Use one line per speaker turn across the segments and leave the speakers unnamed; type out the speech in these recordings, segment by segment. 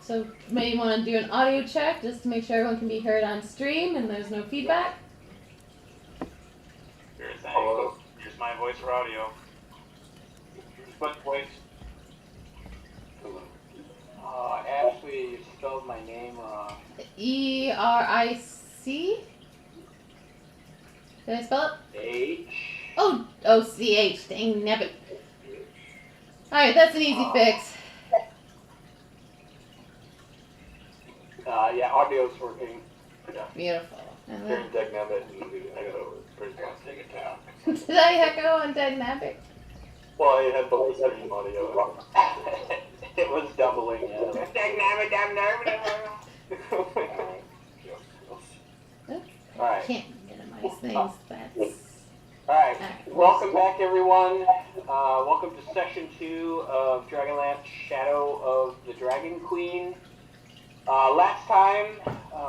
So maybe you want to do an audio check just to make sure everyone can be heard on stream and there's no feedback.
Sure thing. Hello. Here's my voice for audio. Here's my voice.
Hello. Ashley, you spelled my name wrong.
E-R-I-C? Did I spell it?
H.
Oh, C-H. Dang nabbit. Alright, that's an easy fix.
Yeah, audio's working.
Yeah.
Beautiful. And
Here
then,
in Degnabbit, I got a pretty fancy town.
did I echo on Dynamic?
Well, I had both stream audio.
It was doubling. Alright.
Can't minimize things. That's
Alright. Welcome back, everyone. Welcome to Session 2 of Dragonlance Shadow of the Dragon Queen. Last time,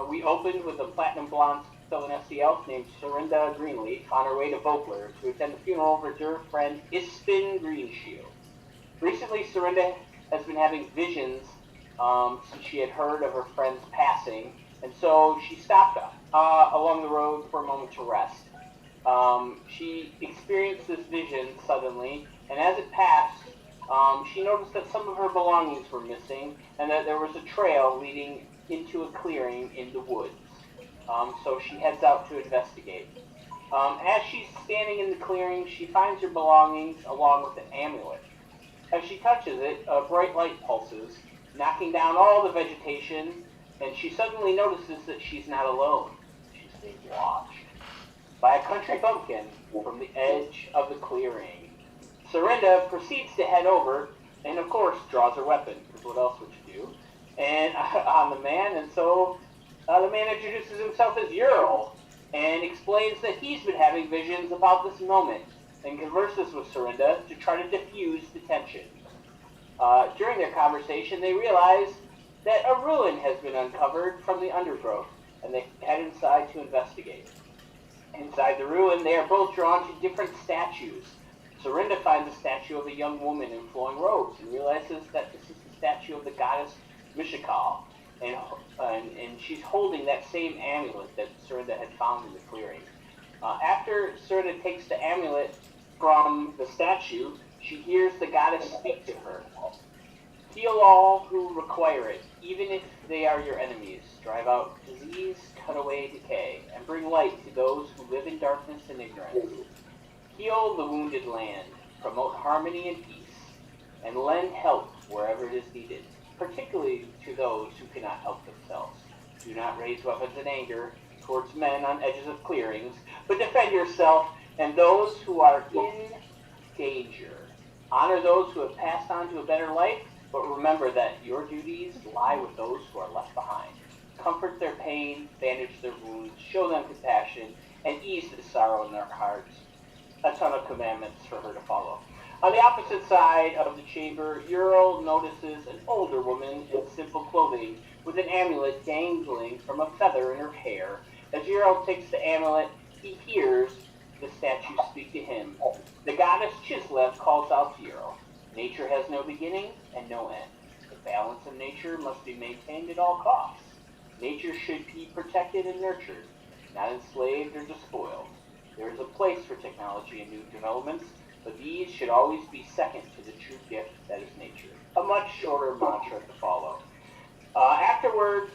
we opened with a Platinum Blonde Celeste elf named Serinda Greenleaf on her way to Volgar to attend the funeral of her dear friend Ispin Greenshield. Recently, Serinda has been having visions since she had heard of her friend's passing, and so she stopped along the road for a moment to rest. She experienced this vision suddenly, and as it passed, she noticed that some of her belongings were missing, and that there was a trail leading into a clearing in the woods. So she heads out to investigate. As she's standing in the clearing, she finds her belongings along with an amulet. As she touches it, a bright light pulses, knocking down all the vegetation, and she suddenly notices that she's not alone. She's being watched by a country bumpkin from the edge of the clearing. Serinda proceeds to head over, and of course draws her weapon, because what else would you do? And on the man, and so the man introduces himself as Ural, and explains that he's been having visions about this moment, and converses with Serinda to try to diffuse the tension. During their conversation, they realize that a ruin has been uncovered from the undergrowth, and they head inside to investigate. Inside the ruin, they are both drawn to different statues. Serinda finds a statue of a young woman in flowing robes and realizes that this is the statue of the goddess Mishakal, and she's holding that same amulet that Serinda had found in the clearing. After Serinda takes the amulet from the statue, she hears the goddess speak to her. Heal all who require it, even if they are your enemies. Drive out disease, cut away decay, and bring light to those who live in darkness and ignorance. Heal the wounded land, promote harmony and peace, and lend help wherever it is needed, particularly to those who cannot help themselves. Do not raise weapons in anger towards men on edges of clearings, but defend yourself and those who are in danger. Honor those who have passed on to a better life, but remember that your duties lie with those who are left behind. Comfort their pain, bandage their wounds, show them compassion, and ease the sorrow in their hearts. A ton of commandments for her to follow. On the opposite side of the chamber, Ural notices an older woman in simple clothing with an amulet dangling from a feather in her hair. As Ural takes the amulet, he hears the statue speak to him. The goddess Chislev calls out to Ural. Nature has no beginning and no end. The balance of nature must be maintained at all costs. Nature should be protected and nurtured, not enslaved or despoiled. There is a place for technology and new developments, but these should always be second to the true gift that is nature. A much shorter mantra to follow. Afterwards,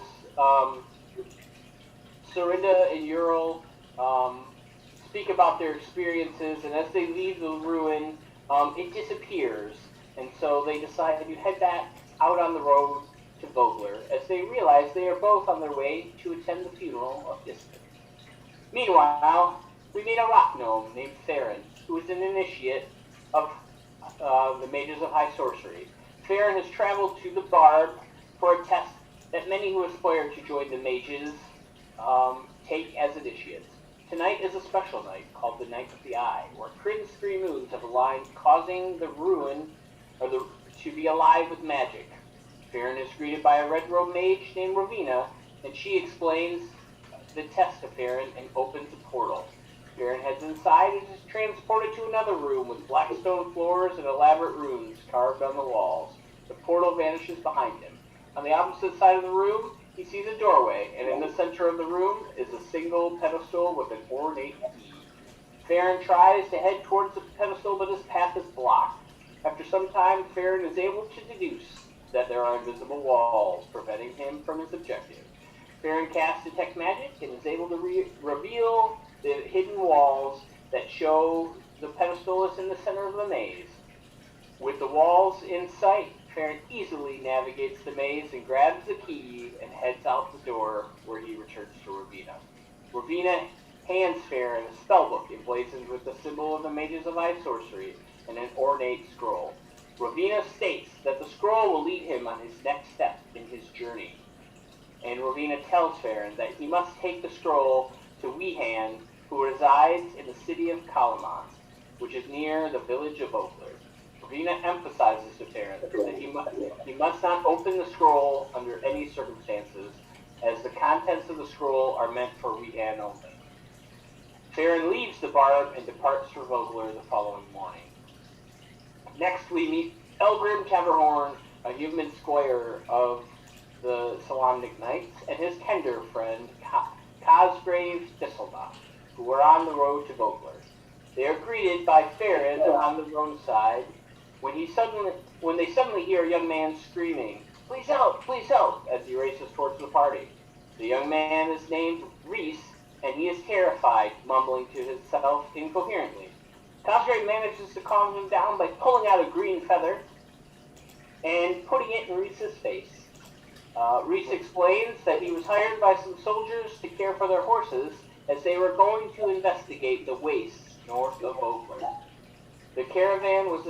Serinda and Ural speak about their experiences, and as they leave the ruin, it disappears, and so they decide to head back out on the road to Volgar, as they realize they are both on their way to attend the funeral of Ispin. Meanwhile, we meet a rock gnome named Theron, who is an initiate of the Mages of High Sorcery. Theron has traveled to the Barb for a test that many who aspire to join the Mages take as initiates. Tonight is a special night called the Night of the Eye, where Kryn's three moons have aligned, causing the ruin to be alive with magic. Theron is greeted by a red-robed mage named Ravina, and she explains the test to Theron and opens a portal. Theron heads inside and is transported to another room with black stone floors and elaborate runes carved on the walls. The portal vanishes behind him. On the opposite side of the room, he sees a doorway, and in the center of the room is a single pedestal with an ornate key. Farron tries to head towards the pedestal, but his path is blocked. After some time, Farron is able to deduce that there are invisible walls preventing him from his objective. Farron casts Detect Magic and is able to reveal the hidden walls that show the pedestal is in the center of the maze. With the walls in sight, Farron easily navigates the maze and grabs the key and heads out the door, where he returns to Ravina. Ravina hands Farron a spellbook emblazoned with the symbol of the Mages of Ice Sorcery and an ornate scroll. Ravina states that the scroll will lead him on his next step in his journey. And Ravina tells Farron that he must take the scroll to Wehan, who resides in the city of Kalaman, which is near the village of Volgar. Ravina emphasizes to Farron that he must not open the scroll under any circumstances, as the contents of the scroll are meant for Wehan only. Farron leaves the barb and departs for Volgar the following morning. Next, we meet Elgrim Caverhorn, a human squire of the Solamnic Knights, and his tender friend, Cosgrave Thistledown, who are on the road to Volgar. They are greeted by Farron on the roadside when they suddenly hear a young man screaming, please help, as he races towards the party. The young man is named Reese, and he is terrified, mumbling to himself incoherently. Cosgrave manages to calm him down by pulling out a green feather and putting it in Reese's face. Reese explains that he was hired by some soldiers to care for their horses as they were going to investigate the wastes north of Volgar. The caravan was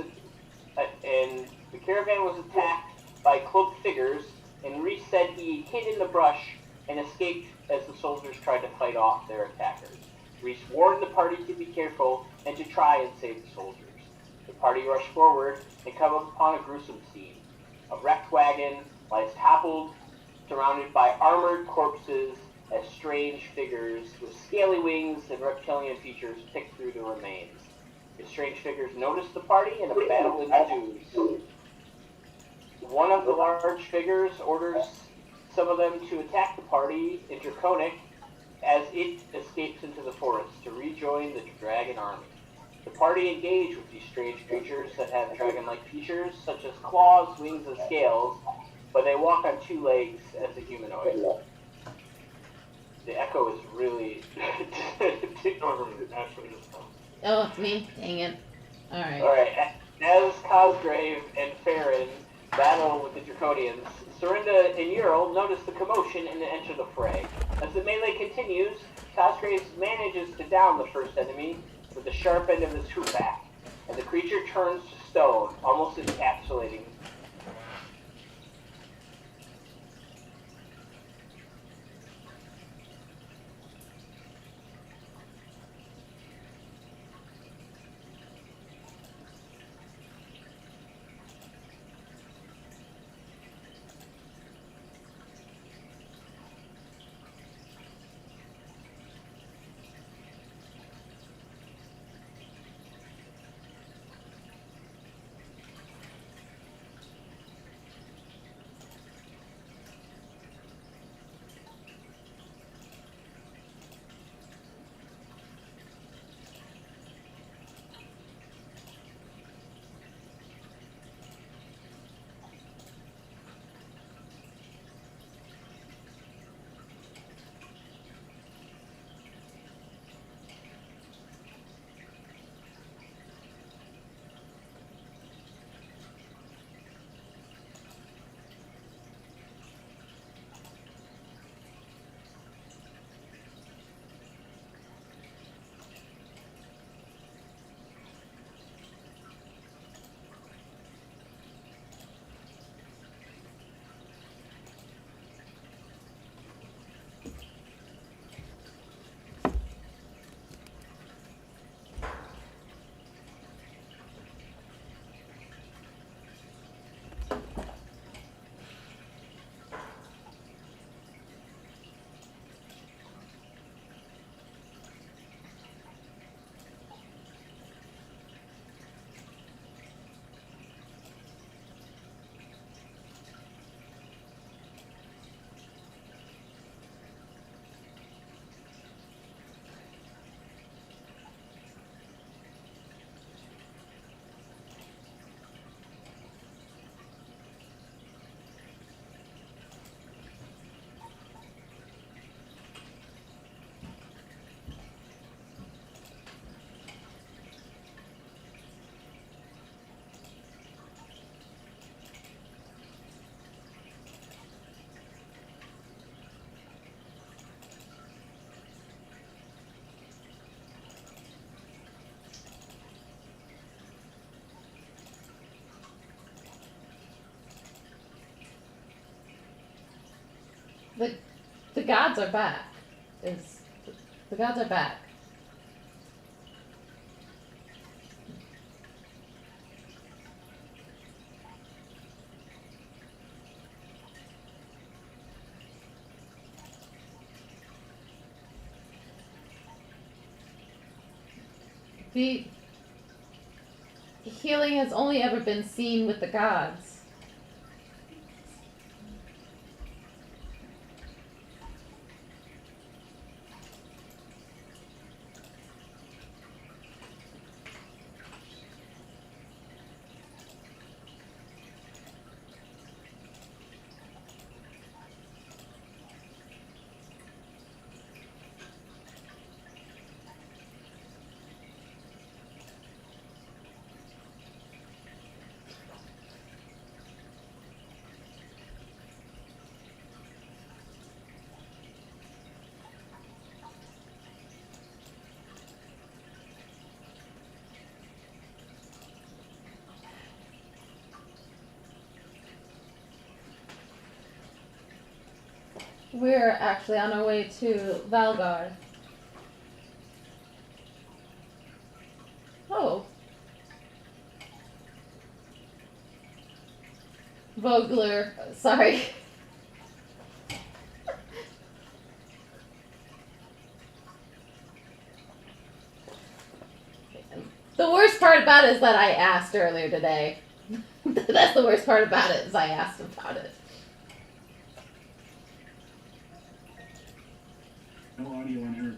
attacked by cloaked figures, and Reese said he hid in the brush and escaped as the soldiers tried to fight off their attackers. Reese warned the party to be careful and to try and save the soldiers. The party rushed forward and come upon a gruesome scene. A wrecked wagon lies toppled, surrounded by armored corpses as strange figures with scaly wings and reptilian features pick through the remains. The strange figures notice the party and a battle ensues. One of the large figures orders some of them to attack the party in Draconic as it escapes into the forest to rejoin the dragon army. The party engage with these strange creatures that have dragon-like features such as claws, wings, and scales, but they walk on two legs as a humanoid. The echo is really...
Oh, it's me. Dang it. Alright.
Alright, as Cosgrave and Farron battle with the Draconians, Sorinda and Ural notice the commotion and enter the fray. As the melee continues, Cosgrave manages to down the first enemy with the sharp end of his hookback, and the creature turns to stone, almost encapsulating.
The gods are back. The gods are back. The healing has only ever been seen with the gods. We're actually on our way to Volgar. Oh. Volgar, sorry. The worst part about it is that I asked earlier today. That's the worst part about it, is I asked about it.
No audio on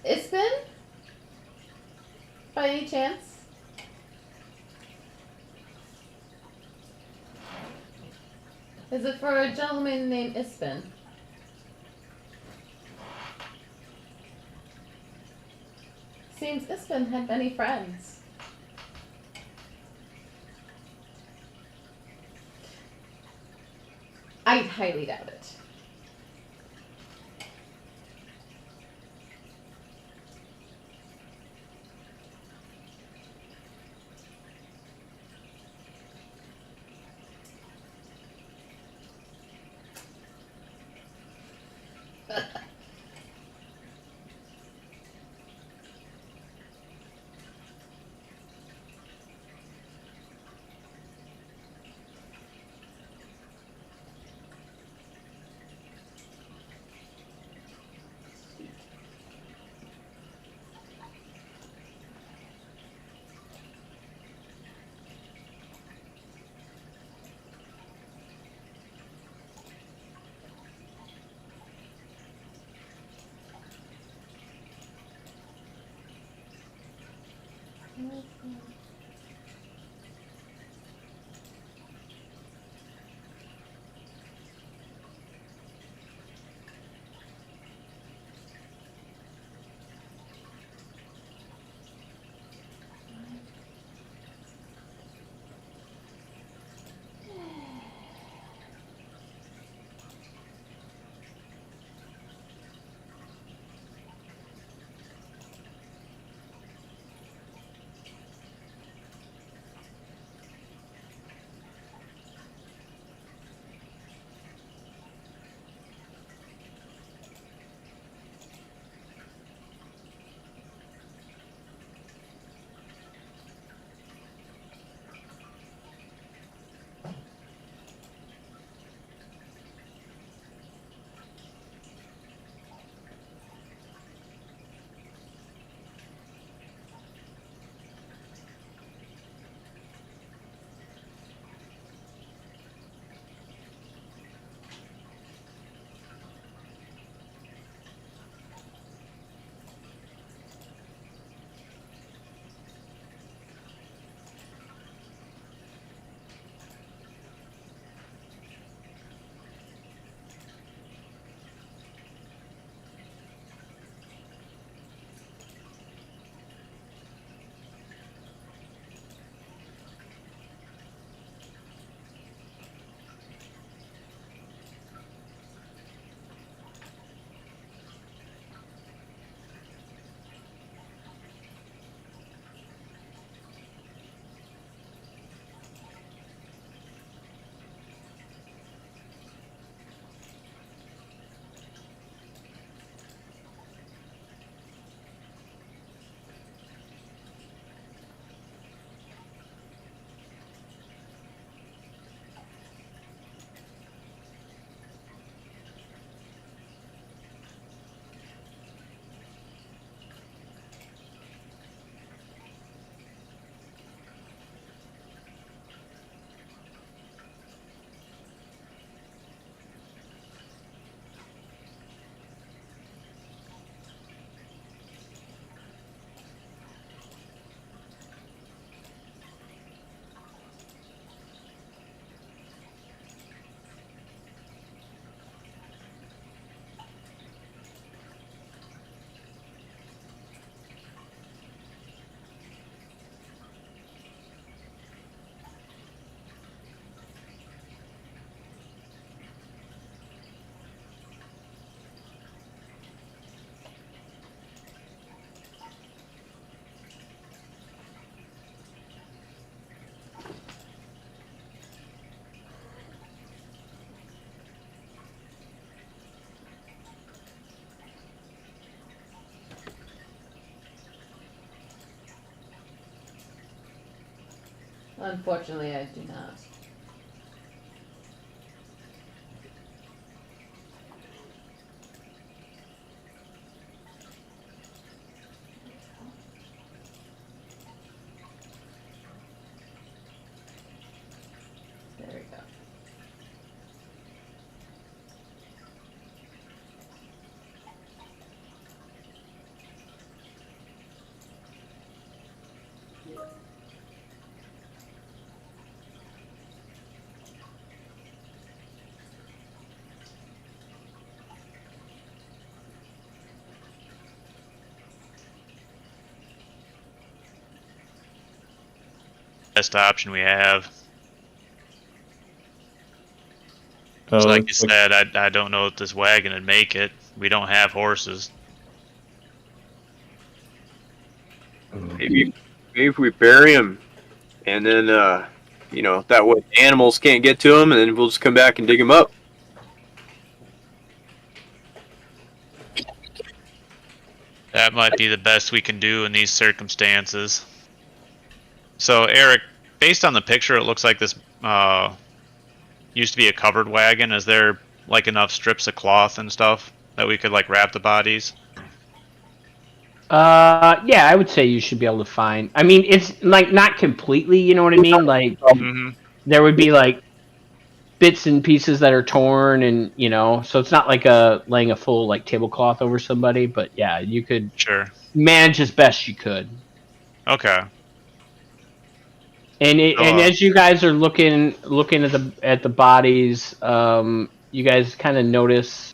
Earth.
Ispin? By any chance? Is it for a gentleman named Ispin? Seems Ispin had many friends. I highly doubt it. Unfortunately, I do not. There we go.
Best option we have.
Oh,
So like you said, I don't know if this wagon would make it. We don't have horses.
Maybe if we bury him, and then that way animals can't get to him, and then we'll just come back and dig him up.
That might be the best we can do in these circumstances. So Eric, based on the picture, it looks like this used to be a covered wagon. Is there like enough strips of cloth and stuff that we could like wrap the bodies?
Yeah, I would say you should be able to find. I mean, it's like not completely, you know what I mean? Like there would be like bits and pieces that are torn, and so it's not like laying a full like tablecloth over somebody. But yeah, you could manage as best you could.
Okay.
And as you guys are looking at the bodies, you guys kind of notice,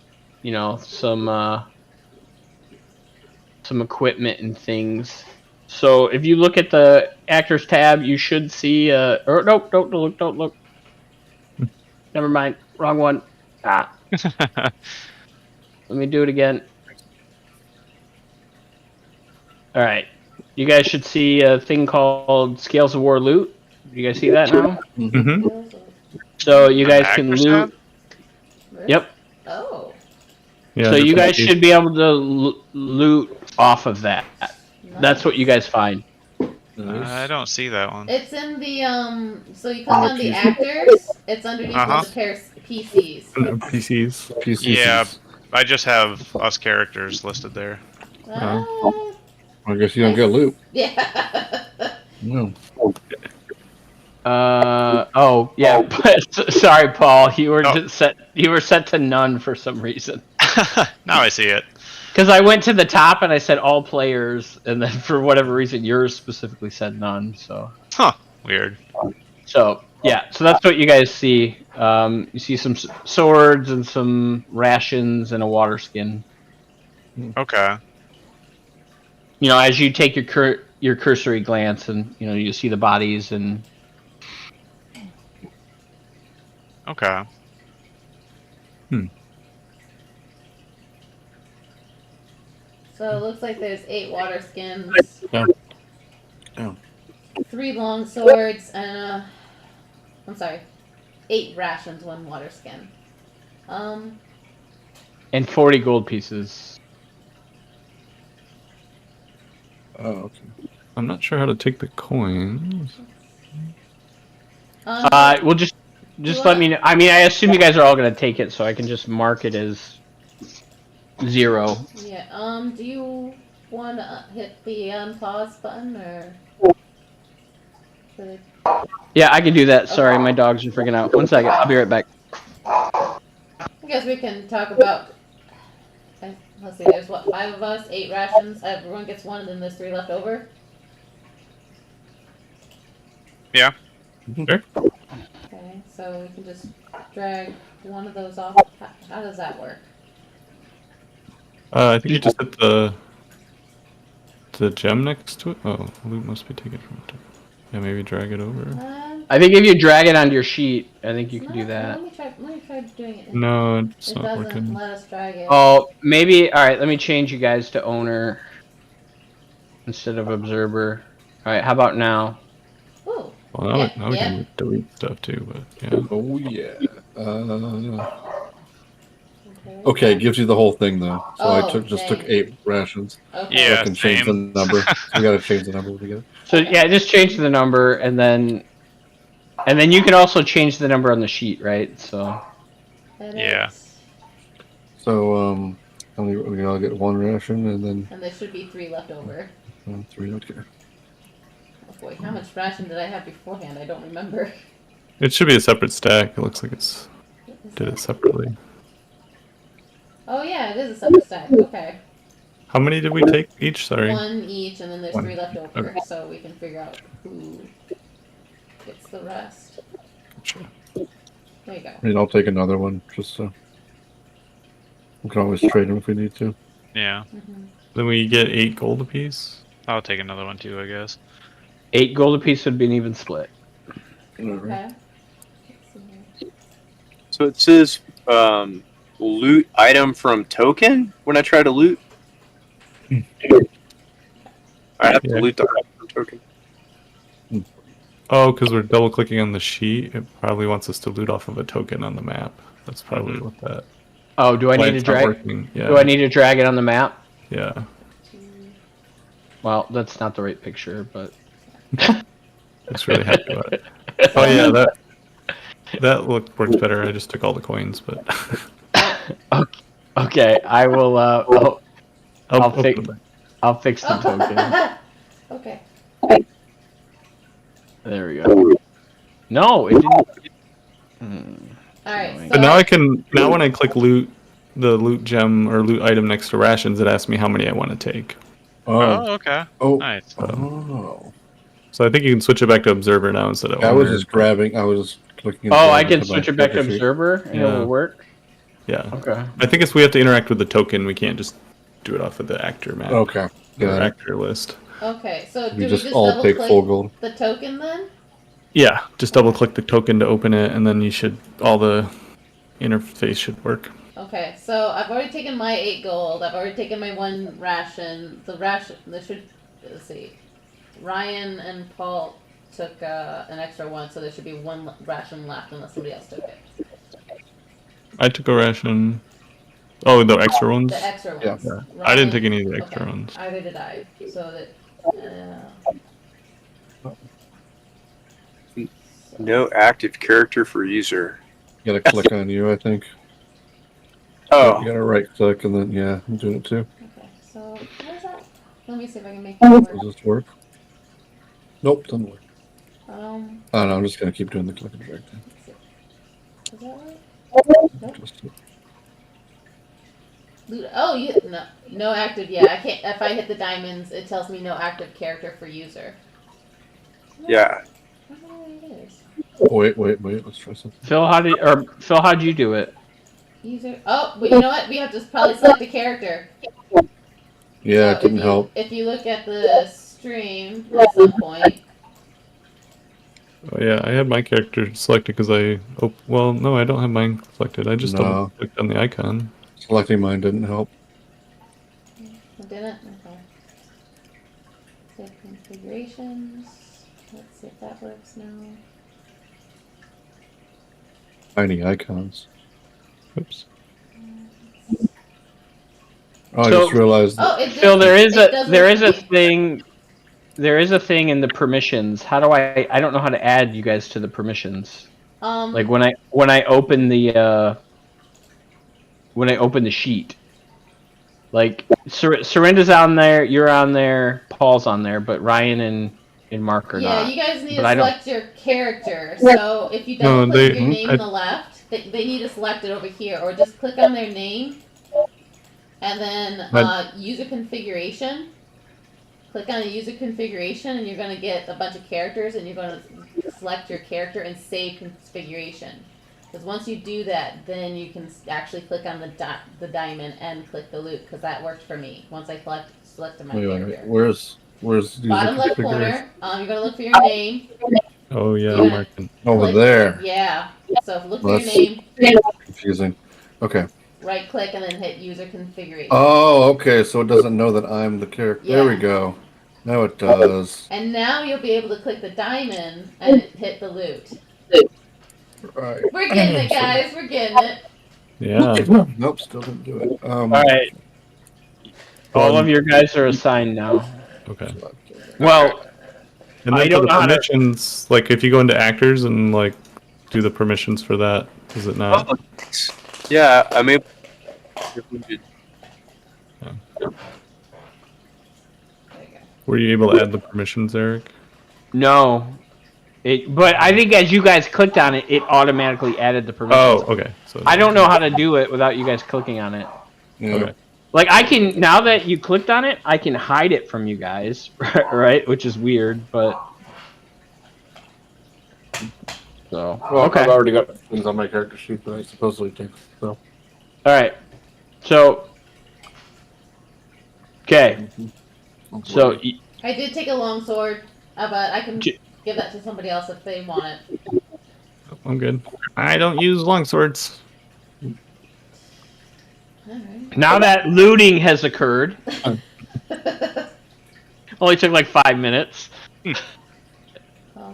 some equipment and things. So if you look at the actors tab, you should see. Or nope, don't look. Never mind, wrong one. Let me do it again. All right, you guys should see a thing called Scales of War Loot. You guys see that now?
Mm-hmm.
So you guys can loot.
Really?
Yep.
Oh.
Yeah,
So you guys should be able to loot off of that.
Nice.
That's what you guys find.
I don't see that one.
It's in the So you click on the actors. It's underneath the PCs.
PCs.
Yeah, I just have us characters listed there.
I guess you don't get loot.
Yeah.
No.
Oh yeah. Sorry, Paul. You were set. You were set to none for some reason.
Now I see it.
Because I went to the top and I said all players, and then for whatever reason yours specifically said none. So.
Huh. Weird.
So yeah. So that's what you guys see. You see some swords and some rations and a water skin.
Okay.
As you take your cursory glance, and you see the bodies and.
Okay.
So it looks like there's 8 water skins.
Oh.
3 long swords and I'm sorry, 8 rations, 1 water skin.
And 40 gold pieces.
Oh, okay.
I'm not sure how to take the coins.
Well, just let me know. I mean, I assume you guys are all gonna take it, so I can just mark it as 0.
Yeah. Do you want to hit the unpause button or?
Yeah, I can do that. Sorry, my dogs are freaking out. 1 second. I'll be right back.
I guess we can talk about. Let's see. There's 5 of us, 8 rations. Everyone gets 1, and then there's 3 left over.
Yeah.
Sure.
Okay, so we can just drag one of those off. How does that work?
I think you just hit the gem next to it. Oh, loot must be taken from it. Yeah, maybe drag it over.
I think if you drag it onto your sheet, I think you can do that.
Let me try doing it.
No, it's
It
not
doesn't
working.
let us drag it.
Oh, maybe. All right, let me change you guys to owner instead of observer. All right, how about now?
Ooh.
Well,
Yeah,
now we
yeah.
can delete stuff too, but yeah.
Oh yeah. Okay, it gives you the whole thing though. So I took 8 rations.
Okay.
Yeah,
I can change the
same.
number. So we gotta change the number together.
So yeah, just change the number, and then And then you can also change the number on the sheet, right? So.
Edit.
Yeah.
So, we all get 1 ration, and then
And there should be 3 left over.
3. Okay.
Oh boy, how much ration did I have beforehand? I don't remember.
It should be a separate stack. It looks like it's did it separately.
Oh yeah, it is a separate stack. Okay.
How many did we take each? Sorry.
1 each, and then there's
1.
3 left over,
Okay.
so we can figure out who gets the rest.
Gotcha.
There you go.
I mean, I'll take another one, just so. We can always trade them if we need to.
Yeah.
Then we get 8 gold apiece.
I'll take another one too, I guess.
8 gold apiece would be an even split.
Okay.
So it says loot item from token when I try to loot. I have to loot the item from token.
Oh, because we're double clicking on the sheet. It probably wants us to loot off of a token on the map. That's probably what that.
Oh, do I
why
need to
it's not
drag?
working. Yeah.
Do I need to drag it on the map?
Yeah.
Well, that's not the right picture, but.
Just really happy about it. Oh yeah, that works better. I just took all the coins, but.
Okay, I will. I'll fix the token.
Okay.
There we go. No, it didn't.
Alright,
But now I can. Now when I click loot, the loot gem or loot item next to rations, it asks me how many I want to take.
Oh, okay.
Oh.
Nice.
Oh.
So I think you can switch it back to observer now instead of.
I was
owner.
just grabbing. I was clicking.
Oh, I can switch it back to observer and it will work.
Yeah.
Okay.
I think we have to interact with the token. We can't just do it off of the actor map.
Okay.
Or
Got it.
actor list.
Okay, so do
We
we
just
just
all
double
take
click
full gold.
the token then?
Yeah, just double click the token to open it, and then all the interface should work.
Okay, so I've already taken my 8 gold. I've already taken my 1 ration. Let's see. Ryan and Paul took an extra 1, so there should be 1 ration left unless somebody else took it.
I took a ration. Oh, the extra ones?
The extra ones.
Yeah.
Ryan,
I didn't take any of the extra ones.
Either did I. So that.
No active character for user.
You gotta click on you, I think.
Oh,
You gotta right click and then, yeah, I'm doing it too.
Okay, so what is that? Let me see if I can make it work.
Does this work? Nope, doesn't work.
Let's
Oh no, I'm just gonna keep doing the click and drag thing.
see. Does that work? Nope.
Just-
Oh, no active. Yeah, I can't. If I hit the diamonds, it tells me no active character for user.
yeah.
I don't know what it is.
Wait, let's try something.
Phil, how'd you do it?
User. Oh, but you know what? We have to probably select a character.
Yeah,
So
it didn't help.
If you look at the stream at some point.
Oh, yeah, I had my character selected because I. Oh, well, no, I don't have mine selected. I just
No.
double clicked on the icon.
Selecting mine didn't help.
It didn't? Okay. Save configurations. Let's see if that works now.
Tiny icons.
Oops.
Oh, I
So-
just realized.
Oh, it
Phil,
does-
there is
it does
a
work.
thing. There is a thing in the permissions. How do I don't know how to add you guys to the permissions. Like when I open the sheet. Like Serinda's on there, you're on there, Paul's on there, but Ryan and Mark are
Yeah,
not.
you guys need to
But I don't-
select your character. So if you double
No,
click
they-
your name
I-
on the left, they need to select it over here, or just click on their name, and then user configuration. Click on the user configuration, and you're going to get a bunch of characters, and you're going to select your character and save configuration. Because once you do that, then you can actually click on the diamond and click the loot, because that worked for me. Once I selected my
Wait,
character.
where's the
Bottom left
configuration?
corner, you're going to look for your name.
Oh, yeah,
Yeah.
Mark.
Over
Click-
there.
Yeah. So look for
Well,
your
that's-
name,
Confusing. Okay.
right click, and then hit user configuration.
Oh, okay. So it doesn't know that I'm the character. There we
Yeah.
go. Now it does.
And now you'll be able to click the diamond and hit the loot.
Right.
We're getting it, guys. We're getting it.
Yeah.
Nope, still didn't do it.
All right. All of your guys are assigned now.
Okay.
Well,
And
I
then for
don't
the
know how to-
permissions, like if you go into actors and like do the permissions for that, is it not?
Oh, yeah, I mean,
There you go.
Were you able to add the permissions, Eric?
No. But I think as you guys clicked on it, it automatically added the permissions.
Oh, okay. So
I don't know how to do it without you guys clicking on it.
Yeah.
Okay.
Like I can now that you clicked on it, I can hide it from you guys, right? Which is weird, but so
Well,
okay.
I've already got things on my character sheet that I supposedly take. So.
All right. So okay. So
I did take a long sword, but I can
J-
give that to somebody else if they want it.
I'm good. I don't use longswords.
Alright.
now that looting has occurred, only took like 5 minutes.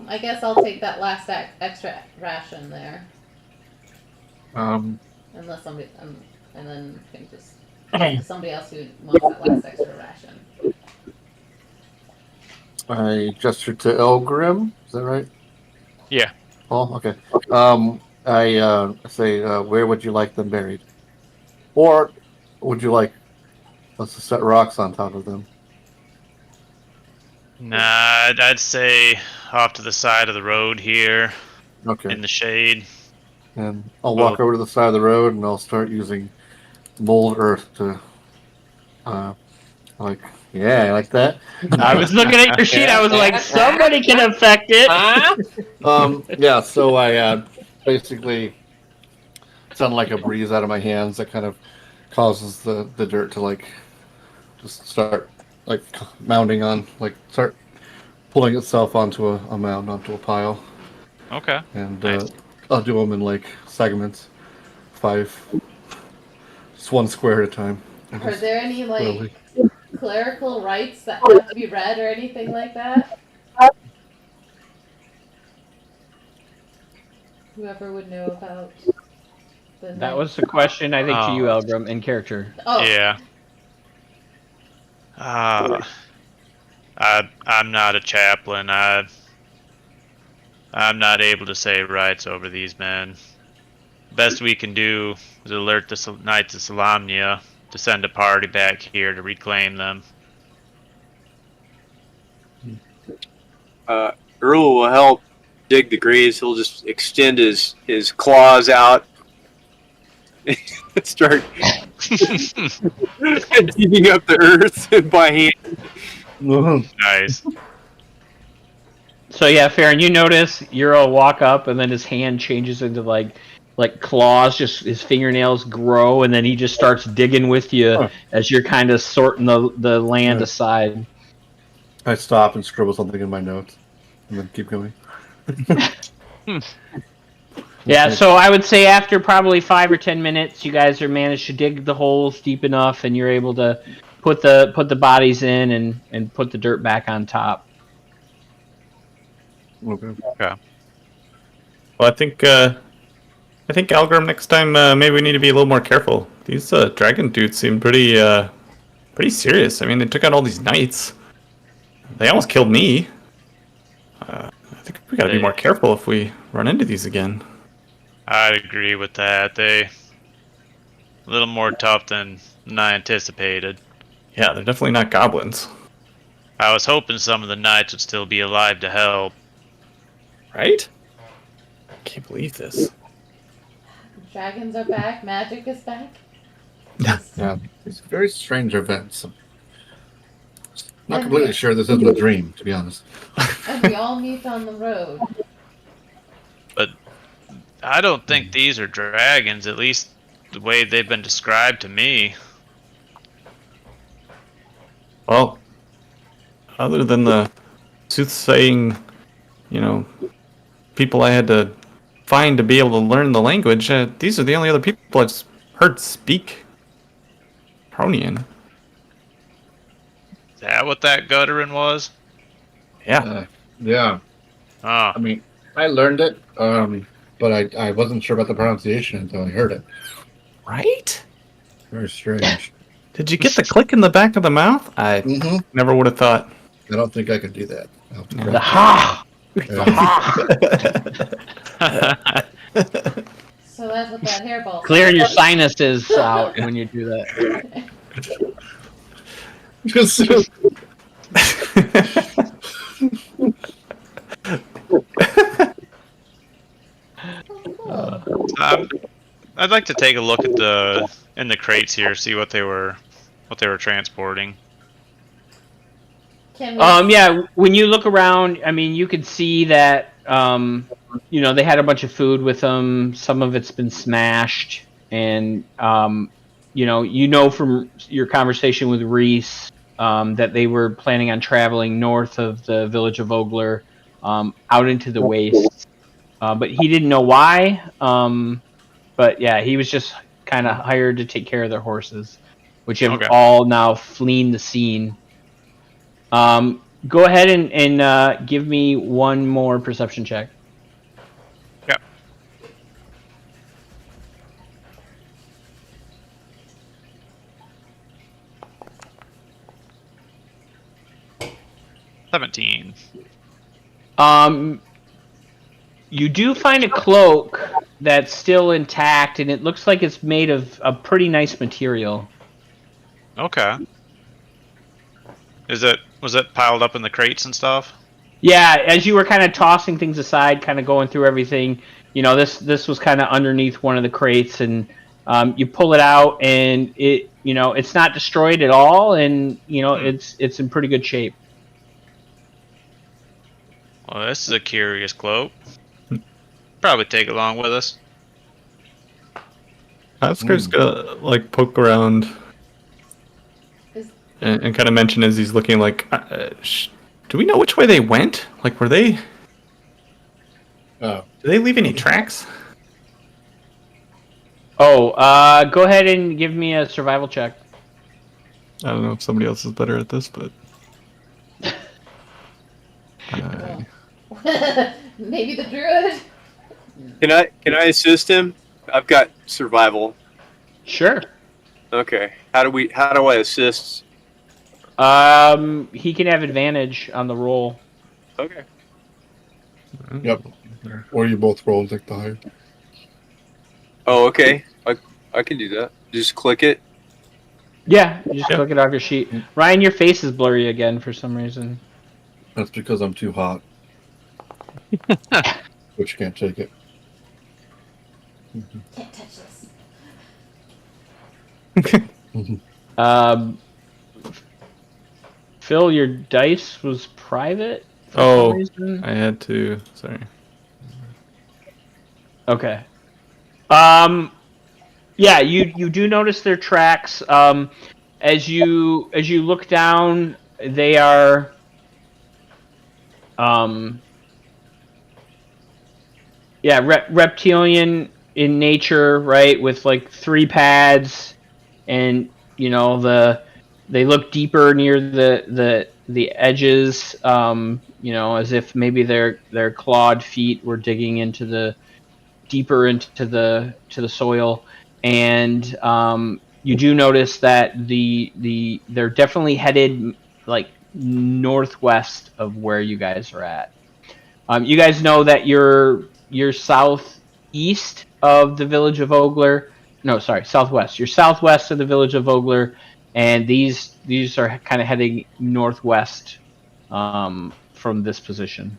I guess I'll take that last extra ration there, unless somebody, and then can just somebody else who wants that last extra ration.
I gestured to Elgrim. Is that right?
Yeah.
Oh, okay. I say, where would you like them buried? Or would you like us to set rocks on top of them?
Nah, I'd say off to the side of the road here
Okay.
in the shade.
And I'll walk over to the side of the road and I'll start using mold earth to, yeah, I like that.
I was looking at your sheet. I was like, somebody can affect it.
Yeah. So I basically sound like a breeze out of my hands that kind of causes the dirt to like just start like mounding on, like start pulling itself onto a mound, onto a pile,
Okay.
and
Nice.
I'll do them in like segments, 5, just one square at a time. And
Are
just
there any like
slowly-
clerical rites that have to be read or anything like that? Whoever would know about the
That was the question, I think, to you, Elgrim, in character.
Oh,
Yeah. I'm not a chaplain. I'm not able to say rights over these men. Best we can do is alert the Knights of Solamnia to send a party back here to reclaim them.
Earl will help dig the graves. He'll just extend his claws out and start digging up the earth by hand.
Nice.
So yeah, Farron, you notice Euro walk up, and then his hand changes into like claws. Just his fingernails grow, and then he just starts digging with you as you're kind of sorting the land aside.
I stop and scribble something in my notes, and then keep going.
Yeah, so I would say after probably 5 or 10 minutes, you guys are managed to dig the holes deep enough, and you're able to put the bodies in and put the dirt back on top.
Okay.
Well, I think Algrim, next time maybe we need to be a little more careful. These dragon dudes seem pretty serious. I mean, they took out all these knights. They almost killed me. I think we gotta be more careful if we run into these again.
I'd agree with that. They a little more tough than I anticipated.
Yeah, they're definitely not goblins.
I was hoping some of the knights would still be alive to help.
Right? I can't believe this.
dragons are back. Magic is back.
Yeah, it's very strange events. Not completely sure this isn't a dream, to be honest.
And we all meet on the road.
But I don't think these are dragons, at least the way they've been described to me.
Well, other than the soothsaying, people I had to find to be able to learn the language, these are the only other people I've heard speak Pronian.
Is that what that gutterin was?
Yeah.
Yeah.
Oh,
I mean, I learned it, but I wasn't sure about the pronunciation until I heard it.
Right?
Very strange.
Did you get the click in the back of the mouth? I
Mm-hmm.
never would have thought.
I don't think I can do that.
The ha!
So that's what that hairball.
Clearing your sinuses out when you do that.
Just
I'd like to take a look at the crates here, see what they were transporting.
Can we?
Yeah, when you look around, I mean, you can see that, they had a bunch of food with them. Some of it's been smashed. And, from your conversation with Reese that they were planning on traveling north of the village of Vogler out into the wastes. But he didn't know why. But, yeah, he was just kind of hired to take care of their horses, which have all now fleeing the scene. Go ahead and give me one more perception check.
Yeah. $17.
You do find a cloak that's still intact, and it looks like it's made of a pretty nice material.
Okay. Was it piled up in the crates and stuff?
Yeah, as you were kind of tossing things aside, kind of going through everything, this was kind of underneath one of the crates, and you pull it out, and it's not destroyed at all, and it's in pretty good shape.
Well, this is a curious cloak. Probably take it along with us.
Oscar's gonna poke around and kind of mention as he's looking do we know which way they went? Were they?
Oh.
Did they leave any tracks?
Oh, go ahead and give me a survival check.
I don't know if somebody else is better at this, but
Maybe the druid.
Can I assist him? I've got survival.
Sure.
Okay. How do I assist?
He can have advantage on the roll.
Okay.
Yep. Or you both roll and take the higher.
Oh, okay. I can do that. Just click it.
Yeah, you just click it off your sheet. Ryan, your face is blurry again for some reason.
That's because I'm too hot. Which can't take it.
Can't touch this.
Phil, your dice was private?
Oh, I had to. Sorry.
Okay. Yeah, you do notice their tracks. As you look down, they are reptilian in nature, right? With 3 pads, and they look deeper near the edges, as if maybe their clawed feet were digging deeper into the soil. And you do notice that they're definitely headed northwest of where you guys are at. You guys know that you're southeast of the village of Vogler. No, sorry, southwest. You're southwest of the village of Vogler, and these are kind of heading northwest from this position.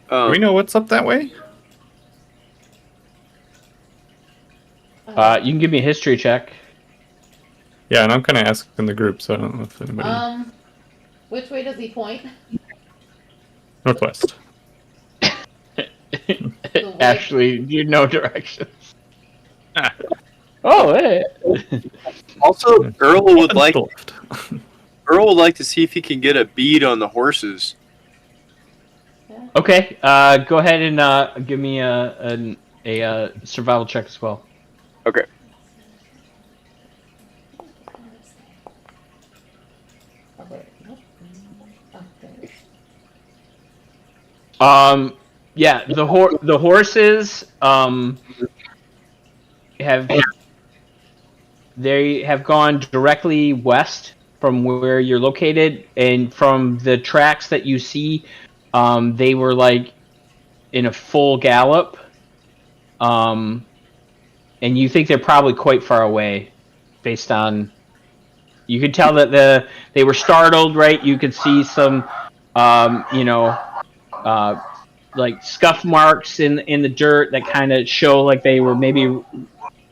Do we know what's up that way?
You can give me a history check.
Yeah, and I'm kind of asking the group, so I don't know if anybody...
Which way does he point?
Northwest.
Actually, you know directions. Oh, hey.
Also, Earl would like to see if he can get a bead on the horses.
Okay, go ahead and give me a survival check as well.
Okay.
Yeah, the horses have gone directly west from where you're located, and from the tracks that you see, they were like in a full gallop. And you think they're probably quite far away, based on. You could tell that they were startled, right? You could see some, like scuff marks in the dirt that kind of show like they were maybe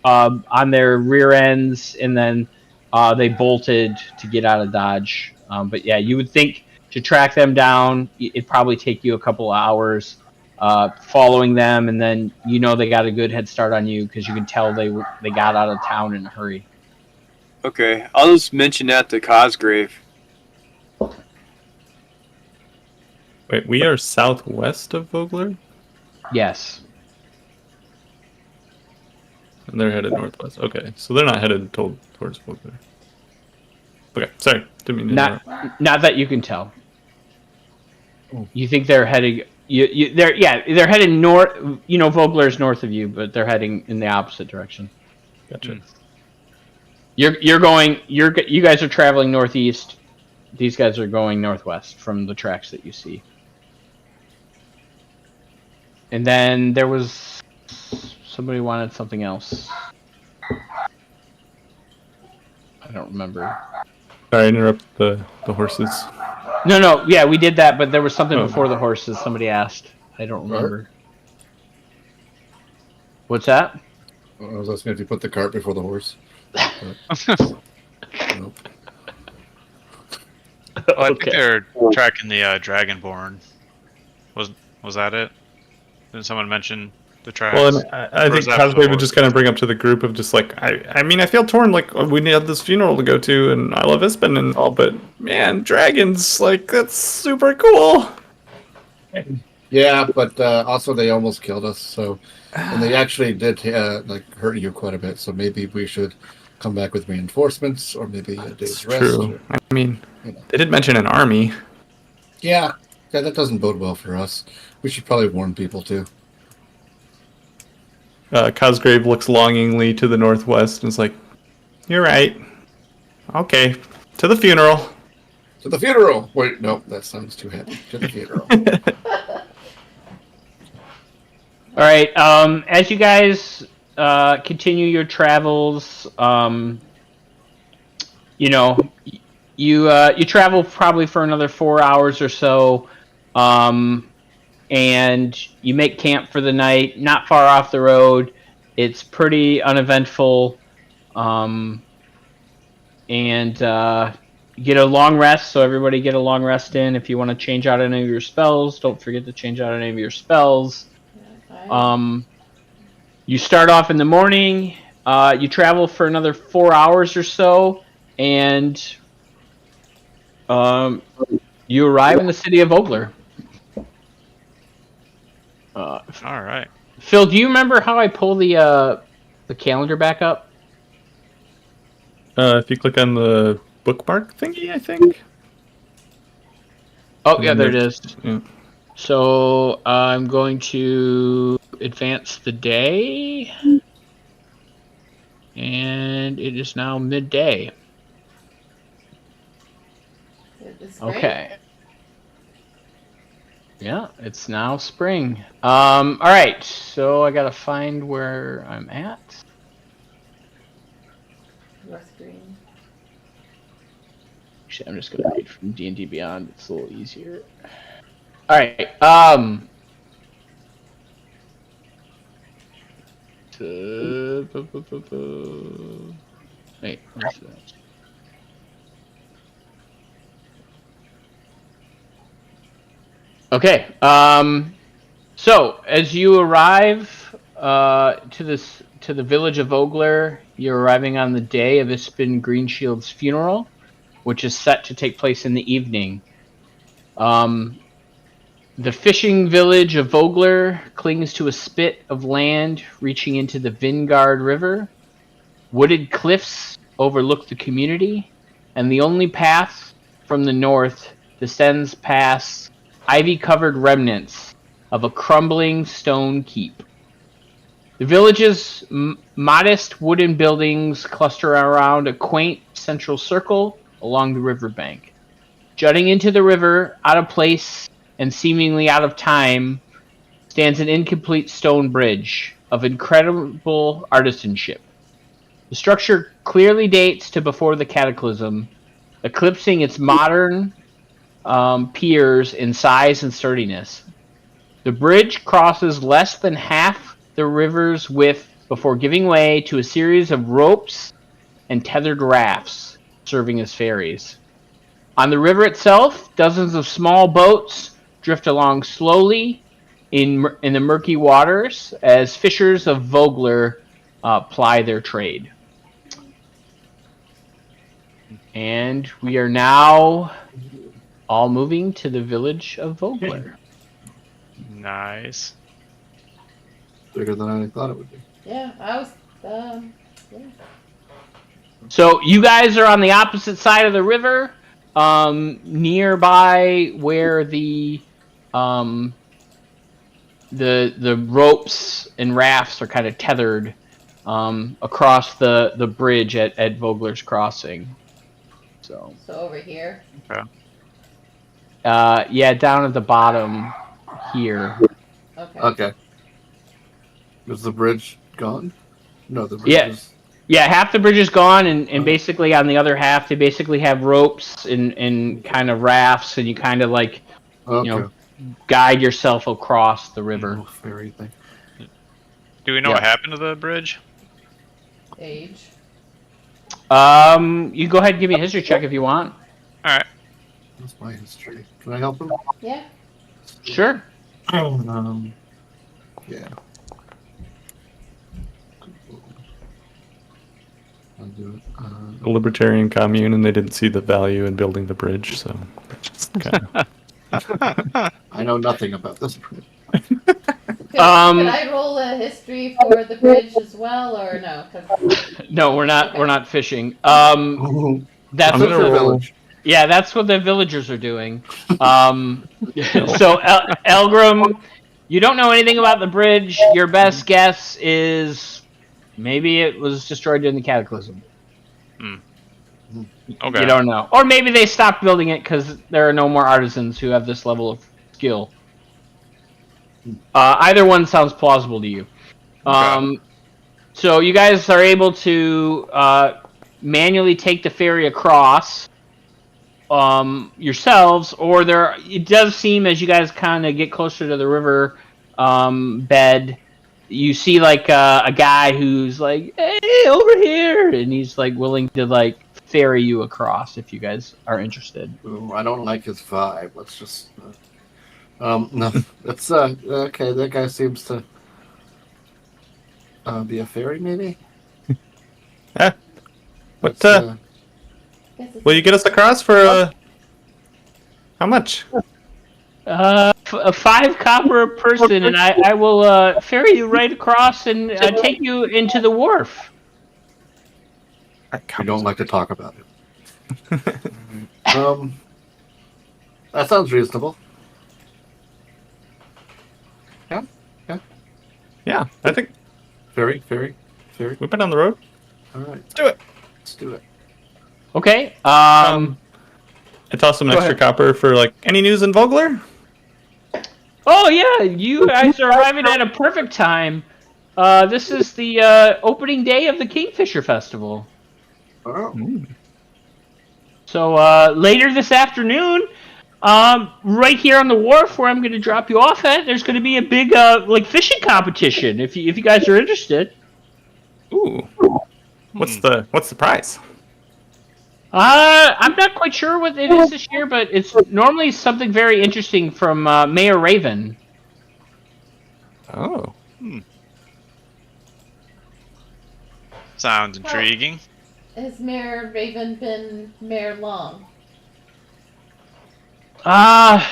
on their rear ends, and then they bolted to get out of Dodge. But yeah, you would think to track them down, it'd probably take you a couple of hours following them, and then they got a good head start on you because you can tell they got out of town in a hurry.
Okay, I'll just mention that to Cosgrave.
Wait, we are southwest of Vogler?
Yes.
And they're headed northwest. Okay, so they're not headed towards Vogler. Okay, sorry. Didn't mean to interrupt.
Not that you can tell. You think they're heading... they're heading north. Vogler's north of you, but they're heading in the opposite direction.
Gotcha.
You're going. You guys are traveling northeast. These guys are going northwest from the tracks that you see. And then there was somebody wanted something else. I don't remember.
Sorry, I interrupt the horses.
No. Yeah, we did that, but there was something before the horses. Somebody asked. I don't remember. What's that?
I was asking if you put the cart before the horse. Nope.
I think they're tracking the Dragonborn. Was that it? Didn't someone mention the tracks?
Well, and I think Cosplay would just kind of bring up to the group of just like, I mean, I feel torn. Like, we have this funeral to go to, and I love Ispen and all, but man, dragons, like, that's super cool.
Yeah, but also they almost killed us. So, and they actually did hurt you quite a bit. So maybe we should come back with reinforcements, or maybe a day's rest.
True. I mean, they did mention an army.
Yeah, that doesn't bode well for us. We should probably warn people too.
Cosgrave looks longingly to the northwest and is like, "You're right. Okay, to the funeral."
To the funeral. Wait, no, that sounds too happy. To the funeral.
All right. As you guys continue your travels, you travel probably for another 4 hours or so, and you make camp for the night. Not far off the road. It's pretty uneventful, and you get a long rest. So everybody get a long rest in. If you want to change out any of your spells, don't forget to change out any of your spells. You start off in the morning. You travel for another 4 hours or so, and you arrive in the city of Vogler.
All right.
Phil, do you remember how I pull the calendar back up?
If you click on the bookmark thingy, I think.
Oh, yeah, there it is.
Yeah.
So I'm going to advance the day, and it is now midday. Okay. Yeah, it's now spring. All right, so I gotta find where I'm at.
Your screen.
Actually, I'm just gonna read from D&D Beyond. It's a little easier. All right. Wait, where's that? Okay. So as you arrive to the village of Vogler, you're arriving on the day of Ispin Greenshield's funeral, which is set to take place in the evening. The fishing village of Vogler clings to a spit of land reaching into the Vingard River. Wooded cliffs overlook the community, and the only path from the north descends past ivy-covered remnants of a crumbling stone keep. The village's modest wooden buildings cluster around a quaint central circle along the riverbank. Jutting into the river, out of place and seemingly out of time, stands an incomplete stone bridge of incredible artisanship. The structure clearly dates to before the Cataclysm, eclipsing its modern peers in size and sturdiness. The bridge crosses less than half the river's width before giving way to a series of ropes and tethered rafts serving as ferries. On the river itself, dozens of small boats drift along slowly in the murky waters as fishers of Volgar ply their trade. And we are now all moving to the village of Volgar.
Nice.
Bigger than I thought it would be.
Yeah, I was. Yeah.
So you guys are on the opposite side of the river, nearby where the ropes and rafts are kind of tethered across the bridge at Vogler's Crossing. So
over here.
Okay.
yeah, down at the bottom here.
Okay.
Okay. Is the bridge gone? No, the bridge
Yeah.
is...
Yeah, half the bridge is gone, and basically on the other half, they basically have ropes and kind of rafts, and you kind of like,
Okay.
guide yourself across the river.
Oh, ferry thing.
Do we know
Yeah.
what happened to the bridge?
Age.
You go ahead and give me a history check if you want.
All right.
That's my history. Can I help him?
Yeah.
Sure.
Yeah. I'll do it.
A libertarian commune, and they didn't see the value in building the bridge, so just kind of.
I know nothing about this bridge.
Could I roll a history for the bridge as well, or no? 'Cause-
No, we're not.
Okay.
We're not fishing. That's
I'm
what
gonna
the
roll-
Village.
yeah. That's what the villagers are doing. So Elgrim, you don't know anything about the bridge. Your best guess is maybe it was destroyed during the Cataclysm.
Okay.
You don't know, or maybe they stopped building it because there are no more artisans who have this level of skill. Either one sounds plausible to you. So you guys are able to manually take the ferry across yourselves, or it does seem as you guys kind of get closer to the river bed, you see like a guy who's like, "Hey, over here," and he's like willing to like ferry you across if you guys are interested.
Ooh, I don't like his vibe. Let's just. No, that's okay. That guy seems to be a fairy, maybe.
What?
Let's,
Guess it's-
Will you get us across for how much?
5 copper a person, and I will ferry you right across and take you into the wharf.
we don't like to talk about it. That sounds reasonable.
Yeah, I think
Ferry.
we've been on the road.
All right,
Let's do it.
let's do it.
Okay.
I tossed some
Go
extra
ahead.
copper for like any news in Vogler.
Oh yeah, you guys are arriving at a perfect time. This is the opening day of the Kingfisher Festival.
Oh,
So later this afternoon, right here on the wharf where I'm going to drop you off at, there's going to be a big like fishing competition. If you guys are interested.
Ooh. What's the prize?
I'm not quite sure what it is this year, but it's normally something very interesting from Mayor Raven.
Oh.
Sounds intriguing.
Has Mayor Raven been Mayor long?
Let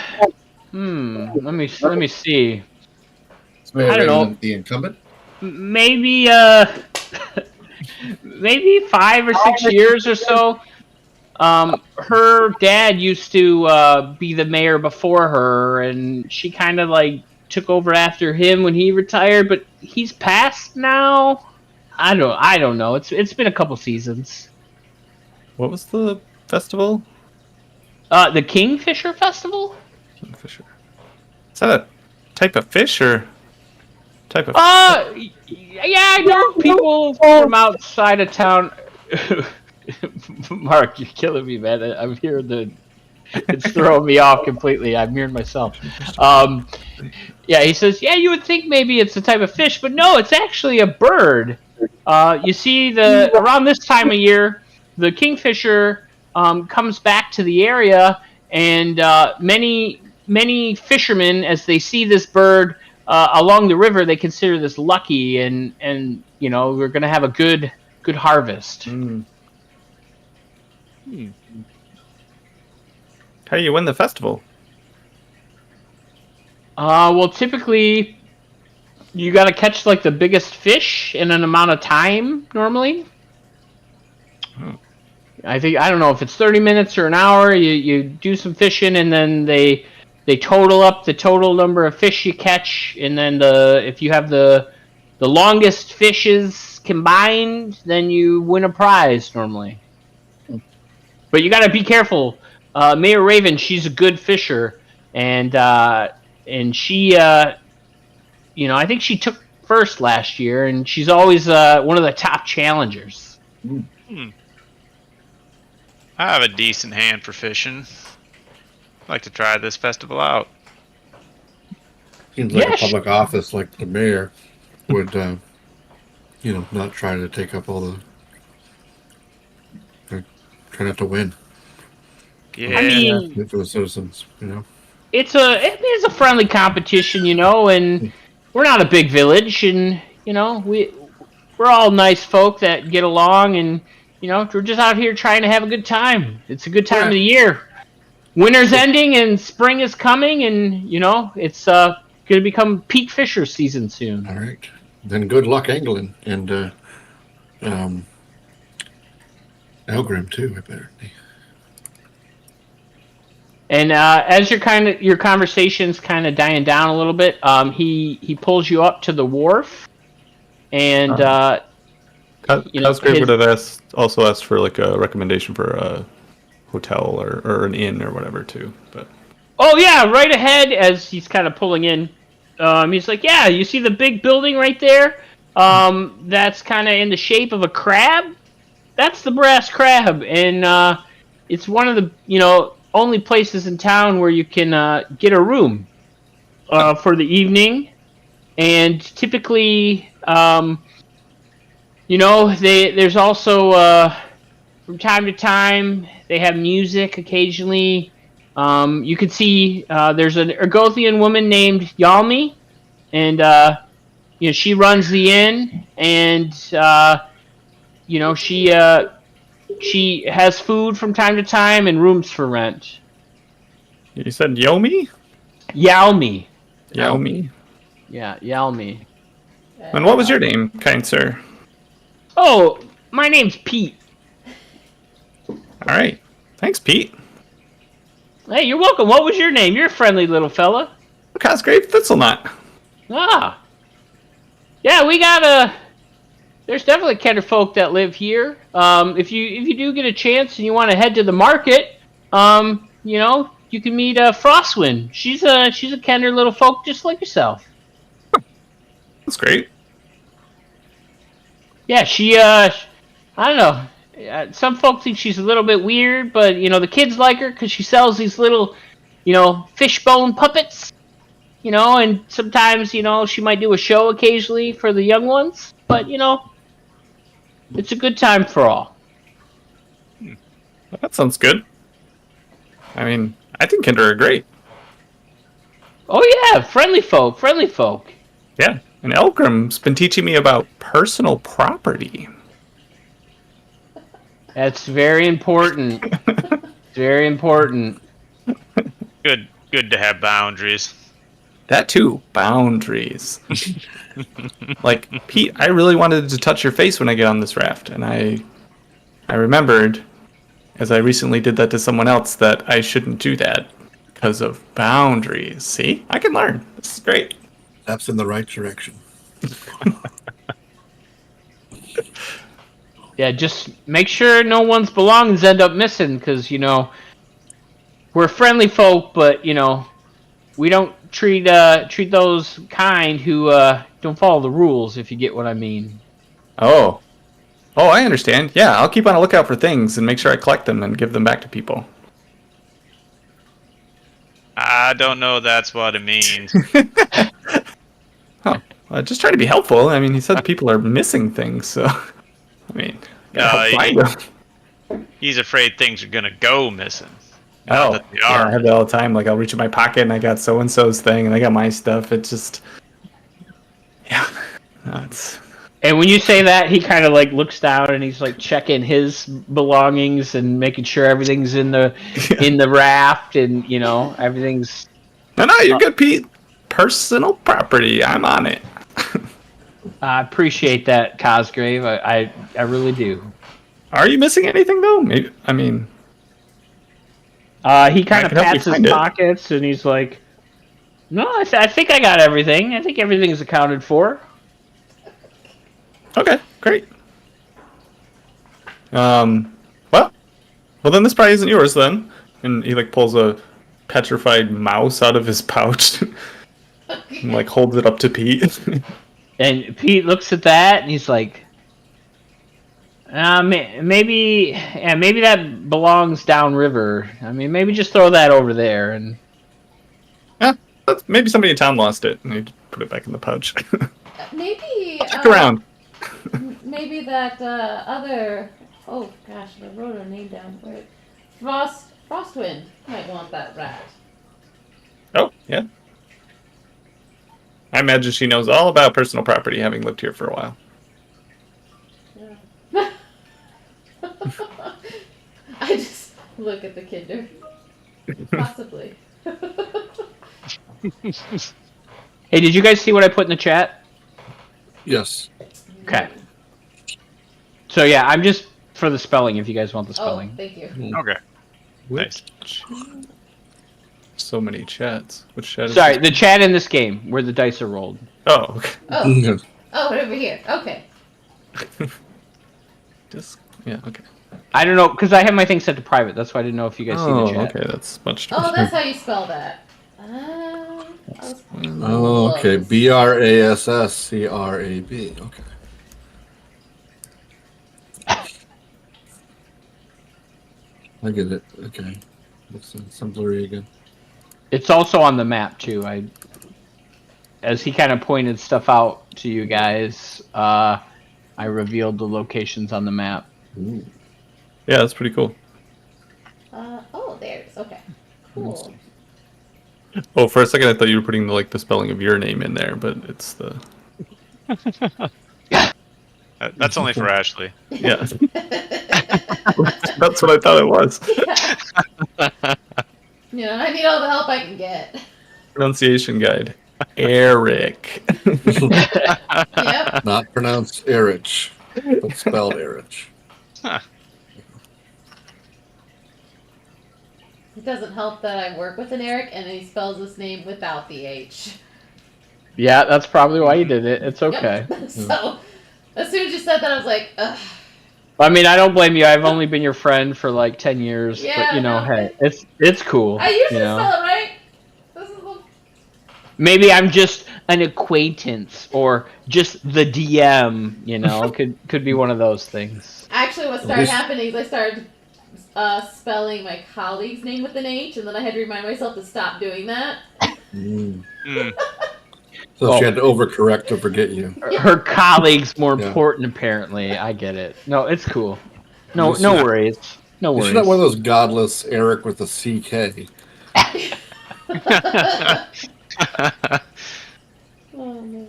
me see. I don't know.
The incumbent.
Maybe maybe 5 or 6 years or so. Her dad used to be the mayor before her, and she kind of like took over after him when he retired, but he's passed now. I don't know. It's been a couple seasons.
What was the festival?
The Kingfisher Festival?
Kingfisher. Is that a type of fish or type of?
Yeah, I know people from outside of town. Mark, you're killing me, man. I'm hearing it's throwing me off completely. I'm hearing myself. Yeah, he says, yeah, you would think maybe it's a type of fish, but no, it's actually a bird. You see, around this time of year, the kingfisher comes back to the area, and many fishermen, as they see this bird along the river, they consider this lucky, and we're going to have a good harvest.
Mm. How do you win the festival?
Well, typically, you got to catch like the biggest fish in an amount of time normally.
Oh.
I don't know if it's 30 minutes or an hour. You do some fishing, and then they total up the total number of fish you catch, and then if you have the longest fishes combined, then you win a prize normally. But you got to be careful. Mayor Raven, she's a good fisher, and she, I think she took first last year, and she's always one of the top challengers.
I have a decent hand for fishing. I'd like to try this festival out.
Seems like a public office like the mayor would, not try to take up all try not to win.
Yeah.
I mean,
For the citizens,
it is a friendly competition, and we're not a big village, and we're all nice folk that get along, and we're just out here trying to have a good time. It's a good time of the year. Winter's ending and spring is coming, and it's going to become peak fisher season soon.
All right, then good luck angling, and Elgrim too. I better.
And as your conversation's kind of dying down a little bit, he pulls you up to the wharf, and
Cosgrave would have also asked for like a recommendation for a hotel or an inn or whatever too. But
oh yeah, right ahead as he's kind of pulling in, he's like, yeah, you see the big building right there? That's kind of in the shape of a crab. That's the Brass Crab, and it's one of the only places in town where you can get a room for the evening, and typically, there's also from time to time they have music occasionally. You can see there's an Ergothian woman named Yalmi, and she runs the inn, and she has food from time to time and rooms for rent.
you said Yomi?
Yalmi.
Yomi.
Yeah, Yalmi.
And what was your name, kind sir?
Oh, my name's Pete.
All right. Thanks, Pete.
Hey, you're welcome. What was your name? You're a friendly little fella.
Cosgrave Thistlenut.
Ah. Yeah, we got there's definitely kinderfolk that live here. If you do get a chance and you want to head to the market, you can meet Frostwind. She's a kinder little folk just like yourself.
That's great.
Yeah, she I don't know. Some folk think she's a little bit weird, but the kids like her because she sells these little, fishbone puppets. And sometimes she might do a show occasionally for the young ones, but it's a good time for all.
That sounds good. I mean, I think Kinder are great.
Oh yeah, friendly folk.
Yeah, and Elgrim's been teaching me about personal property.
That's very important. Very important.
Good to have boundaries.
That too, boundaries. Like, Pete, I really wanted to touch your face when I get on this raft, and I remembered, as I recently did that to someone else, that I shouldn't do that because of boundaries. See? I can learn. This is great.
That's in the right direction.
Yeah, just make sure no one's belongings end up missing, because, you know, we're friendly folk, but, you know, we don't treat those kind who don't follow the rules, if you get what I mean.
Oh. Oh, I understand. Yeah, I'll keep on a lookout for things and make sure I collect them and give them back to people.
I don't know that's what it means.
Oh, well, just trying to be helpful. I mean, he said people are missing things, so I mean, gotta help find them.
He's afraid things are gonna go missing. Not
Oh,
that they
yeah,
are.
I have that all the time. Like, I'll reach in my pocket and I got so and so's thing, and I got my stuff. It's just, yeah, no, it's.
And when you say that, he kind of like looks down and he's like checking his belongings and making sure everything's in the raft, and you know everything's.
No, you're good, Pete. Personal property. I'm on it.
I appreciate that, Cosgrave. I really do.
Are you missing anything though? Maybe. I mean.
He kind of pats his pockets and he's like, "No, I think I got everything. I think everything's accounted for."
Okay, great. Well, then this probably isn't yours then. And he like pulls a petrified mouse out of his pouch and like holds it up to Pete.
And Pete looks at that and he's like, maybe that belongs downriver. I mean, maybe just throw that over there." And
Yeah, maybe somebody in town lost it and he put it back in the pouch.
Maybe.
Check around.
Maybe that other. Oh gosh, I wrote her name down. Where? Frostwind might want that rat.
Oh, yeah. I imagine she knows all about personal property, having lived here for a while.
Yeah. I just look at the kinder. Possibly.
hey, did you guys see what I put in the chat?
Yes.
Okay. So yeah, I'm just for the spelling. If you guys want the
Oh,
spelling.
thank you.
Okay. Nice.
So many chats. Which chat is
Sorry,
this?
the chat in this game where the dice are rolled.
Oh, okay.
Oh, over here. Okay.
Just, yeah, okay.
I don't know, because I have my thing set to private. That's why I didn't know if you guys see the chat.
Okay, that's much.
Oh, that's how you spell that.
Oh, okay. Brasscrab. Okay. I get it. Okay. Looks some blurry again.
It's also on the map too. As he kind of pointed stuff out to you guys, I revealed the locations on the map.
Ooh.
Yeah, that's pretty cool.
Oh, there it is. Okay. Cool.
Oh, for a second I thought you were putting the spelling of your name in there, but it's the.
That's only for Ashley.
Yeah. That's what I thought it was.
Yeah, I need all the help I can get.
Pronunciation guide. Eric.
Yep.
Not pronounced Erich, but spelled Erich.
It doesn't help that I work with an Eric and he spells his name without the H.
Yeah, that's probably why you did it. It's okay.
Yep. So, as soon as you said that, I was like, ugh.
I mean, I don't blame you. I've only been your friend for like 10 years,
Yeah,
but you know,
no,
hey, it's cool.
I usually
you know?
spell it right. This is the...
Maybe I'm just an acquaintance or just the DM, you know, could be one of those things.
Actually, what started happening is I started spelling my colleague's name with an H, and then I had to remind myself to stop doing that.
So she had to overcorrect to forget you.
Her colleague's more
Yeah.
important, apparently. I get it. No, it's cool. No worries. No
You
worries.
should have one of those godless Eric with a CK.
Oh, man.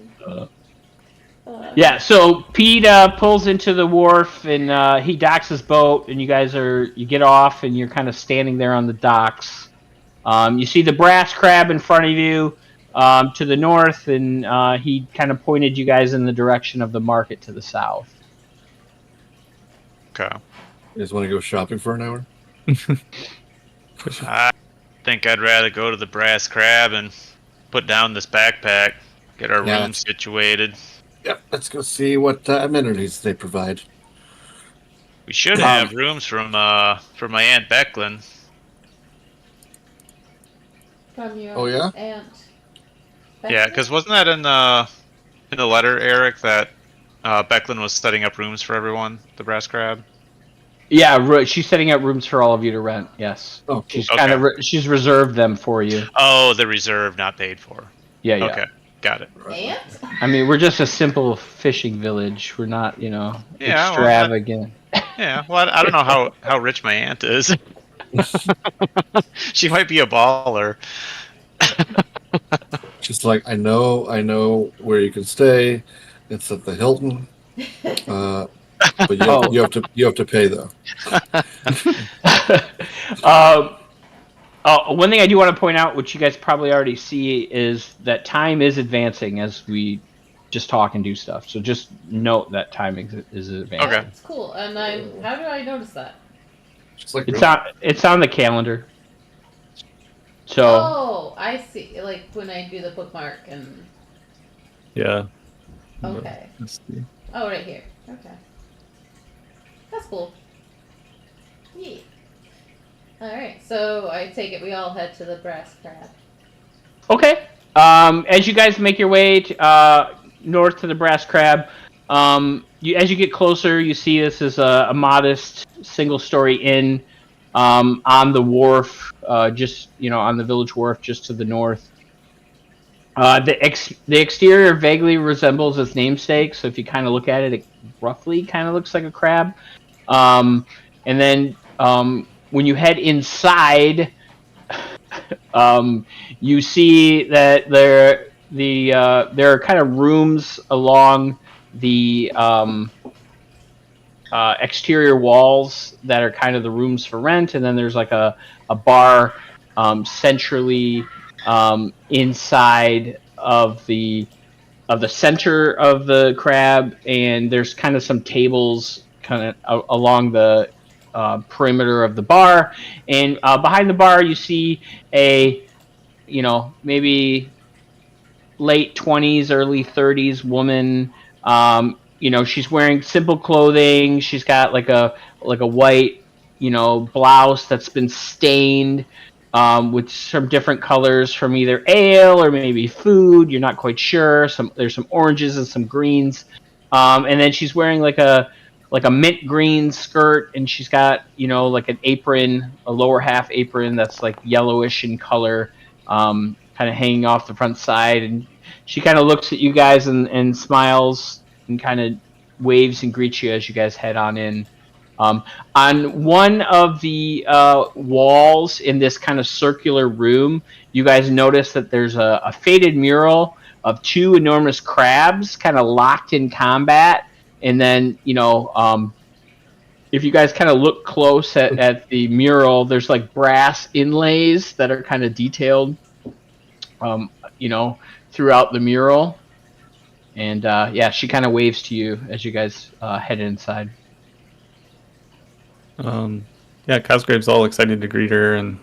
Yeah, so Pete pulls into the wharf and he docks his boat, and you get off and you're kind of standing there on the docks. You see the brass crab in front of you to the north, and he kind of pointed you guys in the direction of the market to the south.
Okay.
You guys want to go shopping for an hour?
I think I'd rather go to the Brass Crab and put down this backpack, get our room situated.
Yep, let's go see what amenities they provide.
We should have rooms from my Aunt Becklin.
From your
Oh, yeah?
aunt.
Yeah, because wasn't that in the letter, Eric, that Becklin was setting up rooms for everyone, the brass crab?
Yeah, she's setting up rooms for all of you to rent. Yes,
Oh, cool.
she's kind of she's reserved them for you.
Oh, the reserve, not paid for.
Yeah, yeah.
Okay, got it.
Aunt?
I mean, we're just a simple fishing village. We're not, extravagant.
Yeah, well, I don't know how rich my aunt is. She might be a baller.
Just like I know where you can stay. It's at the Hilton. But you have to pay though.
One thing I do want to point out, which you guys probably already see, is that time is advancing as we just talk and do stuff. So just note that time is advancing.
Okay.
That's cool. And how do I notice that?
Just like
It's on the calendar. So
Oh, I see. Like when I do the bookmark and
Yeah.
okay.
Let's see.
Oh, right here. Okay. That's cool. Yeah. Alright, so I take it we all head to the brass crab.
okay. As you guys make your way north to the Brass Crab, as you get closer, you see this is a modest single-story inn on the wharf, just on the village wharf, just to the north. The exterior vaguely resembles its namesake, so if you kind of look at it, it roughly kind of looks like a crab. And then when you head inside, you see that there are kind of rooms along the exterior walls that are kind of the rooms for rent, and then there's like a bar centrally inside of the center of the crab, and there's kind of some tables kind of along the perimeter of the bar, and behind the bar you see a maybe late 20s, early 30s woman. She's wearing simple clothing. She's got like a white blouse that's been stained with some different colors from either ale or maybe food. You're not quite sure. There's some oranges and some greens, and then she's wearing like a mint green skirt, and she's got like an apron, a lower half apron that's like yellowish in color, kind of hanging off the front side, and she kind of looks at you guys and smiles and kind of waves and greets you as you guys head on in. On one of the walls in this kind of circular room, you guys notice that there's a faded mural of two enormous crabs kind of locked in combat. And then, if you guys kind of look close at the mural, there's like brass inlays that are kind of detailed, throughout the mural. And she kind of waves to you as you guys head inside.
Cosgrave's all excited to greet her, and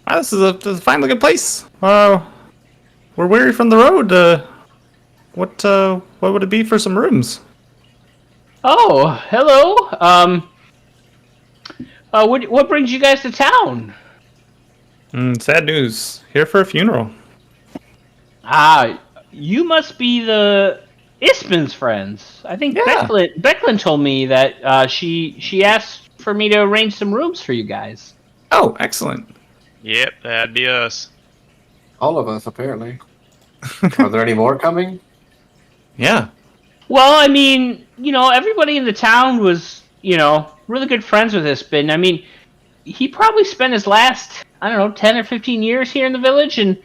this is a fine looking place. We're weary from the road. What would it be for some rooms?
Oh, hello. What brings you guys to town?
Sad news. Here for a funeral.
You must be the Ispin's friends. I think
Yeah.
Becklin told me that she asked for me to arrange some rooms for you guys.
Oh, excellent.
Yep, that'd be us.
all of us apparently. Are there any more coming?
Yeah.
Well, I mean, everybody in the town was, really good friends with Ispin. I mean, he probably spent his last, 10 or 15 years here in the village, and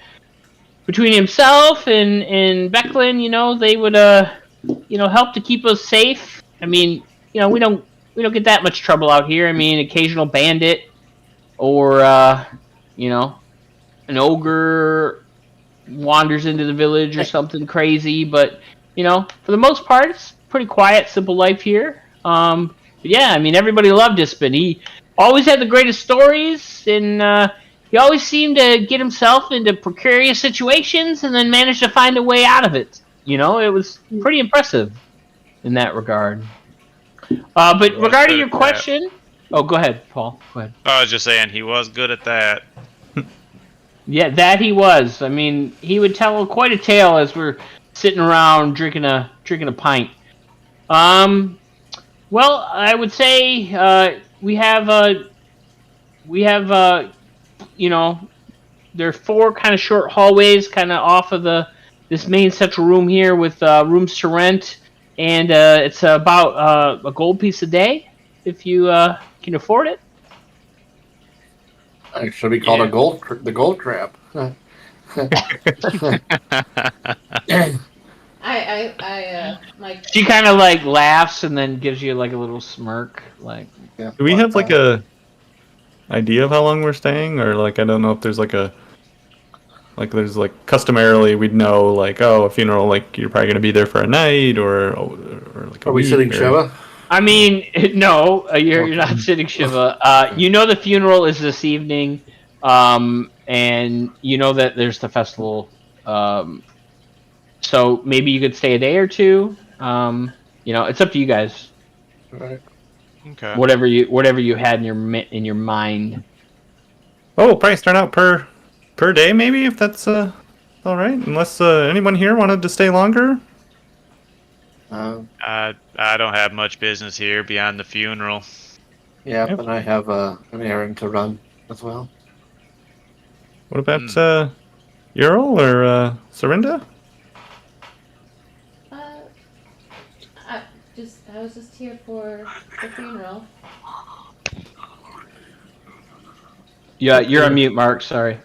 between himself and Becklin, they would, help to keep us safe. I mean, we don't get that much trouble out here. I mean, occasional bandit or, an ogre wanders into the village or something crazy, but for the most part, it's pretty quiet, simple life here. But yeah, I mean, everybody loved Ispin. He always had the greatest stories, and he always seemed to get himself into precarious situations and then managed to find a way out of it. It was pretty impressive in that regard. But
was
regarding
good
your
at that.
question, oh, go ahead, Paul. Go ahead.
I was just saying he was good at that.
Yeah, that he was. I mean, he would tell quite a tale as we're sitting around drinking a pint. Well, I would say we have you know, there are 4 kind of short hallways, kind of off of this main central room here with rooms to rent, and it's about a gold piece a day if you can afford it.
It should be called
Yeah.
the gold trap.
My
She kind of like laughs and then gives you like a little smirk, like.
Yeah.
Do we have like a idea of how long we're staying, or like I don't know if there's like there's like customarily we'd know like, oh, a funeral, like you're probably gonna be there for a night or like a
Are we
week,
sitting
or...
Shiva?
I mean, no, you're not sitting Shiva. You know the funeral is this evening, and you know that there's the festival. So maybe you could stay a day or two. You know, it's up to you guys.
Right.
Okay.
Whatever you had in your mind.
Oh, price turn out per day, maybe, if that's all right. Unless anyone here wanted to stay longer.
I don't have much business here beyond the funeral.
Yeah,
Yep.
but I have an errand to run as well.
What about Ural or Serinda?
I was just here for the funeral.
Yeah, you're on mute, Mark. Sorry.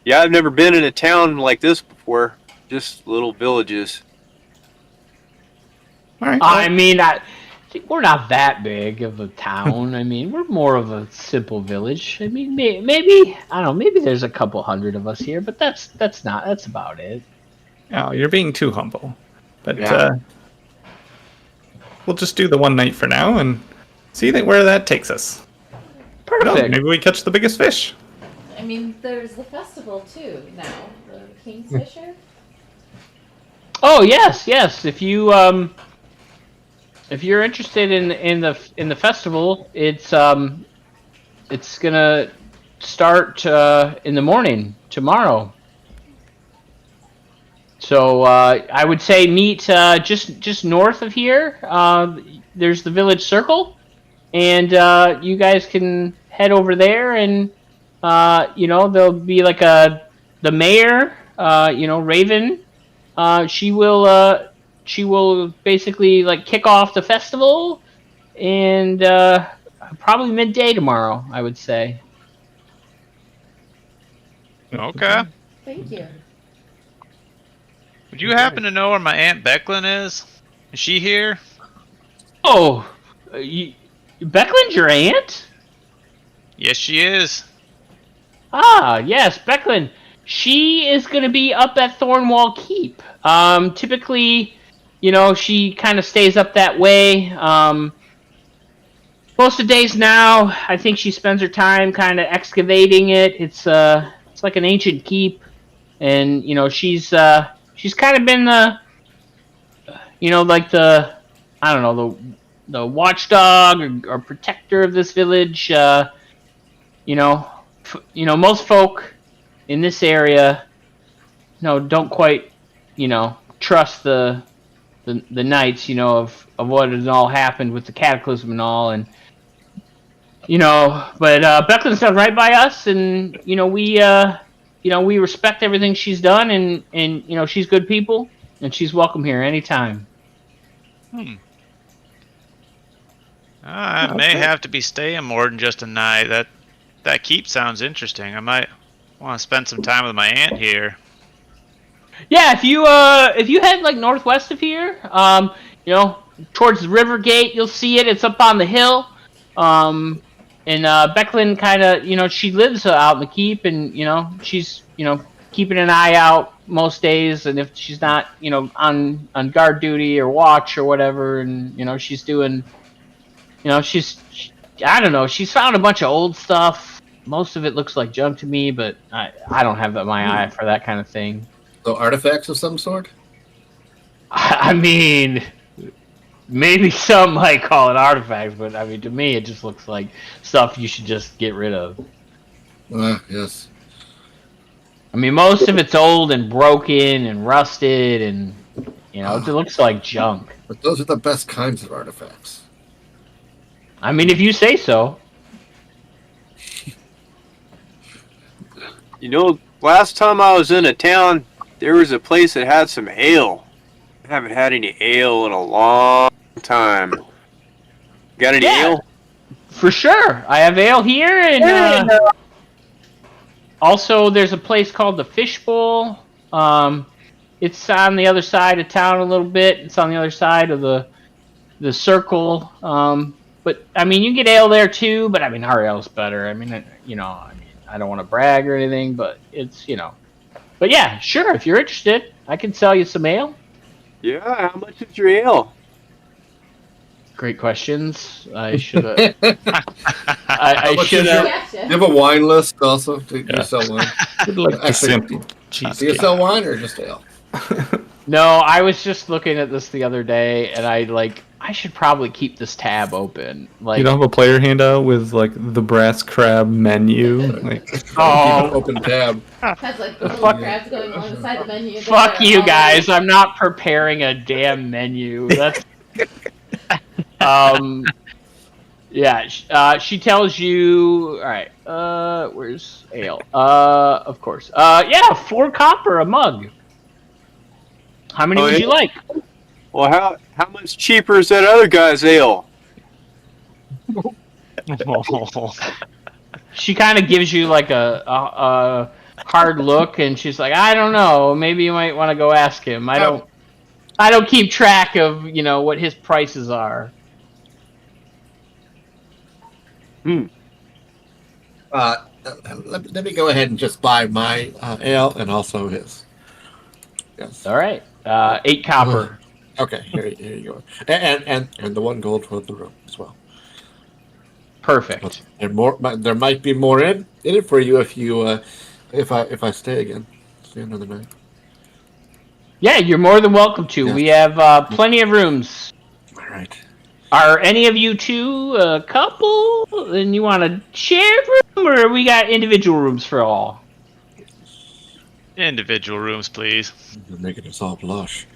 Yeah, I've never been in a town like this before. Just little villages.
All right.
I mean, we're not that big of a town. I mean, we're more of a simple village. I mean, maybe I don't know. Maybe there's a couple hundred of us here, but that's about it.
Oh, you're being too humble. But
Yeah.
we'll just do the one night for now and see where that takes us. No,
Perfect.
maybe we catch the biggest fish.
I mean, there's the festival too now. The Kingsfisher.
Oh yes. If you're interested in the festival, it's gonna start in the morning tomorrow. So I would say meet just north of here. There's the village circle, and you guys can head over there, and you know, there'll be like the mayor, you know, Raven. She will basically like kick off the festival, and probably midday tomorrow, I would say.
Okay.
Thank you.
Would you happen to know where my Aunt Becklin is? Is she here?
Oh, Becklin's your aunt?
Yes, she is.
Ah, yes, Becklin. She is going to be up at Thornwall Keep. Typically, you know, she kind of stays up that way. Most of the days now, I think she spends her time kind of excavating it. It's like an ancient keep, and you know, she's kind of been the, you know, like the, I don't know, the watchdog or protector of this village. You know, most folk in this area, you know, don't quite, you know, trust the knights, you know, of what has all happened with the cataclysm and all, and you know, but Becklin's done right by us, and you know, we respect everything she's done, and you know, she's good people, and she's welcome here anytime.
I may have to be staying more than just a night. That keep sounds interesting. I might want to spend some time with my aunt here.
Yeah, if you head like northwest of here, you know, towards the river gate, you'll see it. It's up on the hill. And Becklin kind of, you know, she lives out in the keep, and you know, she's, you know, keeping an eye out most days, and if she's not, you know, on guard duty or watch or whatever, and you know, she's doing, you know, I don't know, she's found a bunch of old stuff. Most of it looks like junk to me, but I don't have my eye for that kind of thing.
So artifacts of some sort?
I mean, maybe some might call it artifacts, but I mean, to me, it just looks like stuff you should just get rid of.
Yes.
I mean, most of it's old and broken and rusted, and it looks like junk.
But those are the best kinds of artifacts.
I mean, if you say so.
Last time I was in a town, there was a place that had some ale. I haven't had any ale in a long time. Got any ale?
For sure. I have ale here, and also there's a place called the Fishbowl. It's on the other side of town a little bit. It's on the other side of the circle. But I mean, you get ale there too. But I mean, our ale's better. I mean, I don't want to brag or anything, but it's But yeah, sure. If you're interested, I can sell you some ale.
Yeah. How much is your ale?
Great questions. I should have. I should have.
Gotcha.
You have a wine list also? Do you sell wine?
I'd like the
Actually,
simple
Do you
cheesecake.
sell wine or just ale?
No, I was just looking at this the other day, and I should probably keep this tab open. Like,
You don't have a player handout with like the brass crab menu? Like,
Keep an open tab.
Has like the little crabs going alongside the menu.
fuck
They're
you
all-
guys! I'm not preparing a damn menu. That's yeah. She tells you. All right. Where's ale? Of course. Yeah, 4 copper a mug. How many
Oh,
would
yeah?
you like?
Well, how much cheaper is that other guy's ale?
She kind of gives you like a hard look, and she's like, I don't know. Maybe you might want to go ask him. I don't keep track of what his prices are.
Let me go ahead and just buy my ale and also his. Yes.
All right. 8 copper.
Okay, here you go. And the 1 gold for the room as well.
Perfect.
And there might be more in it for you if I stay again. Stay another night.
Yeah, you're more than welcome to.
Yes.
We have plenty of rooms.
All right.
Are any of you two a couple, and you want a shared room, or we got individual rooms for all?
Individual rooms, please.
You're making us all blush.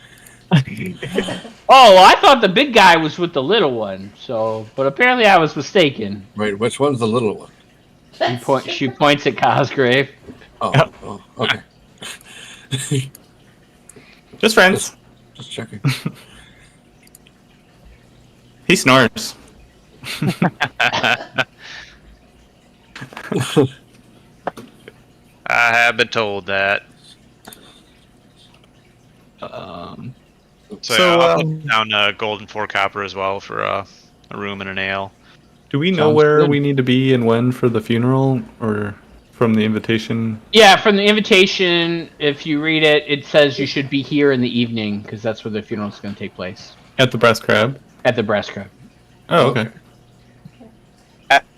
Oh, I thought the big guy was with the little one. But apparently I was mistaken.
Wait, which one's the little one?
She points at Cosgrave.
Oh, okay.
just friends.
Just checking.
He snores.
I have been told that. So yeah, I'll put down gold and 4 copper as well for a room and an ale.
Do we know
Sounds
where
good.
we need to be and when for the funeral, or from the invitation?
Yeah, from the invitation, if you read it, it says you should be here in the evening, because that's where the funeral is going to take place.
At the Brass Crab?
At the Brass Crab.
Oh, okay.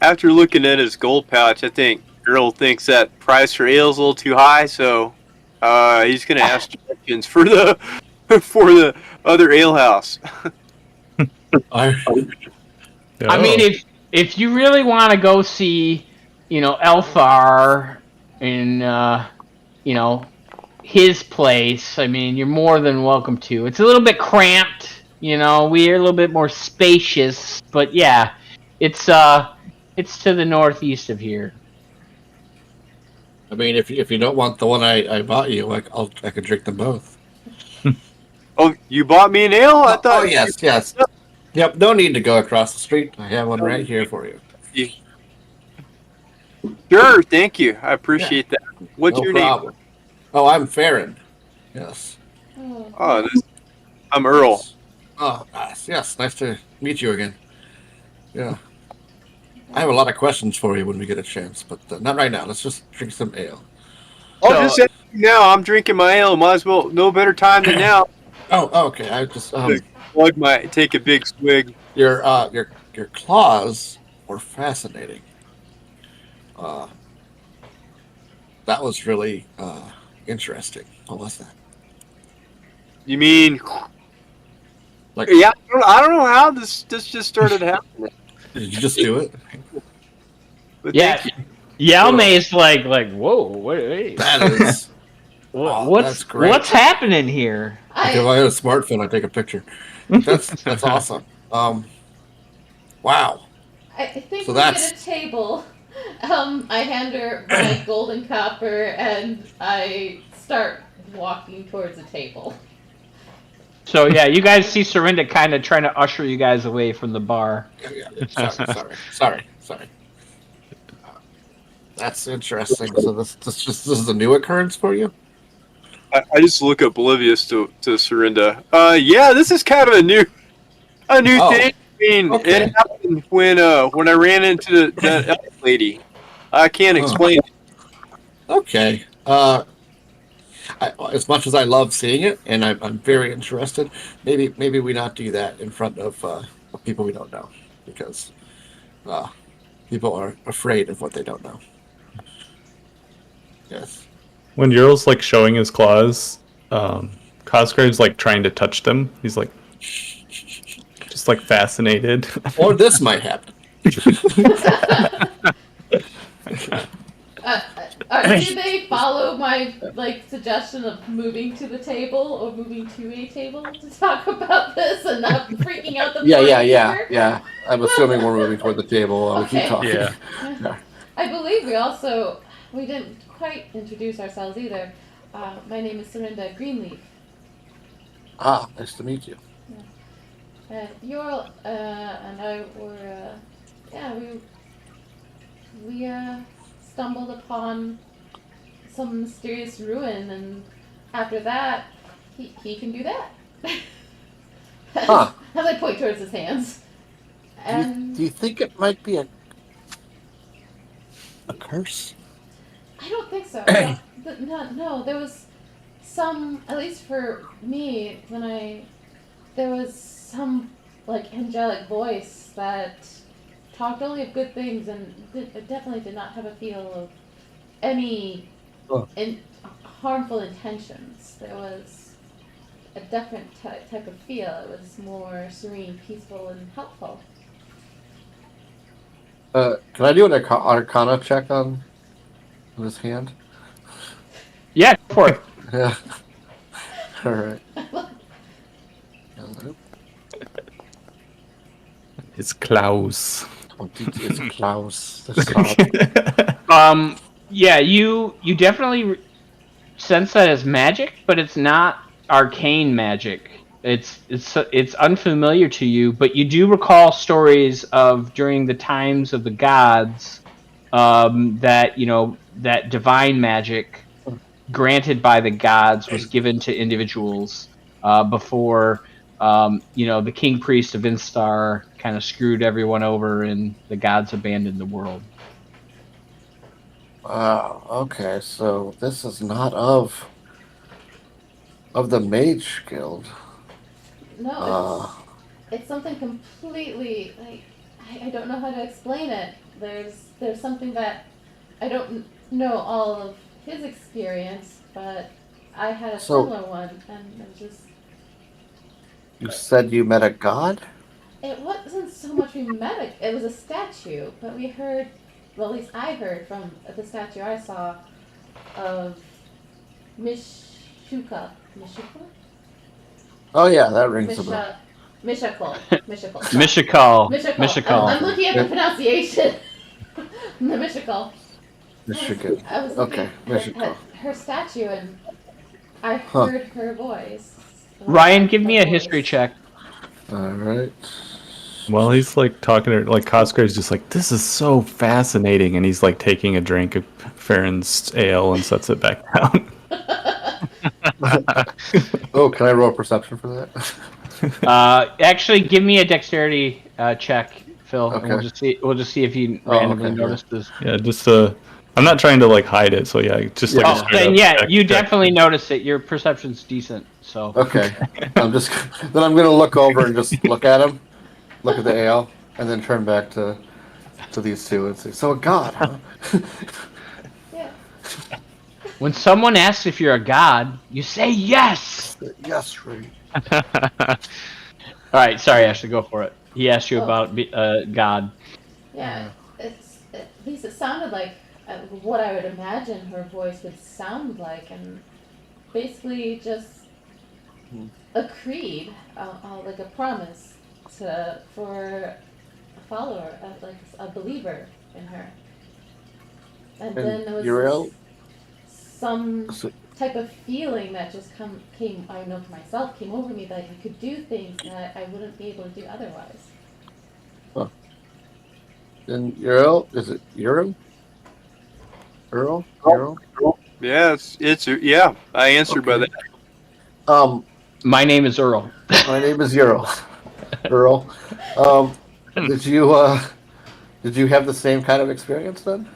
After looking at his gold pouch, I think Earl thinks that price for ale is a little too high, so he's going to ask directions for the other ale house.
I mean, if you really want to go see, Elfar in, his place, I mean, you're more than welcome to. It's a little bit cramped, we're a little bit more spacious, but yeah, it's to the northeast of here.
I mean, if you don't want the one I bought you, I could drink them both.
Oh, you bought me an ale? I thought.
Oh, yes. Yep, no need to go across the street. I have one right here for you.
Sure, thank you. I appreciate that. What's
No
your
problem. Oh, I'm Farron. Yes.
name? Oh, I'm Earl.
Oh, nice. Yes, nice to meet you again. Yeah. I have a lot of questions for you when we get a chance, but not right now. Let's just drink some ale.
Just say now. I'm drinking my ale. Might as well. No better time than now.
Oh, okay. I just
Take a big swig.
your claws were fascinating. That was really interesting. What was that?
You mean
Like,
Yeah, I don't know how this just started happening.
did you just do it?
But
Yeah.
thank you.
Yalmay's like, whoa, wait.
That is.
What's
that's great.
what's happening here?
Like if I had a smartphone, I'd take a picture. That's awesome. Wow.
I think
So
we
that's-
get a table. I hand her my golden copper and I start walking towards the table.
So yeah, you guys see Serinda kind of trying to usher you guys away from the bar.
Yeah. Sorry. That's interesting. So this is a new occurrence for you?
I just look oblivious to Serinda. Yeah, this is kind of a new
Oh,
thing. I mean,
okay.
it happened when I ran into that elf lady. I can't explain it.
Okay. As much as I love seeing it, and I'm very interested, maybe we not do that in front of people we don't know, because people are afraid of what they don't know. Yes.
When Ural's like showing his claws, Cosgrave's like trying to touch them. He's like just like fascinated.
Or this might happen.
Do they follow my suggestion of moving to the table or moving to a table to talk about this and not freaking out the
Yeah. I'm assuming we're moving toward the table while we keep
Okay.
talking.
Yeah.
I believe we didn't quite introduce ourselves either. My name is Serinda Greenleaf.
Ah, nice to meet you.
Ural and I were, we stumbled upon some mysterious ruin, and after that, he can do that.
Huh.
As I point towards his hands. And
Do you think it might be a curse?
I don't think so. No, there was some, at least for me, there was some angelic voice that talked only of good things and definitely did not have a feel of any harmful intentions. There was a different type of feel. It was more serene, peaceful, and helpful.
Can I do an Arcana check on his hand?
Yeah, go for it.
Yeah. All right.
His claws.
It's Klaus.
Yeah, you definitely sense that as magic, but it's not arcane magic. It's unfamiliar to you, but you do recall stories of during the times of the gods that divine magic granted by the gods was given to individuals before the king priest of Instar kind of screwed everyone over and the gods abandoned the world.
Wow. Okay, so this is not of the Mage Guild.
No, it's something completely I don't know how to explain it. There's something that I don't know all of his experience, but I had a similar one, and it was just.
You said you met a god?
It wasn't so much we met it. It was a statue, but we heard, well, at least I heard from the statue I saw of Mishuka.
Oh yeah, that rings a bell.
Mishakal.
Mishakal.
I'm looking at the pronunciation. The Mishakal.
Michigan.
I was looking at her statue, and I heard her voice.
Ryan, give me a history check.
All right.
Well, he's like talking to Cosgrave's just like, this is so fascinating, and he's like taking a drink of Farron's ale and sets it back down.
Oh, can I roll a perception for that?
Actually, give me a dexterity check, Phil.
Okay.
And we'll just see if you randomly notice this.
Yeah, just I'm not trying to like hide it, so yeah, just like.
Oh, then yeah, you definitely notice it. Your perception's decent, so.
Okay. I'm gonna look over and just look at him, look at the ale, and then turn back to these two and say, "So a god, huh?"
Yeah.
When someone asks if you're a god, you say yes.
Yes, Ray.
All right, sorry, Ashley, go for it. He asked you
Oh.
about God.
Yeah, at least it sounded like what I would imagine her voice would sound like, and basically just a creed, like a promise for a follower, like a believer in her. And then there was
Uriel?
some type of feeling that just came. I know for myself came over me that I could do things that I wouldn't be able to do otherwise.
And Uriel? Is it Uriel? Earl? Uriel?
Yeah, yeah. I answered by
Okay.
that.
My name is Earl.
My name is Uriel. Earl. Did you have the same kind of experience then?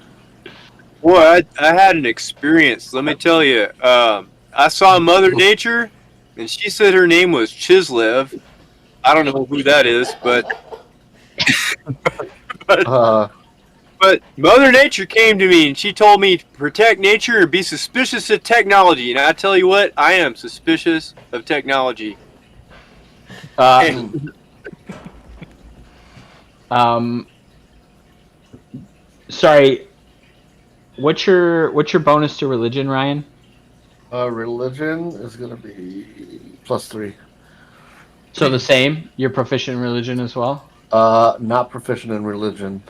Boy, I had an experience. Let me tell you. I saw Mother Nature, and she said her name was Chislev. I don't know who that is, but but Mother Nature came to me and she told me to protect nature and be suspicious of technology. And I tell you what, I am suspicious of technology.
Sorry. What's your bonus to religion, Ryan?
Religion is going to be +3.
So the same. You're proficient in religion as well.
Not proficient in religion.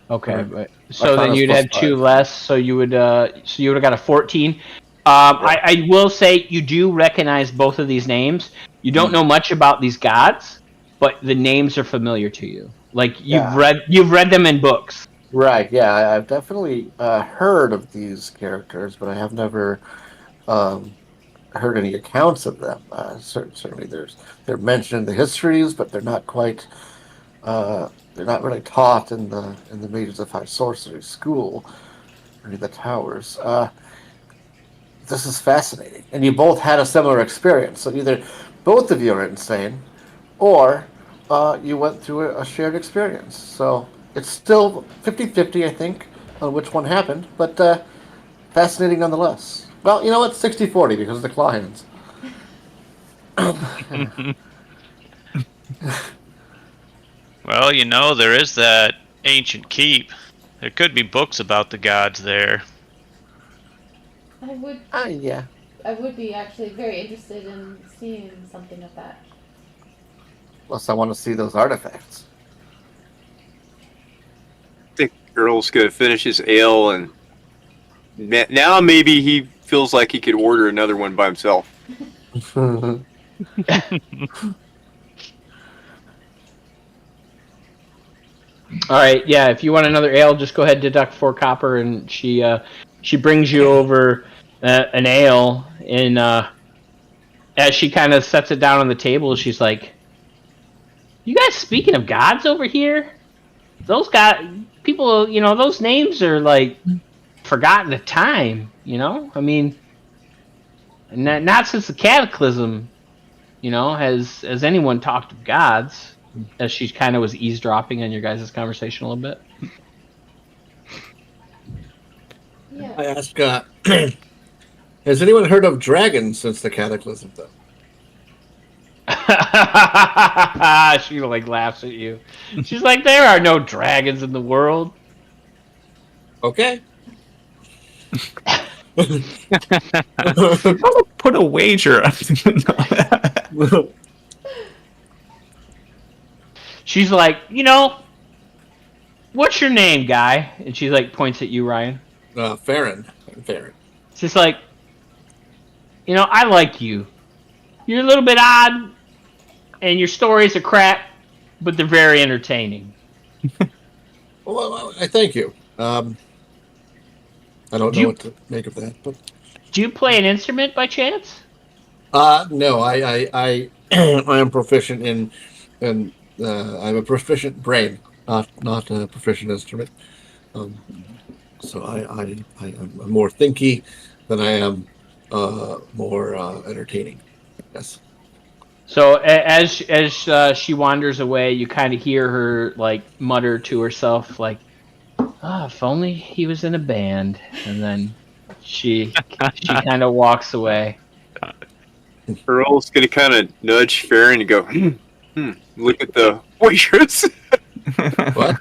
Okay,
Right.
but so then
Arcana's
you'd have
+5.
2 less. So you would have got a 14. I will say you do recognize both of these names. You don't know much about these gods, but the names are familiar to you. Like you've read them in books.
Right. Yeah, I've definitely heard of these characters, but I have never heard any accounts of them. Certainly, they're mentioned in the histories, but they're not quite. They're not really taught in the Mages of High Sorcery school or in the towers. This is fascinating, and you both had a similar experience. So either both of you are insane, or you went through a shared experience. So it's still 50-50, I think, on which one happened, but fascinating nonetheless. Well, you know what? 60-40 because of the claw hands.
Well, there is that ancient keep. There could be books about the gods there.
I would.
Yeah.
I would be actually very interested in seeing something of that.
Plus, I want to see those artifacts.
I think Earl's gonna finish his ale, and now maybe he feels like he could order another one by himself.
All right, yeah. If you want another ale, just go ahead, deduct 4 copper, and she brings you over an ale, and as she kind of sets it down on the table, she's like, "You guys speaking of gods over here? Those people, those names are like forgotten to time. I mean, not since the Cataclysm, has anyone talked of gods?" As she kind of was eavesdropping on your guys' conversation a little bit.
Yeah.
I ask, has anyone heard of dragons since the Cataclysm, though?
She laughs at you. She's like, "There are no dragons in the world."
Okay.
I'll put a wager on that.
She's like, "What's your name, guy?" And she points at you, Ryan.
Farron.
She's like, "I like you. You're a little bit odd, and your stories are crap, but they're very entertaining."
Well, I thank you. I don't know what to make of that, but
do you play an instrument by chance?
no, I am proficient in I'm a proficient brain, not a proficient instrument. So I'm more thinky than I am more entertaining. Yes.
So as she wanders away, you kind of hear her mutter to herself, if only he was in a band. And then she kind of walks away.
Earl's gonna kind of nudge Farron and go, Look at the waitress.
What?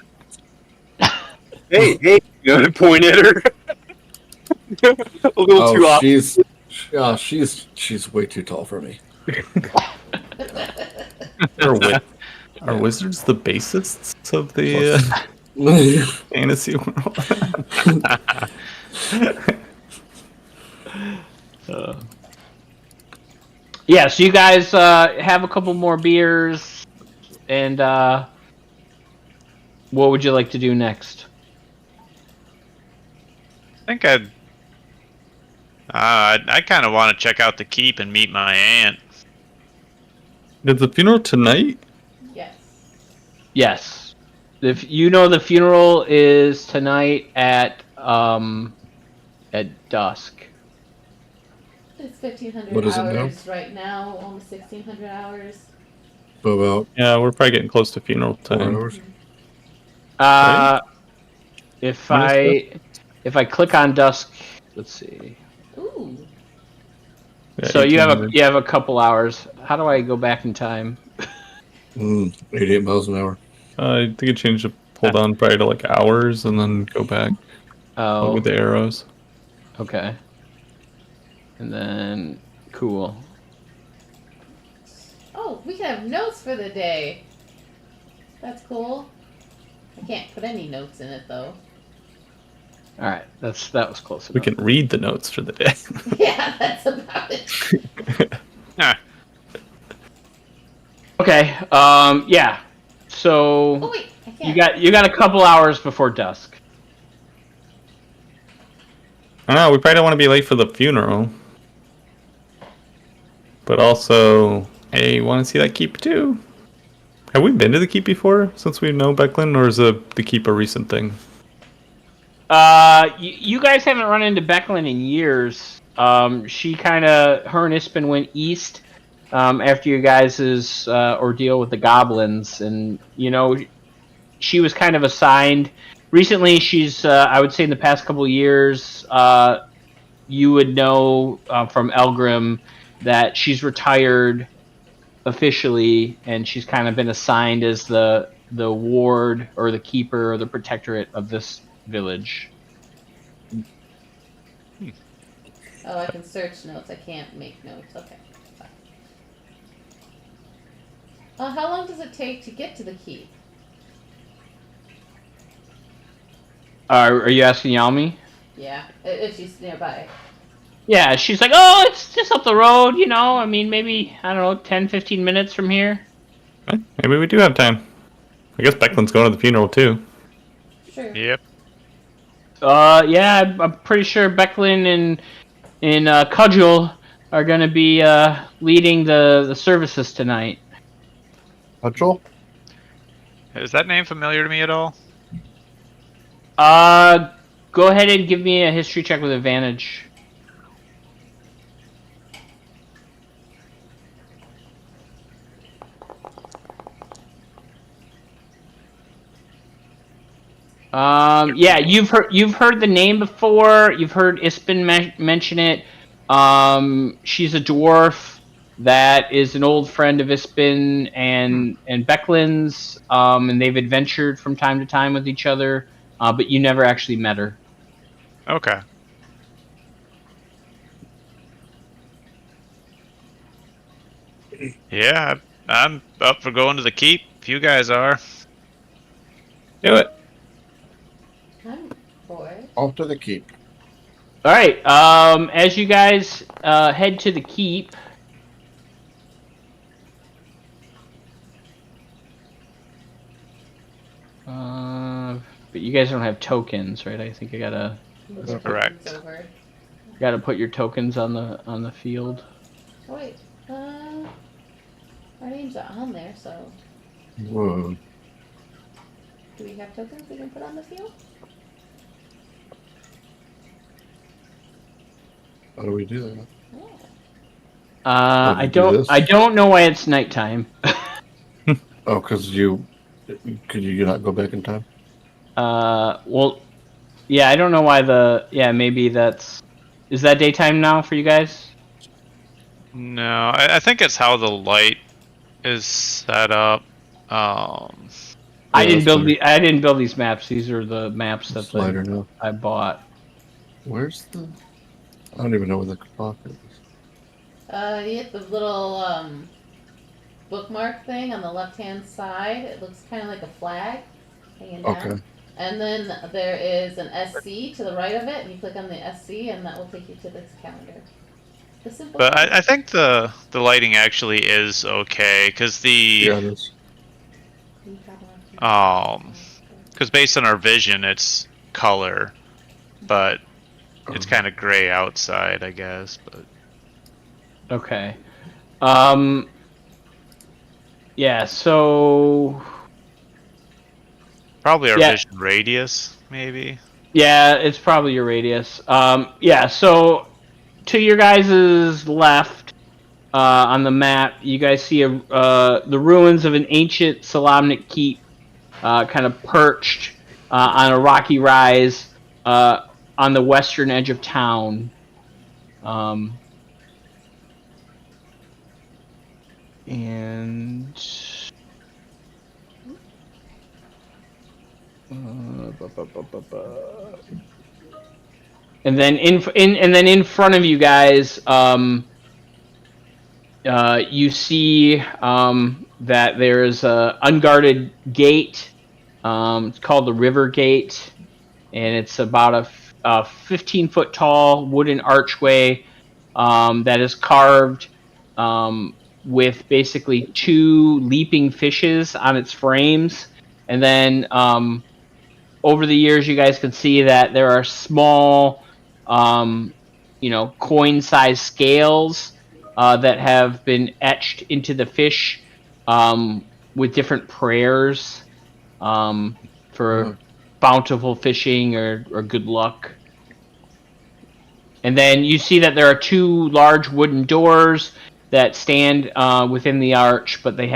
Hey, you know, point at her. A little too off.
She's way too tall for me.
Are wizards the basists of the fantasy world?
Yeah, so you guys have a couple more beers, and what would you like to do next?
I think I kind of want to check out the keep and meet my aunt.
Is the funeral tonight?
Yes.
Yes. If you know the funeral is tonight at dusk.
It's 1,500
What is it now?
hours right now, almost 1,600 hours.
So about
Yeah, we're probably getting close to funeral
4
time.
hours.
Right?
If
When is
I click on dusk, let's see.
Ooh.
Yeah,
So you
1800.
have a couple hours. How do I go back in time?
88 miles an hour.
I think it changed to pull down probably to like hours and then go back
Oh,
with the arrows.
okay. And then cool.
Oh, we can have notes for the day. That's cool. I can't put any notes in it though.
All right, that was close
We
enough.
can read the notes for the day.
Yeah, that's about it.
Okay. Yeah. So
Oh wait, I can't.
you got a couple hours before dusk.
I know, we probably don't want to be late for the funeral. But also, hey, want to see that keep too? Have we been to the keep before since we know Becklin, or is the keep a recent thing?
You guys haven't run into Becklin in years. She her and Ispin went east after you guys' ordeal with the goblins, and you know, she was kind of assigned. Recently, she's I would say in the past couple of years, you would know from Elgrim that she's retired officially, and she's kind of been assigned as the ward or the keeper or the protectorate of this village.
Oh, I can search notes. I can't make notes. Okay. Fine. How long does it take to get to the keep?
Are you asking Yalmi?
Yeah, if she's nearby.
Yeah, she's like, oh, it's just up the road, you know. I mean, maybe, I don't know, 10, 15 minutes from here.
Eh, maybe we do have time. I guess Becklin's going to the funeral too.
Sure.
Yep.
Yeah, I'm pretty sure Becklin and Cudgel are going to be leading the services tonight.
Petrol?
Is that name familiar to me at all?
Go ahead and give me a history check with advantage. Yeah, you've heard the name before. You've heard Ispin mention it. She's a dwarf that is an old friend of Ispin and Becklin's, and they've adventured from time to time with each other, but you never actually met her.
Okay. Yeah, I'm up for going to the keep if you guys are.
Do it.
I'm bored.
Off to the keep.
All right. As you guys head to the keep, but you guys don't have tokens, right? I think I gotta
Correct.
Over.
put your tokens on the field.
Oh, wait. Our names are on there, so
Whoa.
do we have tokens we can put on the field?
How do we do that?
Yeah.
How do you do this?
I don't know why it's nighttime.
Oh, because could you not go back in time?
Well, yeah, I don't know why maybe is that daytime now for you guys?
No, I think it's how the light is set up.
I
Yeah,
didn't build these maps. These are the maps that
slider now.
I bought.
Where's the? I don't even know where the clock is.
You hit the little bookmark thing on the left-hand side. It looks kind of like a flag hanging down.
Okay.
And then there is an SC to the right of it, and you click on the SC, and that will take you to this calendar. The simple.
But I think the lighting actually is okay because
Yeah, it is.
because based on our vision, it's color, but it's kind of gray outside, I guess. But
Okay. Yeah. So.
probably our
Yeah.
vision radius, maybe.
Yeah, it's probably your radius. Yeah. So to your guys' left on the map, you guys see the ruins of an ancient Solamnic keep, kind of perched on a rocky rise on the western edge of town. And then in front of you guys, you see that there's a unguarded gate. It's called the River Gate, and it's about a 15-foot tall wooden archway that is carved with basically 2 leaping fishes on its frames. And then over the years, you guys can see that there are small, coin-sized scales that have been etched into the fish with different prayers for bountiful fishing or good luck. And then you see that there are 2 large wooden doors that stand within the arch, but they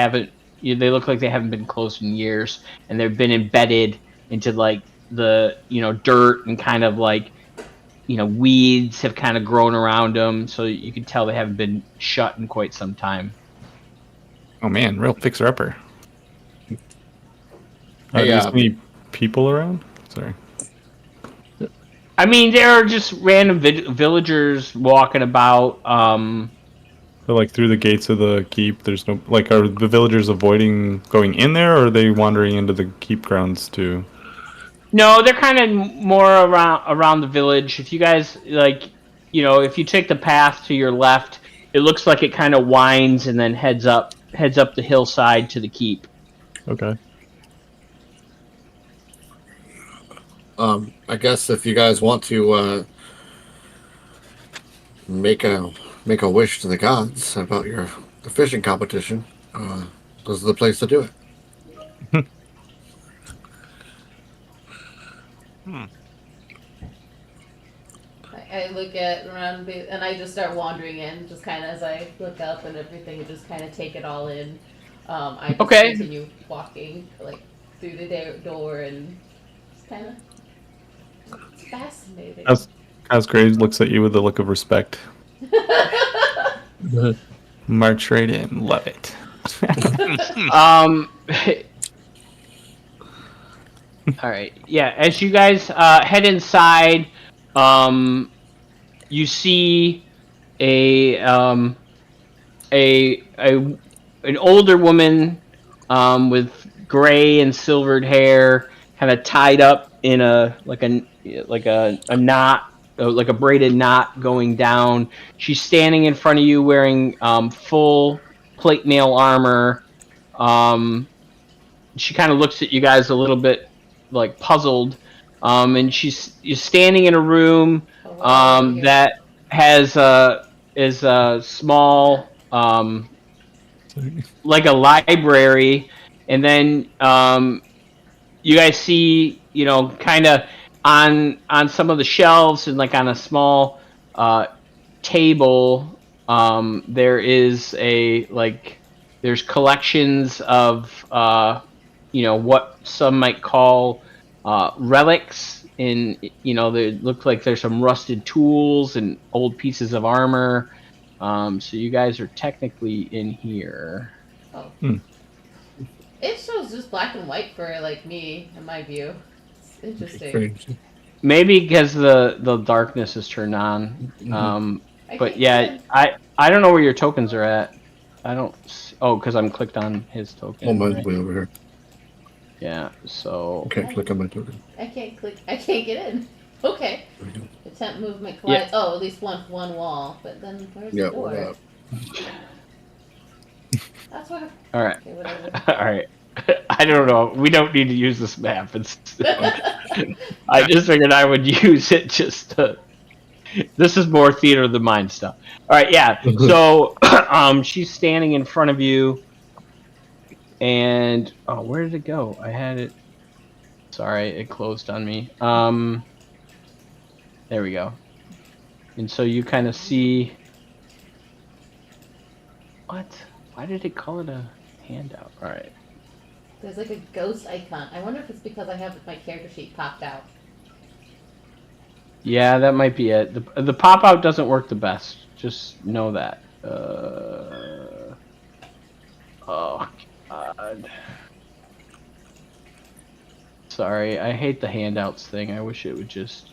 look like they haven't been closed in years, and they've been embedded into like the dirt, and kind of like weeds have kind of grown around them, so you can tell they haven't been shut in quite some time.
Oh man, real fixer-upper. Are
Hey,
there any people around? Sorry.
I mean, there are just random villagers walking about.
So, like, through the gates of the keep, there's no... Like, are the villagers avoiding going in there, or are they wandering into the keep grounds, too?
No, they're kind of more around the village. If you guys, if you take the path to your left, it looks like it kind of winds and then heads up the hillside to the keep.
Okay.
I guess if you guys want to make a wish to the gods about the fishing competition, this is the place to do it.
I look at around and I just start wandering in, just kind of as I look up and everything, just kind of take it all in. I just continue walking like through the door and just kind of fascinating.
As Graves looks at you with a look of respect. March right in, love it.
All right, yeah. As you guys head inside, you see an older woman with gray and silvered hair, kind of tied up in a knot, like a braided knot going down. She's standing in front of you wearing full plate mail armor. She kind of looks at you guys a little bit like puzzled, and you're standing in a room that has is a small like a library, and then you guys see kind of on some of the shelves and like on a small table there is there's collections of what some might call relics, and they look like there's some rusted tools and old pieces of armor. So you guys are technically in here.
Oh.
Hmm.
It shows just black and white for like me, in my view. It's interesting.
Strange.
Maybe because the darkness is turned on.
I
But
can't
yeah,
get in.
I don't know where your tokens are at. I don't. Oh, because I'm clicked on his
Oh,
token.
mine's
Right?
way over here.
Yeah. So.
I can't click on my token.
I can't click. I can't get in. Okay.
There we go.
Attempt movement
Yeah.
collides. Oh, at least one wall. But then where's
Yeah,
the door?
we're up.
That's what.
All right.
Okay, whatever.
All right. I don't know. We don't need to use this map. It's. I just figured I would use it just to. This is more theater of the mind stuff. All right. Yeah. So, she's standing in front of you, and oh, where did it go? I had it. Sorry, it closed on me. There we go. And so you kind of see. What? Why did it call it a handout? All right.
There's like a ghost icon. I wonder if it's because I have my character sheet popped out.
Yeah, that might be it. The pop out doesn't work the best. Just know that. Oh God. Sorry, I hate the handouts thing. I wish it would just.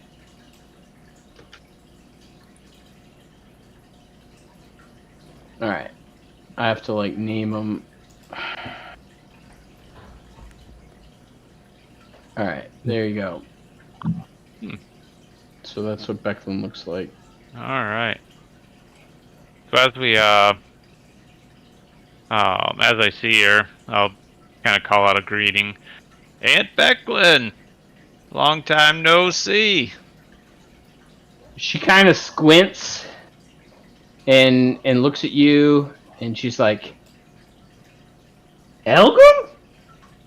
All right, I have to like name them. All right, there you go. So that's what Becklin looks like.
All right. So as we as I see her, I'll kind of call out a greeting. Aunt Becklin, long time no see.
She kind of squints and looks at you, and she's like, "Elgrim,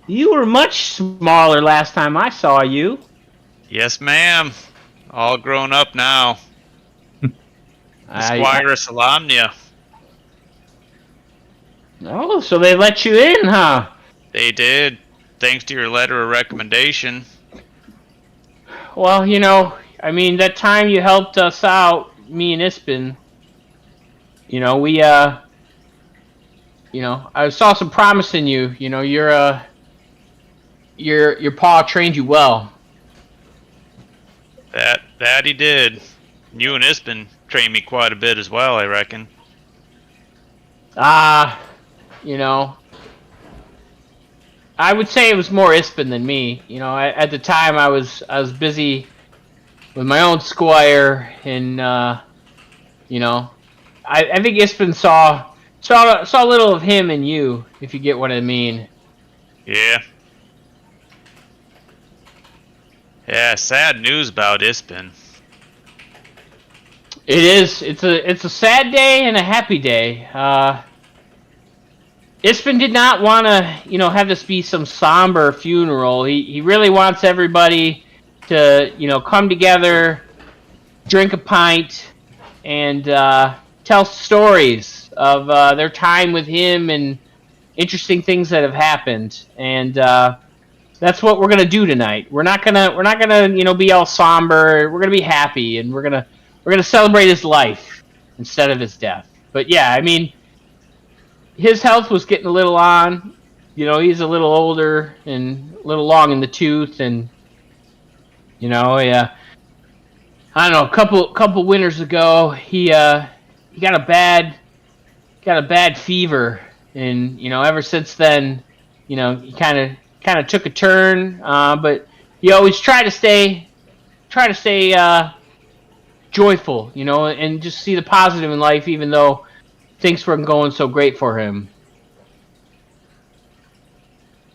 you were much smaller last time I saw you."
Yes, ma'am. All grown up now. Squire of Salamnia.
Oh, so they let you in, huh?
They did, thanks to your letter of recommendation.
Well, I mean, that time you helped us out, me and Ispin, we, I saw some promise in you. Your pa trained you well.
That he did. You and Ispin trained me quite a bit as well, I reckon.
I would say it was more Ispin than me. At the time I was busy with my own squire, and I think Ispin saw a little of him in you, if you get what I mean.
Yeah. Yeah, sad news about Ispin.
It is. It's a sad day and a happy day. Ispin did not want to, have this be some somber funeral. He really wants everybody to, come together, drink a pint, and tell stories of their time with him and interesting things that have happened. And that's what we're gonna do tonight. We're not gonna be all somber. We're gonna be happy, and we're gonna celebrate his life instead of his death. But yeah, I mean, his health was getting a little on. He's a little older and a little long in the tooth, and yeah. I don't know. A couple winters ago, he got a bad fever, and ever since then, he kind of took a turn. But he always tried to stay joyful, and just see the positive in life, even though things weren't going so great for him.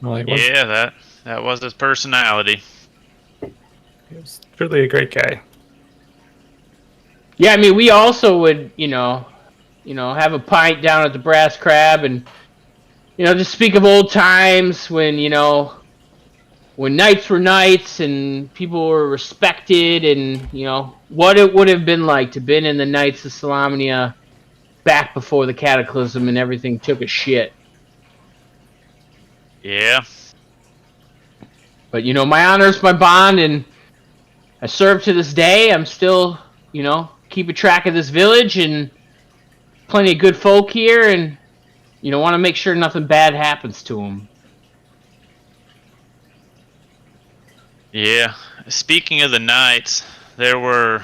Well,
Yeah, that was his personality.
he was truly a great guy.
Yeah, I mean, we also would, have a pint down at the Brass Crab, and just speak of old times when when knights were knights and people were respected, and what it would have been like to been in the Knights of Salamnia back before the Cataclysm and everything took a shit.
Yeah.
But my honor's my bond, and I serve to this day. I'm still, keeping track of this village, and plenty of good folk here, and want to make sure nothing bad happens to him.
Yeah. Speaking of the knights, there were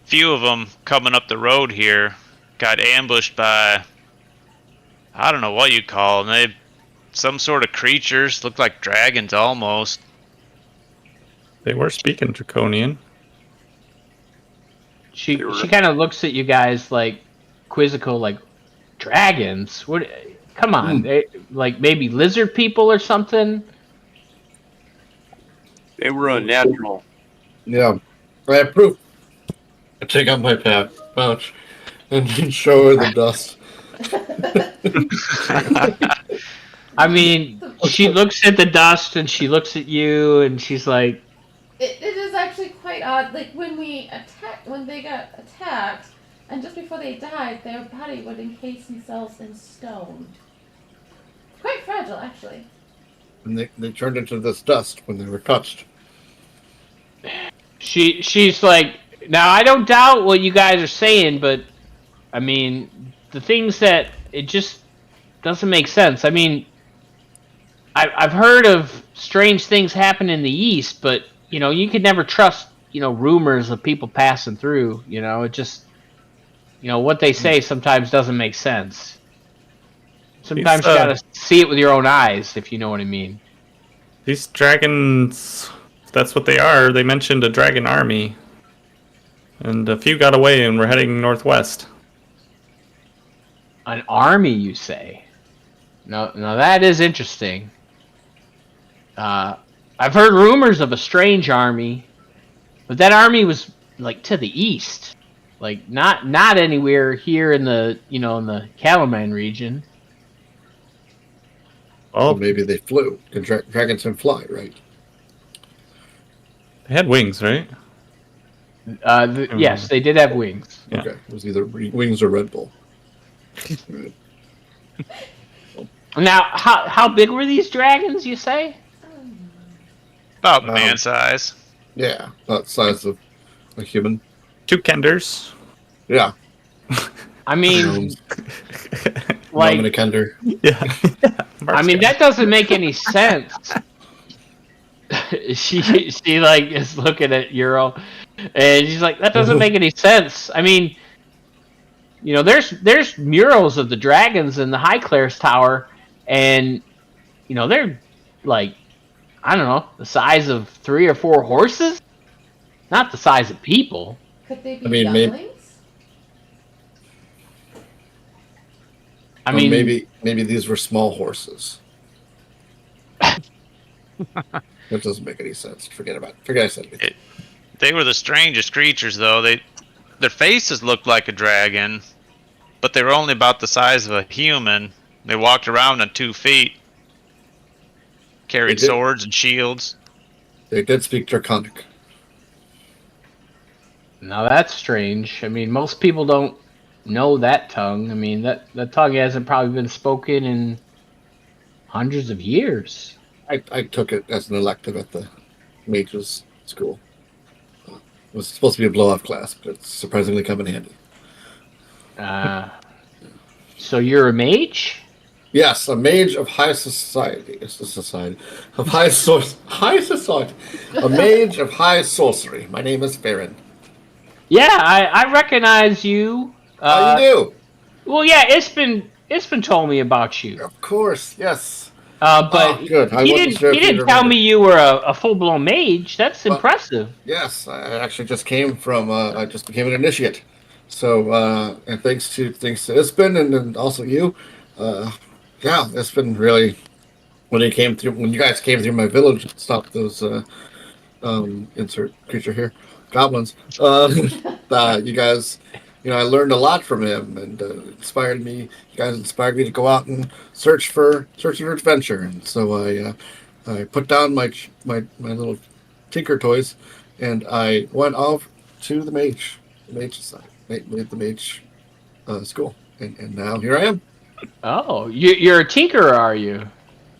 few of them coming up the road here. Got ambushed by, I don't know what you call them. They some sort of creatures, looked like dragons almost.
They were speaking Draconian.
She kind of looks at you guys like quizzical, like dragons. What? Come on, they, like maybe lizard people or something.
They were unnatural.
Yeah. I have proof. I take out my pouch and show her the dust.
I mean, she looks at the dust and she looks at you and she's like,
It is actually quite odd. Like when they got attacked, and just before they died, their body would encase themselves in stone. Quite fragile, actually.
And they turned into this dust when they were touched.
she's like, now I don't doubt what you guys are saying, but I mean, the things that it just doesn't make sense. I mean, I've heard of strange things happen in the East, but you could never trust rumors of people passing through. It just what they say sometimes doesn't make sense. Sometimes you gotta see it with your own eyes, if you know what I mean.
These dragons, if that's what they are. They mentioned a dragon army. And a few got away and were heading northwest.
An army, you say? No, that is interesting. I've heard rumors of a strange army, but that army was like to the east, like not anywhere here in the in the Calaman region.
Oh, maybe they flew. Dragons can fly, right?
They had wings, right?
Yes, they did have wings.
Yeah.
Okay, it was either wings or Red Bull.
Now, how big were these dragons? You say?
About man size.
Yeah, about the size of a human.
2 Kenders.
Yeah.
I mean,
Gnome
like,
and a Kender.
Yeah.
I mean, that doesn't make any sense. she like is looking at Euro, and she's like, that doesn't make any sense. I mean, there's murals of the dragons in the High Claire's Tower, and they're like, I don't know, the size of 3 or 4 horses, not the size of people.
Could they be
maybe-
younglings?
I mean,
maybe these were small horses. That doesn't make any sense. Forget I said it.
They were the strangest creatures, though. Their faces looked like a dragon, but they were only about the size of a human. They walked around on 2 feet, carried
They did.
swords and shields.
They did speak Draconic.
now that's strange. I mean, most people don't know that tongue. I mean, that tongue hasn't probably been spoken in hundreds of years.
I took it as an elective at the mage's school. It was supposed to be a blow-off class, but it's surprisingly come in handy.
So you're a mage?
Yes, a mage of high society. It's a society of high society. A mage of high sorcery. My name is Farron.
Yeah, I recognize you.
How you do?
Well, yeah, it's been told me about you.
Of course, yes.
But
good. I
he
wasn't sure if
he
you'd
didn't tell
remember.
me you were a full blown mage. That's impressive.
Yes, I actually just came from. I just became an initiate. So, and thanks to Ispin and also you, yeah, Ispin really when you guys came through my village and stopped those insert creature here goblins. You guys, I learned a lot from him and inspired me. You guys inspired me to go out and search for adventure, and so I put down my little tinker toys, and I went off to the mage society, the mage school, and now here I am.
Oh, you're a tinkerer, are you?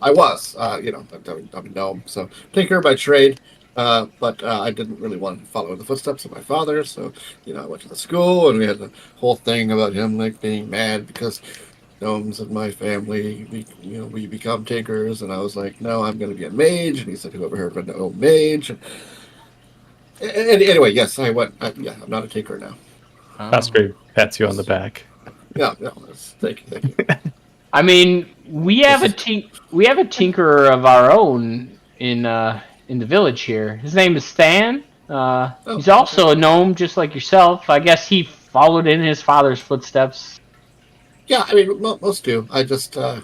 I was, I'm a gnome, so tinker by trade, but I didn't really want to follow in the footsteps of my father, so I went to the school, and we had the whole thing about him like being mad because gnomes in my family, we become tinkers. And I was like, no, I'm going to be a mage. And he said, whoever heard of a gnome mage? And anyway, yes, I went. Yeah, I'm not a tinker now.
Osprey pats you on the back.
Yeah, no, thank you.
I mean, we have a tinkerer of our own in the village here. His name is Stan. He's also a gnome, just like yourself. I guess he followed in his father's footsteps.
Yeah, I mean, most do. I just, I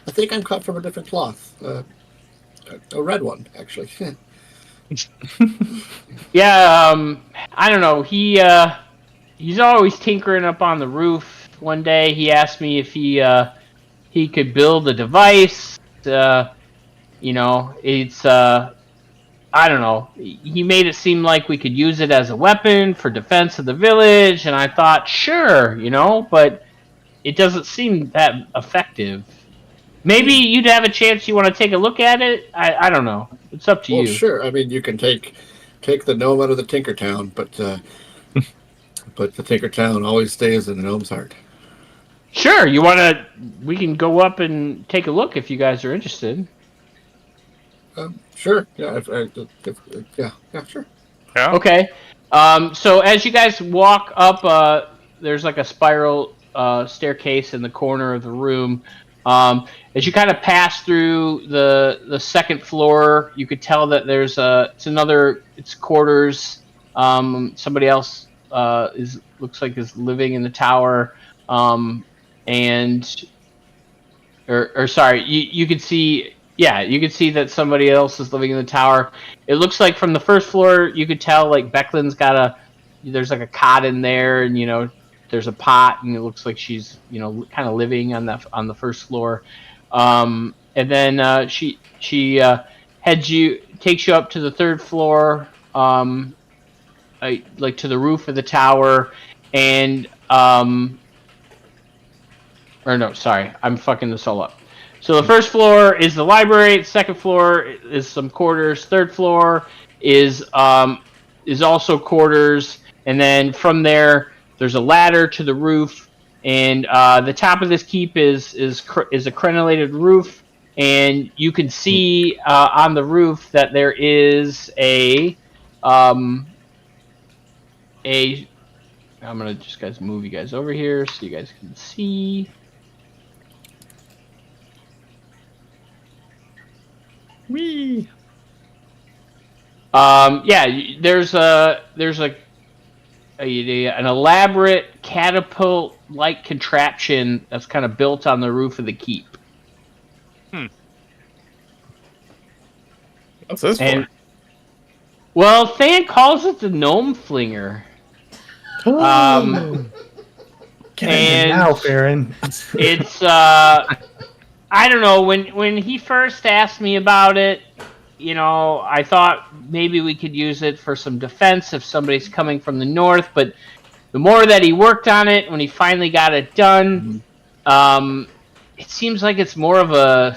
think I'm cut from a different cloth. A red one, actually.
Yeah, I don't know. He's always tinkering up on the roof. One day he asked me if he could build a device. It's I don't know. He made it seem like we could use it as a weapon for defense of the village, and I thought, sure, but it doesn't seem that effective. Maybe you'd have a chance. You want to take a look at it? I don't know. It's up to you.
Well, sure. I mean, you can take the gnome out of the Tinker Town, but the Tinker Town always stays in the gnome's heart.
Sure. We can go up and take a look if you guys are interested.
Sure. Yeah. Yeah. Sure.
Yeah.
Okay. So as you guys walk up, there's like a spiral staircase in the corner of the room. As you kind of pass through the second floor, you could tell that it's quarters. Somebody else looks like is living in the tower, sorry, you could see. Yeah, you could see that somebody else is living in the tower. It looks like from the first floor, you could tell like Becklin's there's like a cot in there, and there's a pot, and it looks like she's kind of living on the first floor. And then she takes you up to the third floor, like to the roof of the tower, and or no, sorry, I'm fucking this all up. So the first floor is the library. The second floor is some quarters. Third floor is also quarters, and then from there's a ladder to the roof. And the top of this keep is a crenellated roof, and you can see on the roof that there is I'm gonna just guys move you guys over here so you guys can see.
Whee!
There's an elaborate catapult-like contraption that's kind of built on the roof of the keep.
What's this for?
Well, Than calls it the gnome flinger.
Get in now, Farron.
It's I don't know, when he first asked me about it, I thought maybe we could use it for some defense if somebody's coming from the north, but the more that he worked on it, when he finally got it done, it seems like it's more of a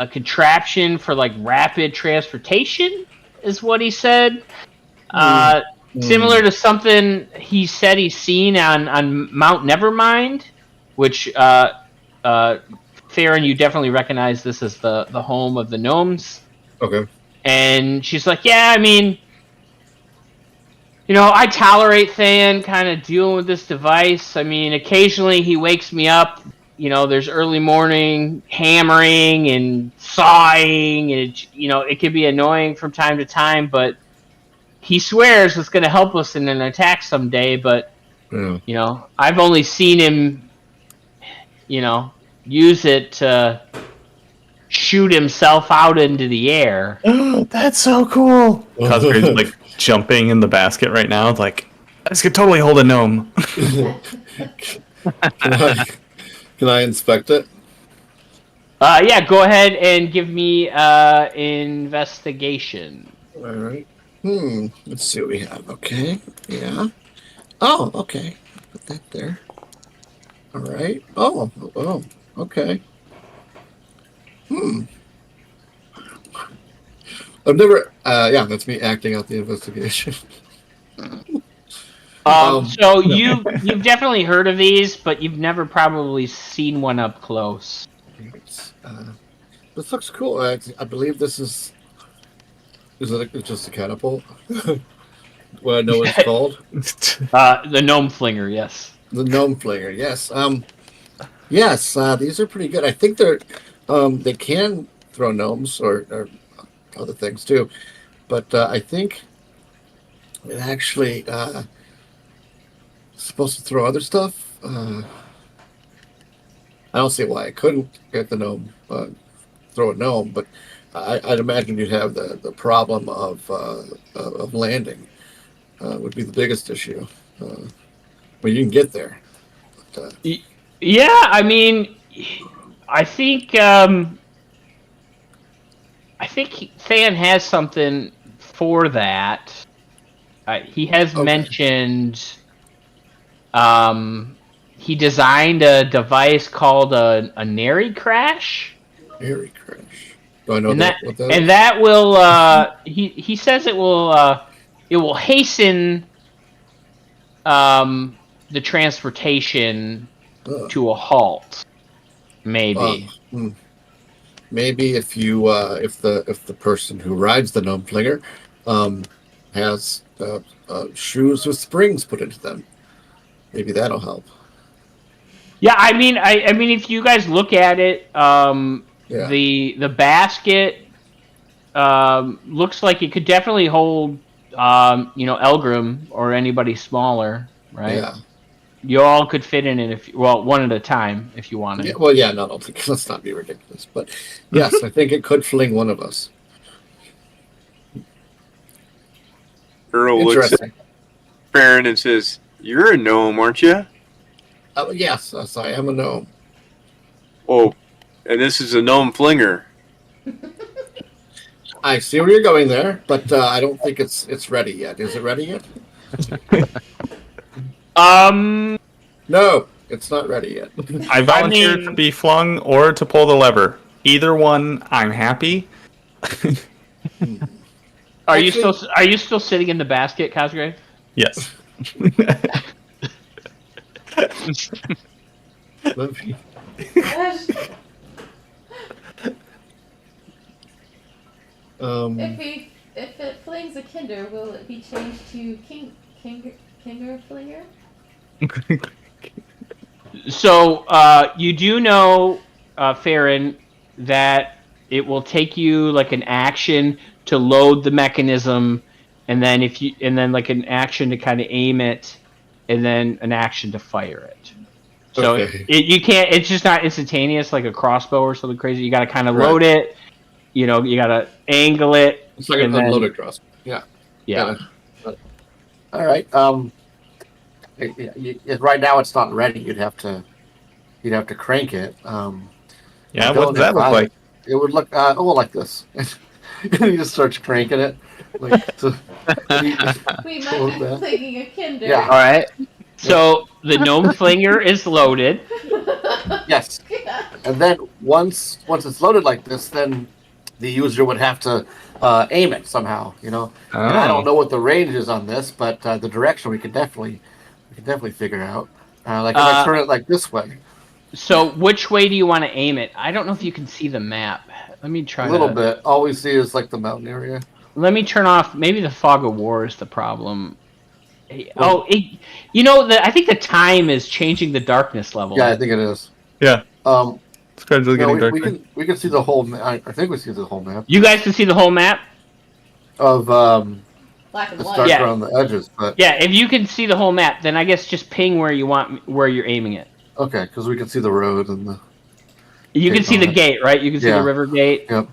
contraption for like rapid transportation, is what he said. Similar to something he said he's seen on Mount Nevermind, which Farron, you definitely recognize this as the home of the gnomes.
Okay.
And she's like, yeah, I mean, I tolerate Than kind of dealing with this device. I mean, occasionally he wakes me up, there's early morning hammering and sawing, and it can be annoying from time to time, but he swears it's going to help us in an attack someday, but, I've only seen him, use it to shoot himself out into the air.
That's so cool. Cosgray's like jumping in the basket right now. It's like, this could totally hold a gnome.
Can I inspect it?
Yeah, go ahead and give me investigation.
All right. Let's see what we have. Okay. Yeah. Oh, okay. Put that there. All right. Oh. Okay. I've never. Yeah, that's me acting out the investigation.
So you've definitely heard of these, but you've never probably seen one up close.
This looks cool. I believe this is it just a catapult? What I know it's called?
The gnome flinger, yes.
The gnome flinger, yes. Yes, these are pretty good. I think they can throw gnomes or other things too, but I think it actually supposed to throw other stuff. I don't see why I couldn't get the gnome, throw a gnome, but I'd imagine you'd have the problem of landing would be the biggest issue. But you can get there. But,
Yeah, I mean, I think Than has something for that. He has mentioned he designed a device called a Nary Crash.
Nary Crash. Do I know
And
what that
and
is?
that will he says it will hasten the transportation to a halt. Maybe.
Maybe if you if the person who rides the gnome flinger has shoes with springs put into them, maybe that'll help.
Yeah, I mean, I mean, if you guys look at it, the basket looks like it could definitely hold, Elgrim or anybody smaller, right?
Yeah.
You all could fit in it one at a time if you wanted.
Yeah, well, yeah, no, let's not be ridiculous. But yes, I think it could fling one of us.
Earl looks at Farron and says, "You're a gnome, aren't you?"
Yes, I am a gnome.
Oh, and this is a gnome flinger.
I see where you're going there, but I don't think it's ready yet. Is it ready yet? No, it's not ready yet.
I volunteer to be flung or to pull the lever. Either one, I'm happy.
Are you still sitting in the basket, Cosgrave?
Yes.
If it flings a kinder, will it be changed to Kinger Flinger?
So you do know, Farron, that it will take you like an action to load the mechanism, and then like an action to kind of aim it, and then an action to fire it. So
okay.
you can't. It's just not instantaneous like a crossbow or something crazy. You got to kind of load it. You got to angle it.
It's like an unloaded crossbow. Yeah.
Yeah.
All right. Right now it's not ready. You'd have to crank it.
Yeah. What does that look like?
It would look like this. You just start cranking it.
We might be thinking a kinder.
Yeah.
All right. So the gnome flinger is loaded.
Yes. And then once it's loaded like this, then the user would have to aim it somehow. And I don't know what the range is on this, but the direction we could definitely figure out. Like if I turn it like this way.
So which way do you want to aim it? I don't know if you can see the map. Let me try
a little bit. All we see is like the mountain area.
Let me turn off. Maybe the fog of war is the problem.
Well,
I think the time is changing the darkness level.
Yeah, I think it is.
Yeah. It's gradually getting darker.
We can see the whole map. I think we see the whole map.
You guys can see the whole map?
Of
black and
it's
white.
dark around the edges, but
yeah, if you can see the whole map, then I guess just ping where you're aiming it.
Okay, because we can see the road and the.
You can see the gate, right? You can see the river gate.
Yep.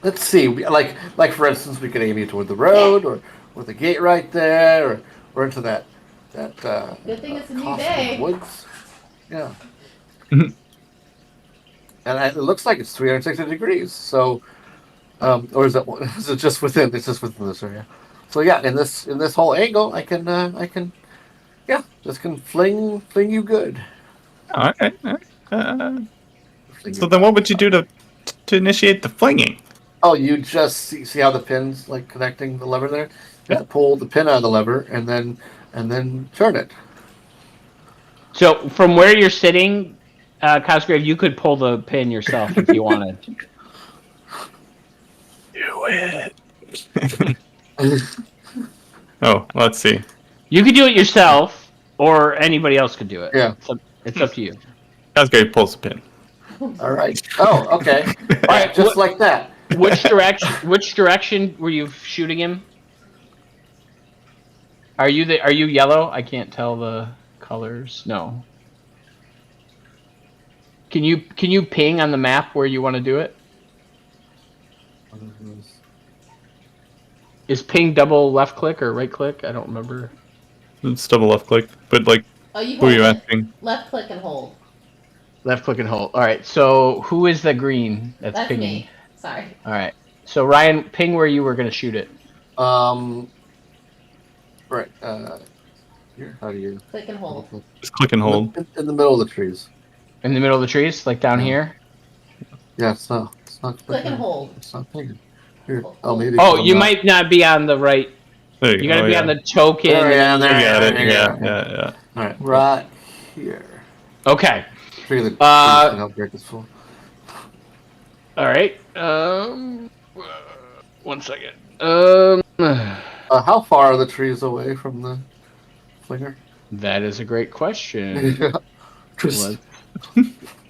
Let's see. Like for instance, we could aim it toward the road, or with the gate right there, or into that.
Good thing it's a new
costly
day.
Woods. Yeah. And it looks like it's 360 degrees. So, or is it just within? It's just within this area. So yeah, in this whole angle, I can just can fling you good.
Okay. So then, what would you do to initiate the flinging?
Oh, you just see how the pin's like connecting the lever there? You have to pull the pin out of the lever and then turn it.
So from where you're sitting, Cosgrave, you could pull the pin yourself if you wanted.
Do it. Oh, let's see.
You could do it yourself, or anybody else could do it.
Yeah.
It's up to you.
Cosgrave pulls the pin.
All right. Oh, okay. All right, just like that.
Which direction were you shooting him? Are you yellow? I can't tell the colors. No. Can you ping on the map where you want to do it? Is ping double left click or right click? I don't remember.
It's double left click, but like,
Oh, you
who are
hold
you
it.
asking?
Left click and hold.
Left click and hold. All right. So who is the green that's
That's
pinging?
me. Sorry.
All right. So Ryan, ping where you were going to shoot it.
Right. Here. How do you?
Click and hold.
Just click and hold.
In the middle of the trees.
In the middle of the trees, like down
Yeah.
here.
Yeah, it's not.
Click and hold.
It's not pinging. Here. Oh,
Hold.
maybe.
Oh, you might not be on the right.
There
You got to be
yeah.
on the token.
Oh, yeah, there
You got it.
there you
Yeah,
go.
yeah.
All right. Right here.
Okay.
Figure the trees can help break this full.
All right. 1 second.
How far are the trees away from the flinger?
That is a great question.
Yeah.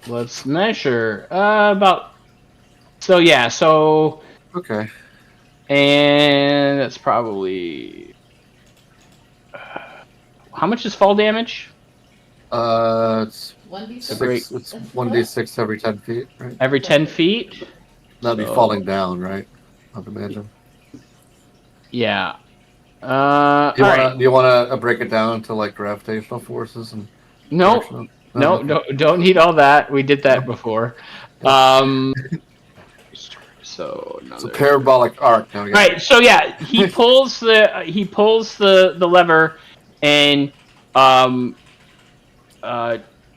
Let's measure. About. So yeah. So
Okay.
and that's probably. How much is fall damage?
It's
1d6.
Great.
six. It's 1d6 every 10 feet, right?
Every 10 feet.
That'd be
So-
falling down, right? I'd imagine.
Yeah.
Do
All
you
right.
want to break it down to like gravitational forces and?
No.
directional-
No,
okay.
no, don't need all that. We did that before. So
It's a
another.
parabolic arc. Now,
Right. So yeah, he pulls the lever, and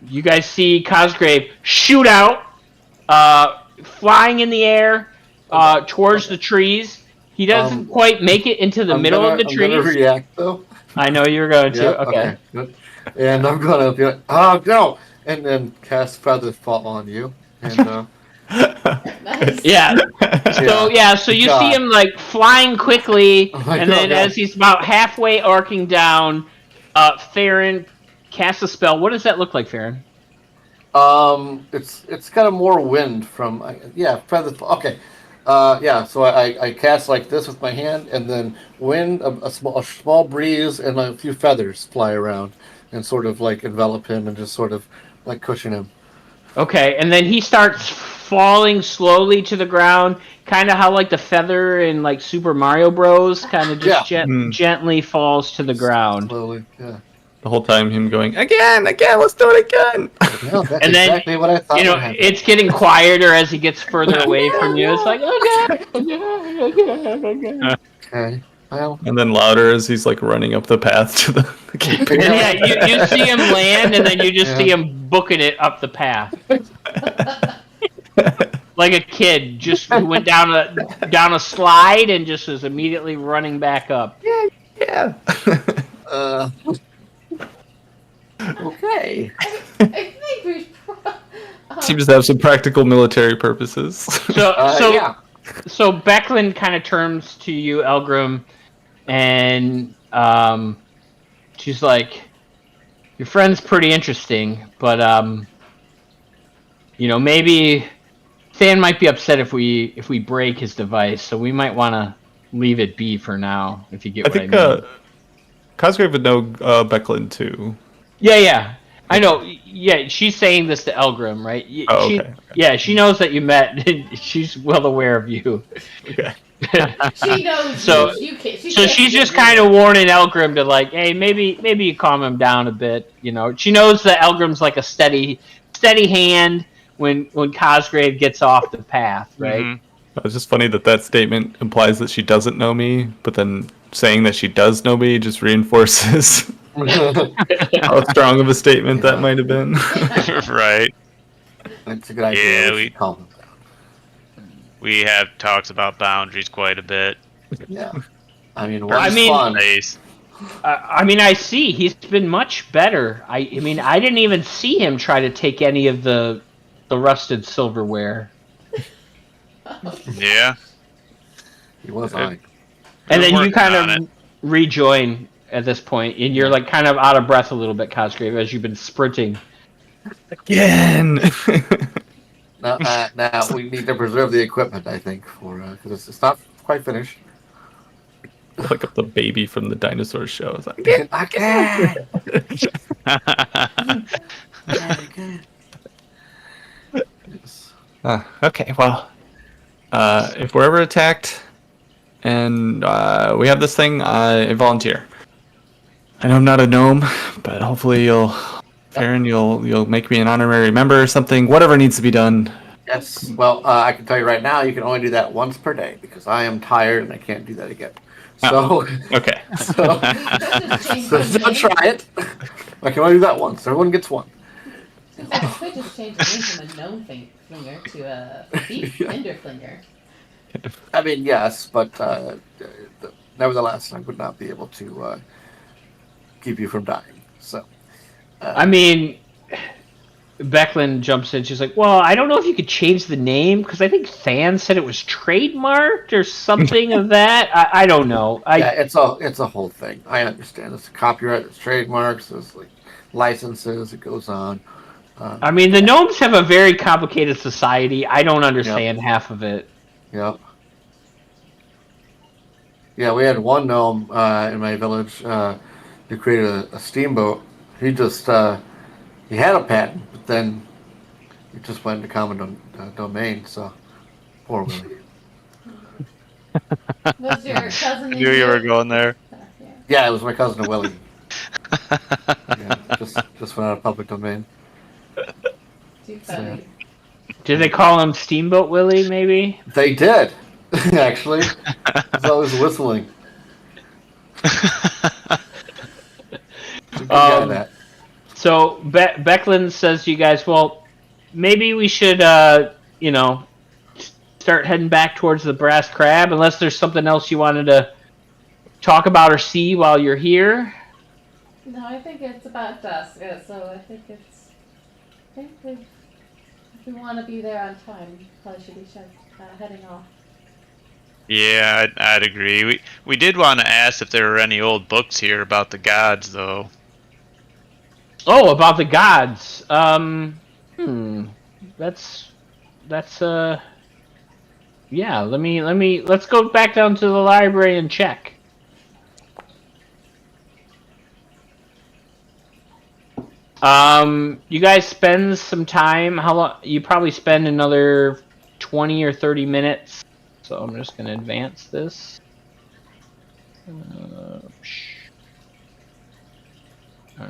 you guys see Cosgrave shoot out, flying in the air, towards the trees. He doesn't quite make it into the middle of the
I'm gonna
trees.
react though.
I know you're going to.
Yeah,
Okay.
Good. And I'm gonna be like, oh no, and then cast feather fall on you. And
Nice.
Yeah. So so you see him like flying quickly,
Oh my
and then
God.
as he's about halfway arcing down, Farron casts a spell. What does that look like, Farron?
it's kind of more wind from feather. Okay. So I cast like this with my hand, and then wind, a small breeze, and a few feathers fly around, and sort of like envelop him, and just sort of like cushion him.
Okay, and then he starts falling slowly to the ground, kind of how like the feather in like Super Mario Bros. Kind of just gently falls to the ground.
Slowly, yeah.
The whole time, him going again, let's do it again.
No, that's
And then,
exactly what I thought.
You know,
would happen.
it's getting quieter as he gets further away from you. It's like, okay.
Okay. Well,
And then louder as he's like running up the path to the cave.
And yeah, you see him land, and then you just
Yeah.
see him booking it up the path, like a kid just who went down a slide and just was immediately running back up.
Yeah.
okay.
I think we
Seems to have some practical military purposes.
So Becklin kind of turns to you, Elgrim, and she's like, "Your friend's pretty interesting, but maybe Than might be upset if we break his device, so we might want to leave it be for now. If you get what I mean."
Cosgrave would know Becklin too.
Yeah. I know. Yeah, she's saying this to Elgrim, right?
Okay.
Yeah, she knows that you met. She's well aware of you.
Okay.
She knows.
So-
you can't,
So she's just kind of warning Elgrim to like, hey, maybe you calm him down a bit. You know, she knows that Elgrim's like a steady hand when Cosgrave gets off the path, right?
Mhm.
It's just funny that statement implies that she doesn't know me, but then saying that she does know me just reinforces how strong of a statement that might have been.
Right.
That's a good idea.
Yeah,
We should calm him down.
we have talks about boundaries quite a bit.
Yeah. I mean,
I
one's
mean-
fun.
Space.
I mean, I see he's been much better. I mean, I didn't even see him try to take any of the rusted silverware.
Yeah.
He was on it.
And then you
Working
kind
on
of rejoin at this point, and you're like kind of out of breath a little bit, Cosgrave, as you've been sprinting.
Again.
Now we need to preserve the equipment, I think, for because it's not quite finished.
Look up the baby from the dinosaur show. It's like,
I can't.
okay, well, if we're ever attacked and we have this thing, I volunteer. I know I'm not a gnome, but hopefully Farron, you'll make me an honorary member or something. Whatever needs to be done.
Yes. Well, I can tell you right now, you can only do that once per day because I am tired and I can't do that again. So,
Okay.
so don't try it. I can only do that once. Everyone gets one.
I could just change the name from a gnome flinger to a thief hinder flinger.
I mean, yes, but nevertheless, I would not be able to keep you from dying. So,
I mean, Becklin jumps in. She's like, "Well, I don't know if you could change the name because I think Than said it was trademarked or something of that. I don't know.
yeah, it's a whole thing. I understand. It's copyright, it's trademarks, there's like licenses. It goes on.
I mean, the gnomes have a very complicated society. I don't understand half of it.
Yep. Yeah, we had one gnome in my village who created a steamboat. He just he had a patent, but then it just went into common domain. So poor Willie.
Was your cousin?
I knew you were going there.
Yeah, it was my cousin Willie. Yeah, just went out of public domain.
Too funny.
Did they call him Steamboat Willie? Maybe.
They did, actually. He's always whistling. That.
So Becklin says to you guys, well, maybe we should, start heading back towards the Brass Crab, unless there's something else you wanted to talk about or see while you're here.
No, I think it's about dusk, so I think if we want to be there on time, probably should be heading off.
Yeah, I'd agree. We did want to ask if there were any old books here about the gods, though.
Oh, about the gods. Yeah, let's go back down to the library and check. You guys spend some time. How long? You probably spend another 20 or 30 minutes. So I'm just gonna advance this. I don't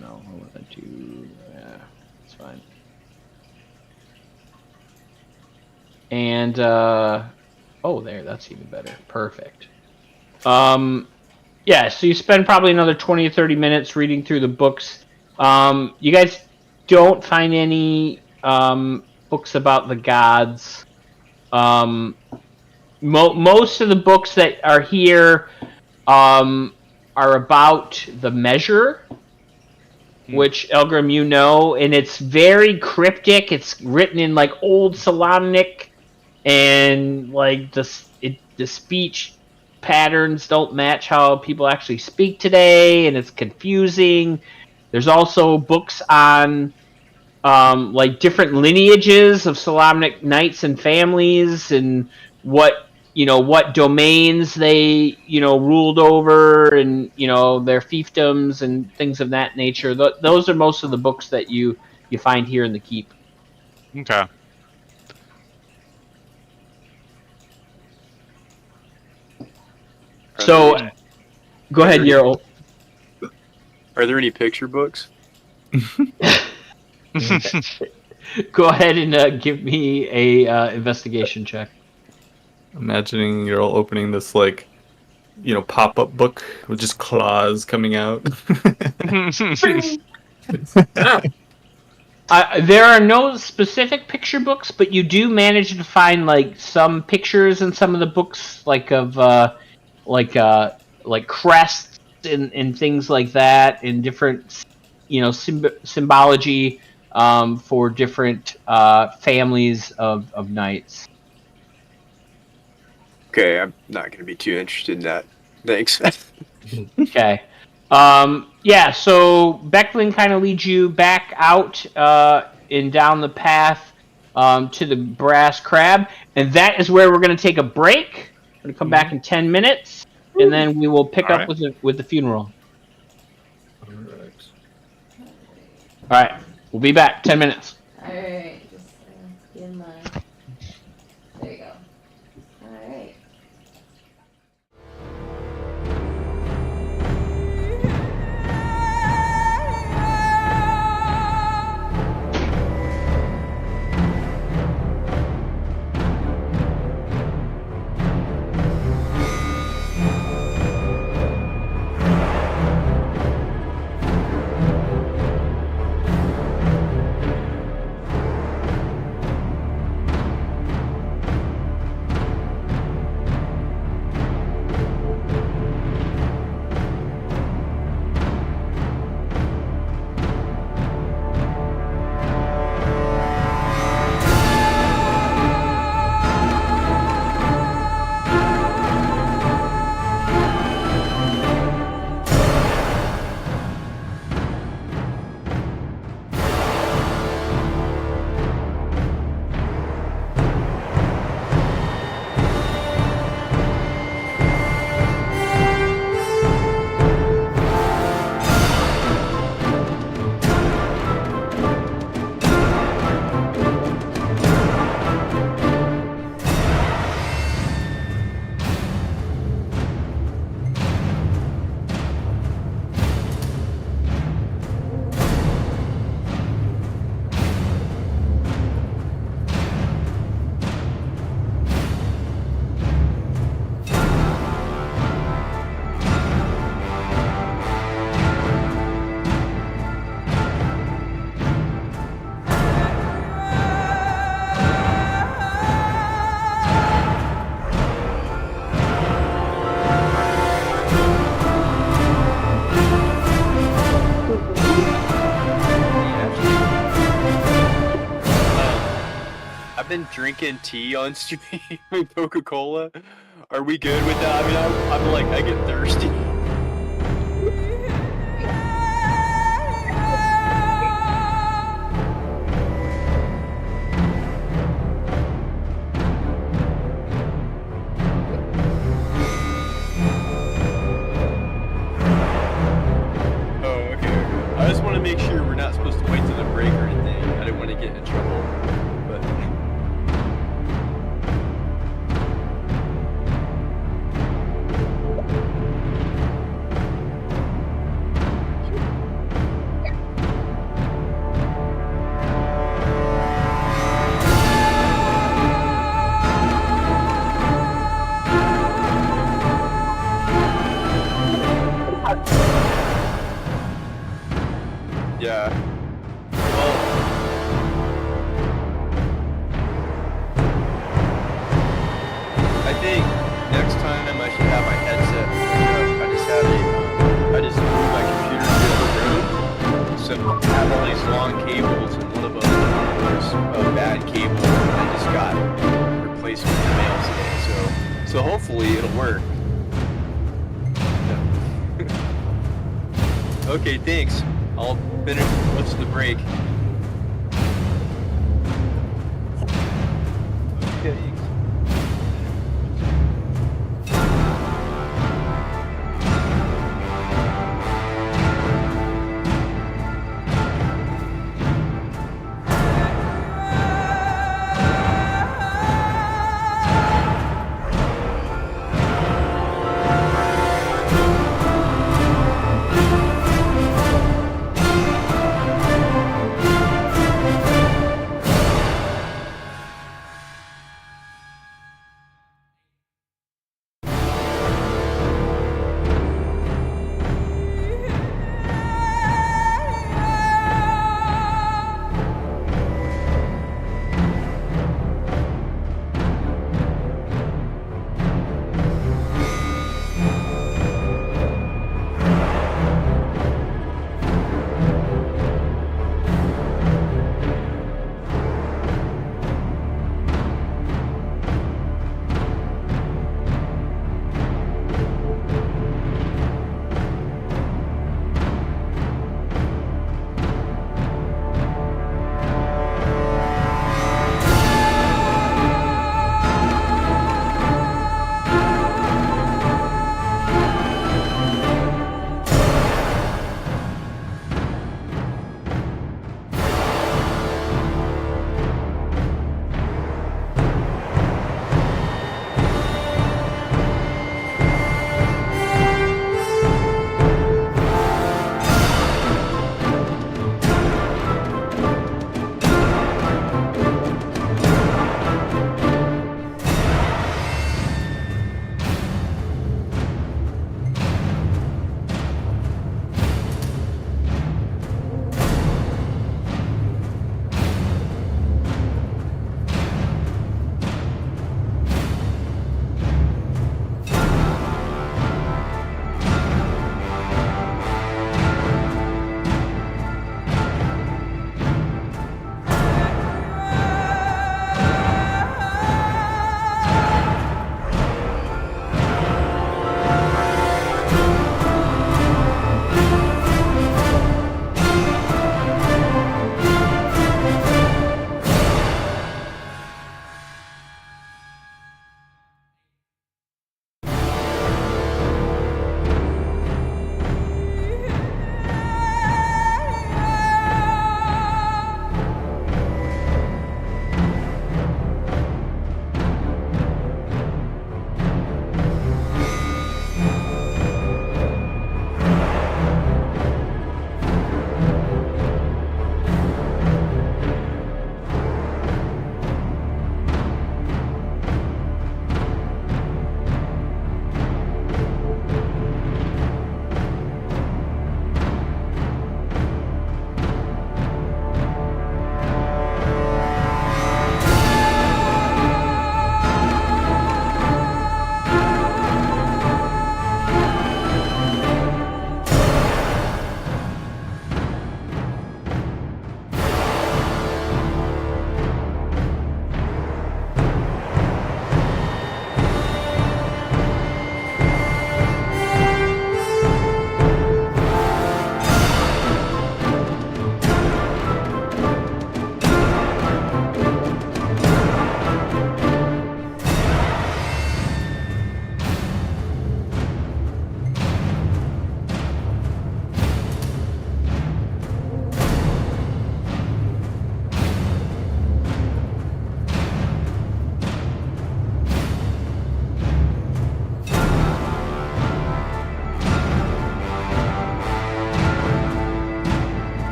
know. I want to do. Yeah, it's fine. And oh, there. That's even better. Perfect. Yeah. So you spend probably another 20 or 30 minutes reading through the books. You guys don't find any books about the gods. Most of the books that are here are about the measure, which Elgrim you know, and it's very cryptic. It's written in like old Solomonic, and like the speech patterns don't match how people actually speak today, and it's confusing. There's also books on like different lineages of Solomonic knights and families, and what domains they ruled over, and their fiefdoms and things of that nature. Those are most of the books that you find here in the keep.
Okay.
So, go ahead, Yerl.
Are there any picture books?
Go ahead and give me a investigation check.
Imagining you're all opening this pop-up book with just claws coming out.
There are no specific picture books, but you do manage to find like some pictures in some of the books, like of like crests and things like that, and different symbology for different families of knights.
Okay, I'm not going to be too interested in that. Thanks.
Okay. Yeah, so Becklin kind of leads you back out and down the path to the Brass Crab, and that is where we're going to take a break. We're going to come back in 10 minutes, and then we will pick up with the funeral.
All right.
All right, we'll be back 10 minutes.
Alright, just get in line. There you go. Alright.
I've been drinking tea on stream with Coca-Cola. Are we good with that? I mean, I'm like, I get thirsty. Oh, okay. I just want to make sure we're not supposed to wait till the break or anything. I didn't want to get in trouble. But yeah. Well, I think next time I should have my headset. I just moved my computer to the room, so I have all these long cables, and one of them was a bad cable that just got replaced with the mail today. So hopefully it'll work. Yeah. Okay, thanks. I'll finish what's the break. Okay.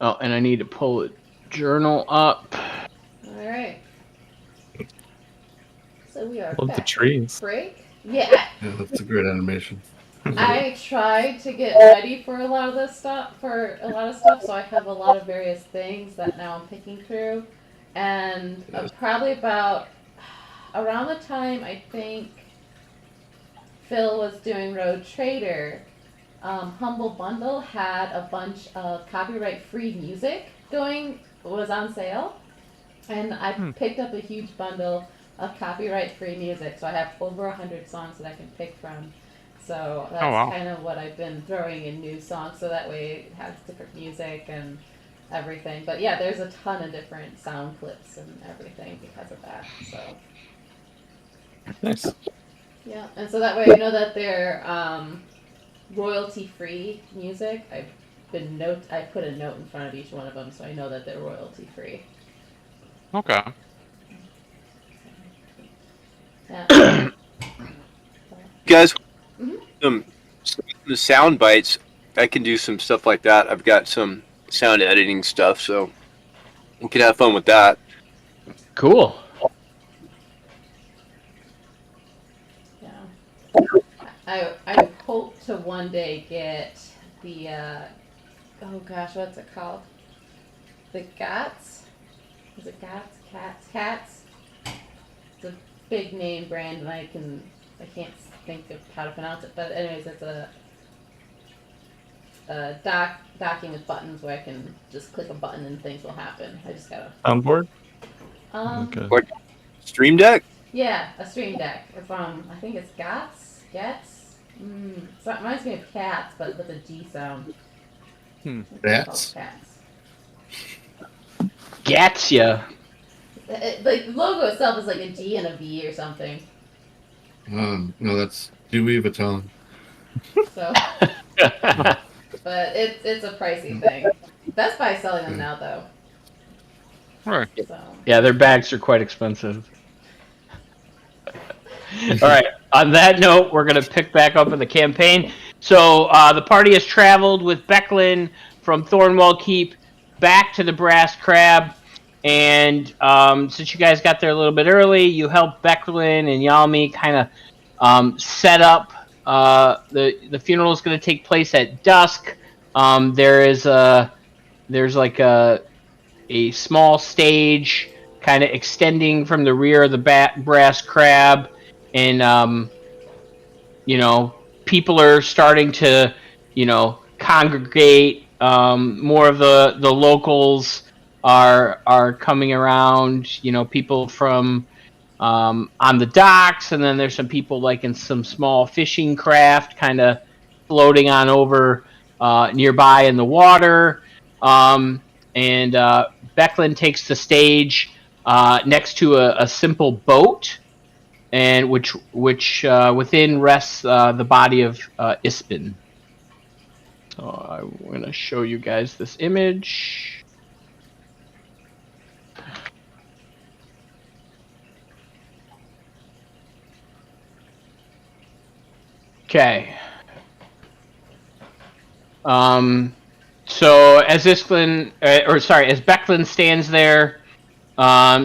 Oh, and I need to pull a journal up.
All right. So we are
Love the
back from
trees.
break. Yeah,
Yeah, that's a great animation.
I tried to get ready for a lot of this stuff, so I have a lot of various things that now I'm picking through, and
Yes.
probably about around the time I think Phil was doing Road Trader, Humble Bundle had a bunch of copyright-free music was on sale, and I picked up a huge bundle of copyright-free music. So I have over 100 songs that I can pick from. So that's
wow.
kind of what I've been throwing in new songs, so that way it has different music and everything. But yeah, there's a ton of different sound clips and everything because of that. So
Nice.
yeah, and so that way I know that they're royalty-free music. I put a note in front of each one of them, so I know that they're royalty-free.
Okay.
Yeah.
Guys,
Mhm.
the sound bites, I can do some stuff like that. I've got some sound editing stuff, so we can have fun with that.
Cool.
Yeah. I hope to one day get the oh gosh, what's it called? The Gats? Is it Gats? Cats? It's a big name brand, and I can't think of how to pronounce it. But anyways, it's a docking with buttons where I can just click a button and things will happen. I just gotta
Soundboard?
um
Okay.
Stream Deck?
yeah, a stream deck from I think it's Gats. So it reminds me of cats, but with a G sound.
Bats?
Cats.
Gatsya.
Like the logo itself is like a G and a V or something.
No, that's Louis Vuitton.
So, but it's a pricey thing. Best Buy's selling them now though.
Right.
So
Yeah, their bags are quite expensive. All right. On that note, we're going to pick back up in the campaign. So the party has traveled with Becklin from Thornwell Keep back to the Brass Crab. And since you guys got there a little bit early, you helped Becklin and Yalmi kind of set up. The funeral is going to take place at dusk. There's like a small stage kind of extending from the rear of the Brass Crab, and people are starting to congregate. More of the locals are coming around. People from on the docks, and then there's some people like in some small fishing craft kind of floating on over nearby in the water. And Becklin takes the stage next to a simple boat, and which within rests the body of Ispin. So I'm going to show you guys this image. Okay. So as as Becklin stands there,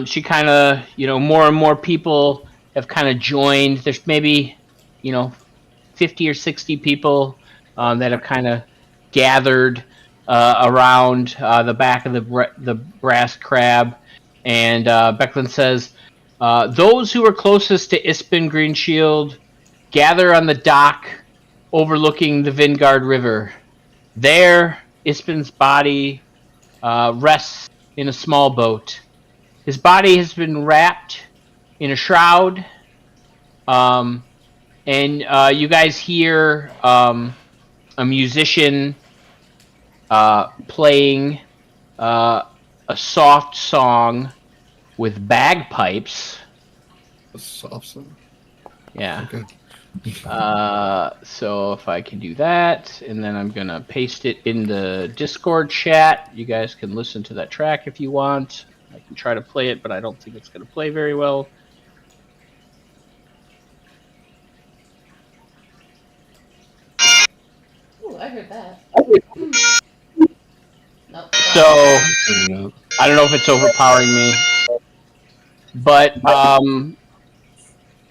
she kind of, more and more people have kind of joined. There's maybe, 50 or 60 people that have kind of gathered around the back of the Brass Crab, and Becklin says, "Those who are closest to Ispin Greenshield gather on the dock overlooking the Vingard River. There, Ispin's body rests in a small boat. His body has been wrapped in a shroud, and you guys hear a musician playing a soft song with bagpipes.
A soft song.
Yeah.
Okay.
So if I can do that, and then I'm gonna paste it in the Discord chat. You guys can listen to that track if you want. I can try to play it, but I don't think it's gonna play very well.
ooh, I heard that. Nope.
So I don't know if it's overpowering me, but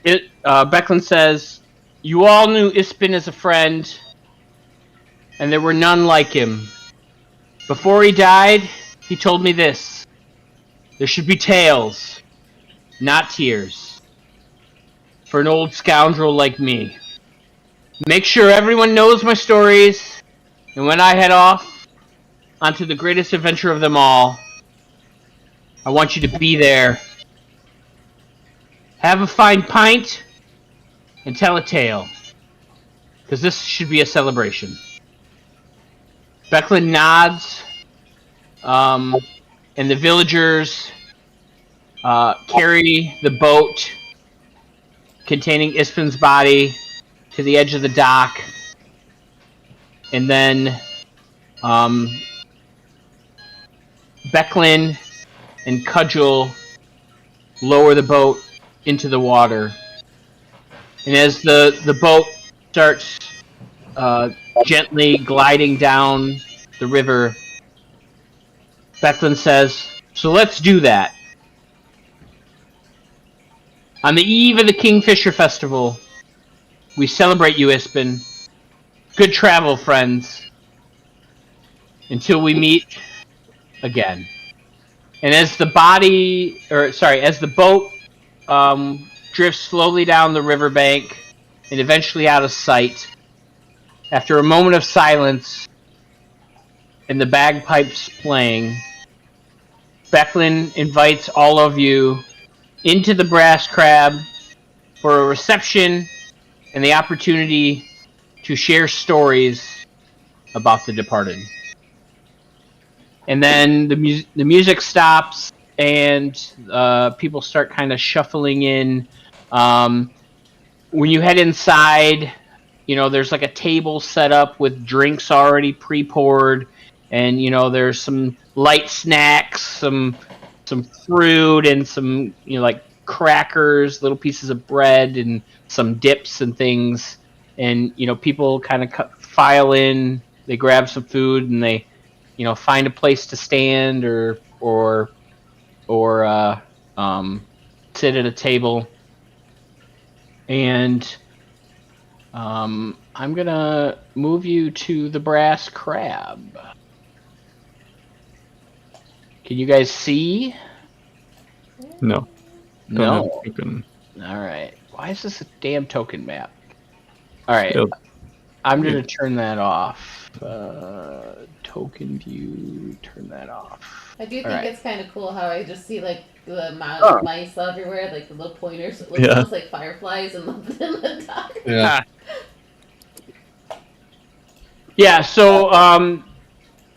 Becklin says, "You all knew Ispin as a friend, and there were none like him. Before he died, he told me this: there should be tales, not tears, for an old scoundrel like me. Make sure everyone knows my stories, and when I head off onto the greatest adventure of them all, I want you to be there. Have a fine pint, and tell a tale, because this should be a celebration." Becklin nods, and the villagers carry the boat containing Ispin's body to the edge of the dock, and then Becklin and Cudgel lower the boat into the water. And as the boat starts gently gliding down the river, Becklin says, "So let's do that. On the eve of the Kingfisher Festival, we celebrate you, Ispin. Good travel, friends. Until we meet again." And as the boat drifts slowly down the riverbank and eventually out of sight, after a moment of silence and the bagpipes playing, Becklin invites all of you into the Brass Crab for a reception and the opportunity to share stories about the departed. And then the music stops and people start kind of shuffling in. When you head inside, there's like a table set up with drinks already pre-poured, and there's some light snacks, some fruit, and some like crackers, little pieces of bread, and some dips and things. And people kind of file in. They grab some food and they find a place to stand or sit at a table. And I'm gonna move you to the Brass Crab. Can you guys see?
No.
No.
Token.
All right. Why is this a damn token map? All right.
Yeah.
I'm gonna turn that off. Token view. Turn that off.
I do think
Alright.
it's kind of cool how I just see like the amount of mice everywhere, like the little pointers. It looks
Yeah.
almost like fireflies in the dock.
Yeah.
Yeah. So,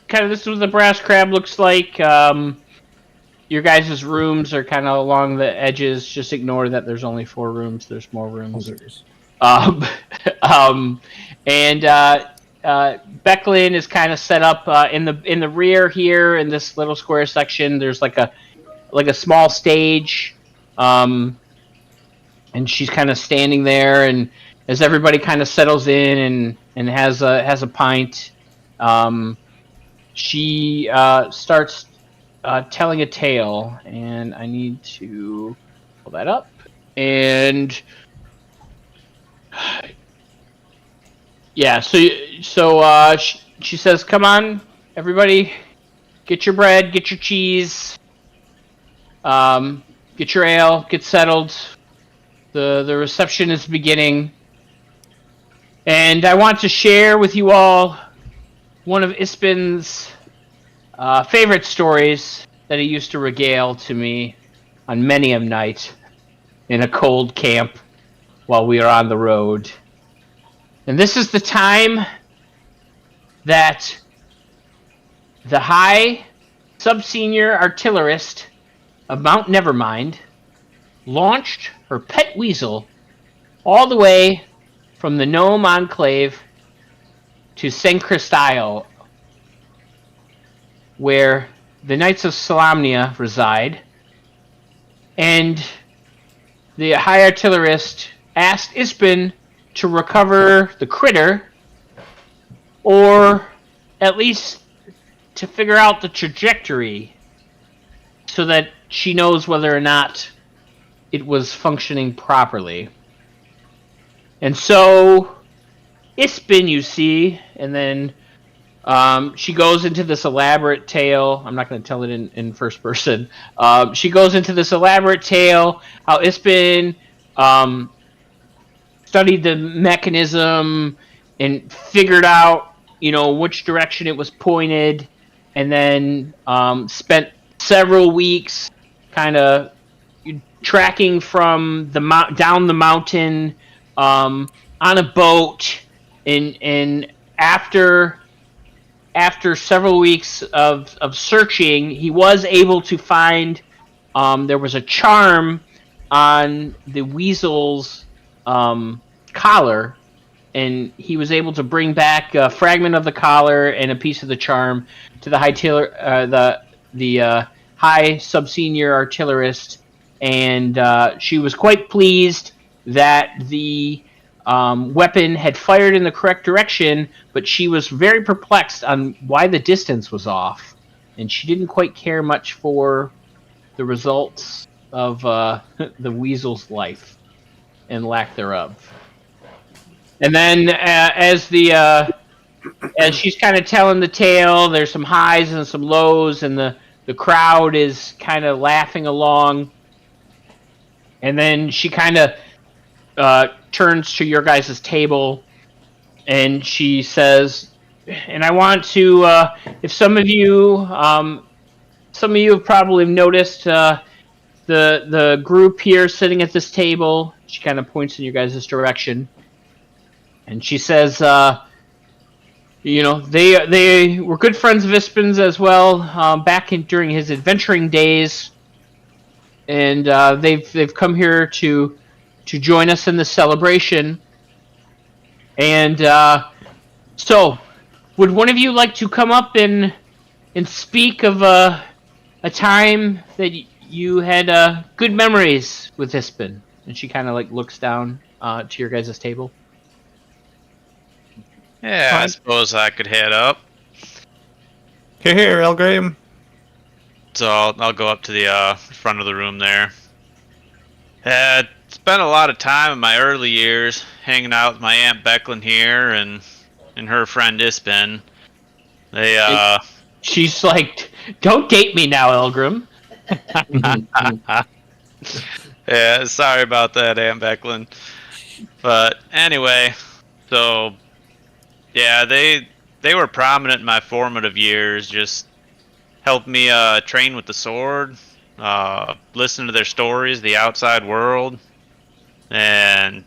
kind of this is what the Brass Crab looks like. Your guys' rooms are kind of along the edges. Just ignore that there's only 4 rooms. There's more rooms. Becklin is kind of set up in the rear here in this little square section. There's like a small stage, and she's kind of standing there. And as everybody kind of settles in and has a pint, she starts telling a tale. And I need to pull that up. And yeah, so she says, "Come on, everybody, get your bread, get your cheese, get your ale, get settled. The reception is beginning, and I want to share with you all one of Ispin's favorite stories that he used to regale to me on many a night in a cold camp while we are on the road. And this is the time that the High Sub-Senior Artillerist of Mount Nevermind launched her pet weasel all the way from the Gnome Enclave to St. Christile, where the Knights of Solamnia reside. And the High Artillerist asked Ispin to recover the critter, or at least to figure out the trajectory so that she knows whether or not it was functioning properly. And so, Ispin, you see, and then she goes into this elaborate tale. I'm not going to tell it in first person. She goes into this elaborate tale how Ispin studied the mechanism and figured out, which direction it was pointed, and then spent several weeks kind of tracking from the down the mountain on a boat, and after several weeks of searching, he was able to find there was a charm on the weasel's collar, and he was able to bring back a fragment of the collar and a piece of the charm to the high sub-senior artillerist, and she was quite pleased that the weapon had fired in the correct direction, but she was very perplexed on why the distance was off, and she didn't quite care much for the results of the weasel's life and lack thereof. And then as she's kind of telling the tale, there's some highs and some lows, and the crowd is kind of laughing along. And then she kind of turns to your guys' table, and she says, and I want to, if some of you have probably noticed the group here sitting at this table. She kind of points in your guys' direction, and she says, they were good friends of Ispin's as well, back during his adventuring days, and they've come here to join us in the celebration. And so, would one of you like to come up and speak of a time that you had good memories with Ispin? And she kind of looks down to your guys' table.
Yeah, I suppose I could head up.
Here, Elgraham.
So I'll go up to the front of the room there. Spent a lot of time in my early years hanging out with my Aunt Becklin here and her friend Ispin.
She's like, don't date me now, Elgrim.
Yeah, sorry about that, Aunt Becklin. But anyway, so yeah, they were prominent in my formative years. Just helped me train with the sword, listen to their stories, the outside world, and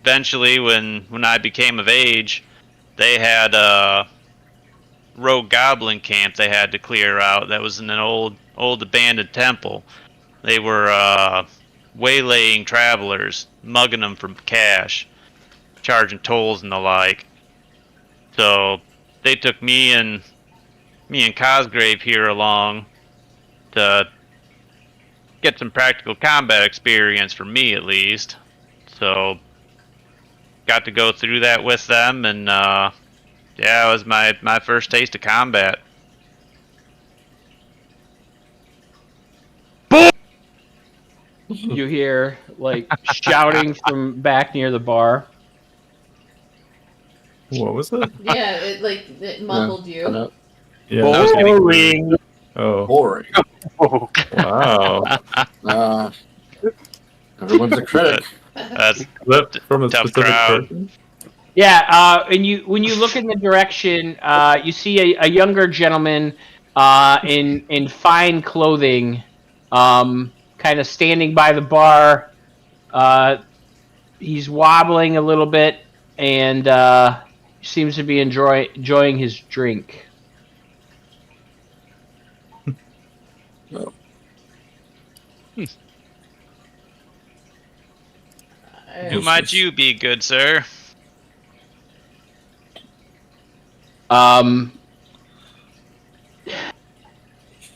eventually, when I became of age, they had a rogue goblin camp they had to clear out. That was in an old abandoned temple. They were waylaying travelers, mugging them for cash, charging tolls and the like. So they took me and Cosgrave here along to get some practical combat experience, for me at least. So got to go through that with them, and yeah, it was my first taste of combat.
You hear shouting from back near the bar.
What was it?
Yeah, it muffled you.
Yeah.
Boring.
Oh.
Boring.
Wow.
Everyone's a critic.
That's
That from a
tough
specific
crowd.
person?
Yeah, and when you look in the direction, you see a younger gentleman in fine clothing, kind of standing by the bar. He's wobbling a little bit and seems to be enjoying his drink.
No.
Who might you be, good sir?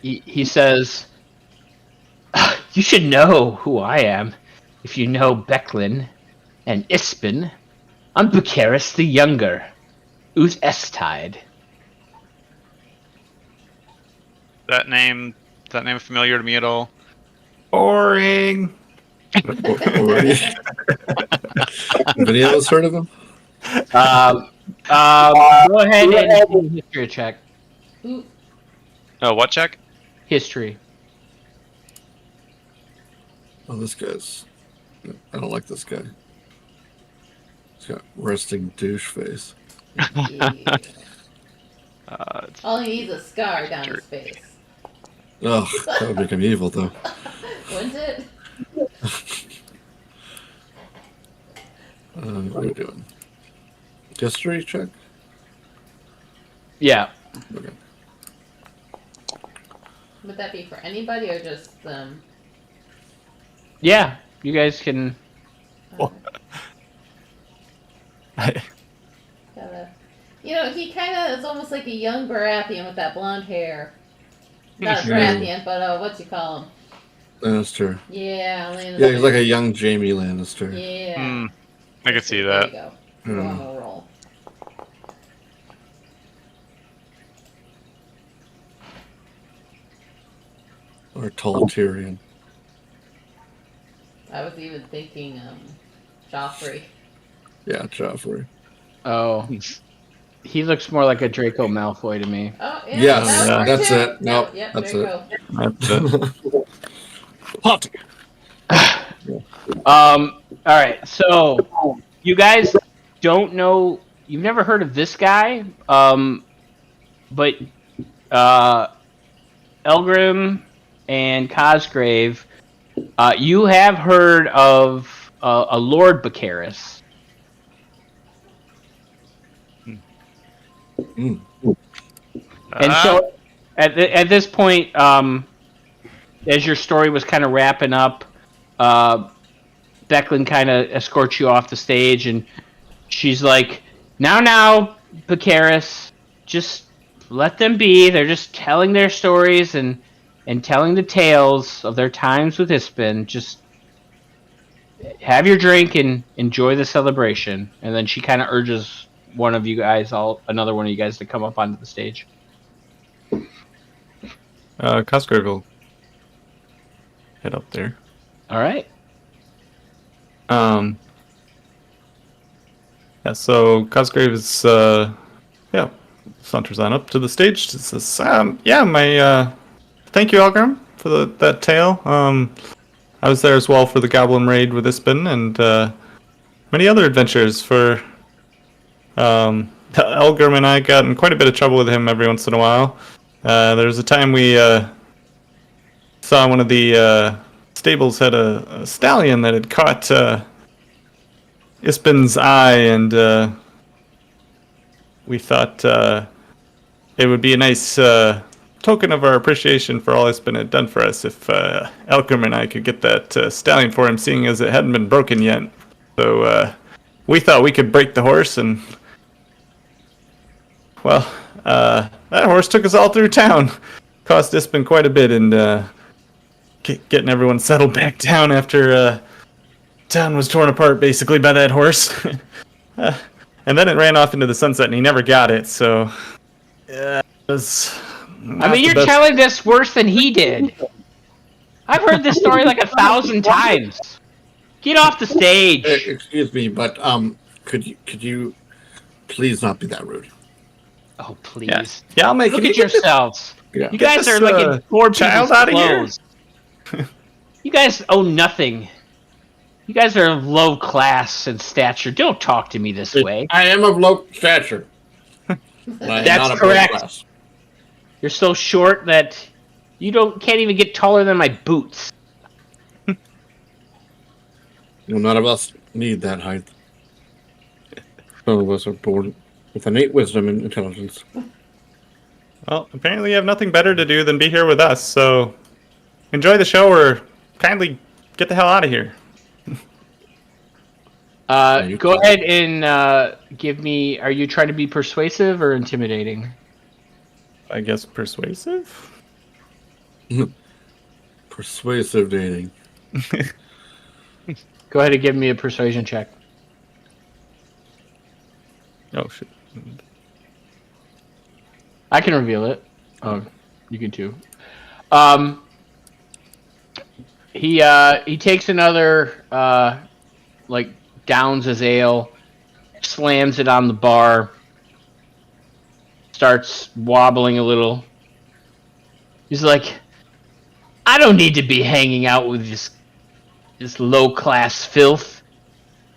He says, you should know who I am if you know Becklin and Ispin. I'm Bucaris the Younger, Ut Estide.
that name familiar to me at all?
Boring.
Have any of us heard of him?
Go ahead and do a history check.
Ooh,
Oh, what check?
History.
Oh, this guy's. I don't like this guy. He's got resting douche face.
yeah.
It's
All he needs is a scar down his face.
Oh, that would make him evil, though.
Wouldn't it?
What are we doing? History check?
Yeah.
Okay.
Would that be for anybody or just them?
Yeah. You guys can.
Gotta, he kind of is almost like a young Baratheon with that blonde hair. Not a Baratheon, but what you call him?
Lannister.
Yeah, Lannister.
Yeah, he's like a young Jamie Lannister.
Yeah.
I could see
There
that.
you go.
Hmm.
Go on a roll.
Or tall Tyrion.
I was even thinking Joffrey.
Yeah, Joffrey.
Oh. He looks more like a Draco Malfoy to me.
Oh, yeah.
Yes,
that works
that's
too.
it. Nope,
Yep,
that's
there you
it.
go.
Hot.
All right. So you guys don't know. You've never heard of this guy, but Elgrim and Cosgrave, you have heard of a Lord Bacaris.
Mm.
And so, at this point, as your story was kind of wrapping up, Becklin kind of escorts you off the stage, and she's like, "Now, Bacaris, just let them be. They're just telling their stories and telling the tales of their times with Ispin. Just have your drink and enjoy the celebration." And then she kind of urges another one of you guys, to come up onto the stage.
Cosgrave will head up there.
All right.
Yeah, so Cosgrave is, saunters on up to the stage. Says, thank you, Algrim, for that tale. I was there as well for the Goblin Raid with Ispin and many other adventures for Elgrim and I got in quite a bit of trouble with him every once in a while. There was a time we saw one of the stables had a stallion that had caught Ispin's eye, and we thought it would be a nice token of our appreciation for all Ispin had done for us if Elgrim and I could get that stallion for him, seeing as it hadn't been broken yet. So we thought we could break the horse, and well, that horse took us all through town. Cost Ispin quite a bit, and getting everyone settled back down after town was torn apart basically by that horse. And then it ran off into the sunset, and he never got it. So it was.
I mean, you're telling this worse than he did. I've heard this story like 1,000 times. Get off the stage.
Excuse me, but could you please not be that rude?
Oh, please.
Yeah, I'll make.
Look at yourselves.
Yeah.
You guys are like in poor
child
people's
out of here.
clothes. You guys own nothing. You guys are of low class and stature. Don't talk to me this way.
I am of low stature.
That's correct. You're so short that you can't even get taller than my boots.
None of us need that height. Some of us are born with innate wisdom and intelligence.
Well, apparently you have nothing better to do than be here with us. So enjoy the show, or kindly get the hell out of here.
Go ahead and give me. Are you trying to be persuasive or intimidating?
I guess persuasive?
Persuasive dating.
Go ahead and give me a persuasion check.
Oh, shit.
I can reveal it. Oh, You can too. He takes another downs his ale, slams it on the bar, starts wobbling a little. He's like, I don't need to be hanging out with this low class filth.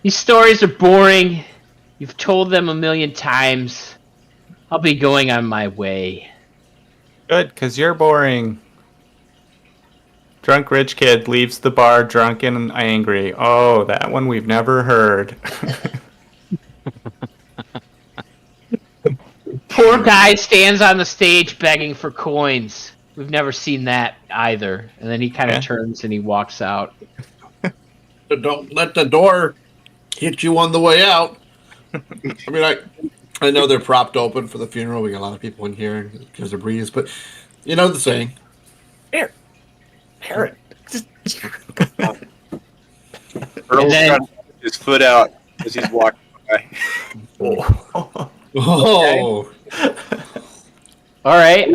These stories are boring. You've told them 1,000,000 times. I'll be going on my way.
Good, because you're boring. Drunk rich kid leaves the bar drunken and angry. Oh, that one we've never heard.
Poor guy stands on the stage begging for coins. We've never seen that either. And then he kind of turns and he walks out.
Don't let the door hit you on the way out. I mean, I know they're propped open for the funeral. We got a lot of people in here because of breeze, but you know the saying.
Parrot.
Earl's
then-
trying to put his foot out as he's walking by.
Oh,
All right.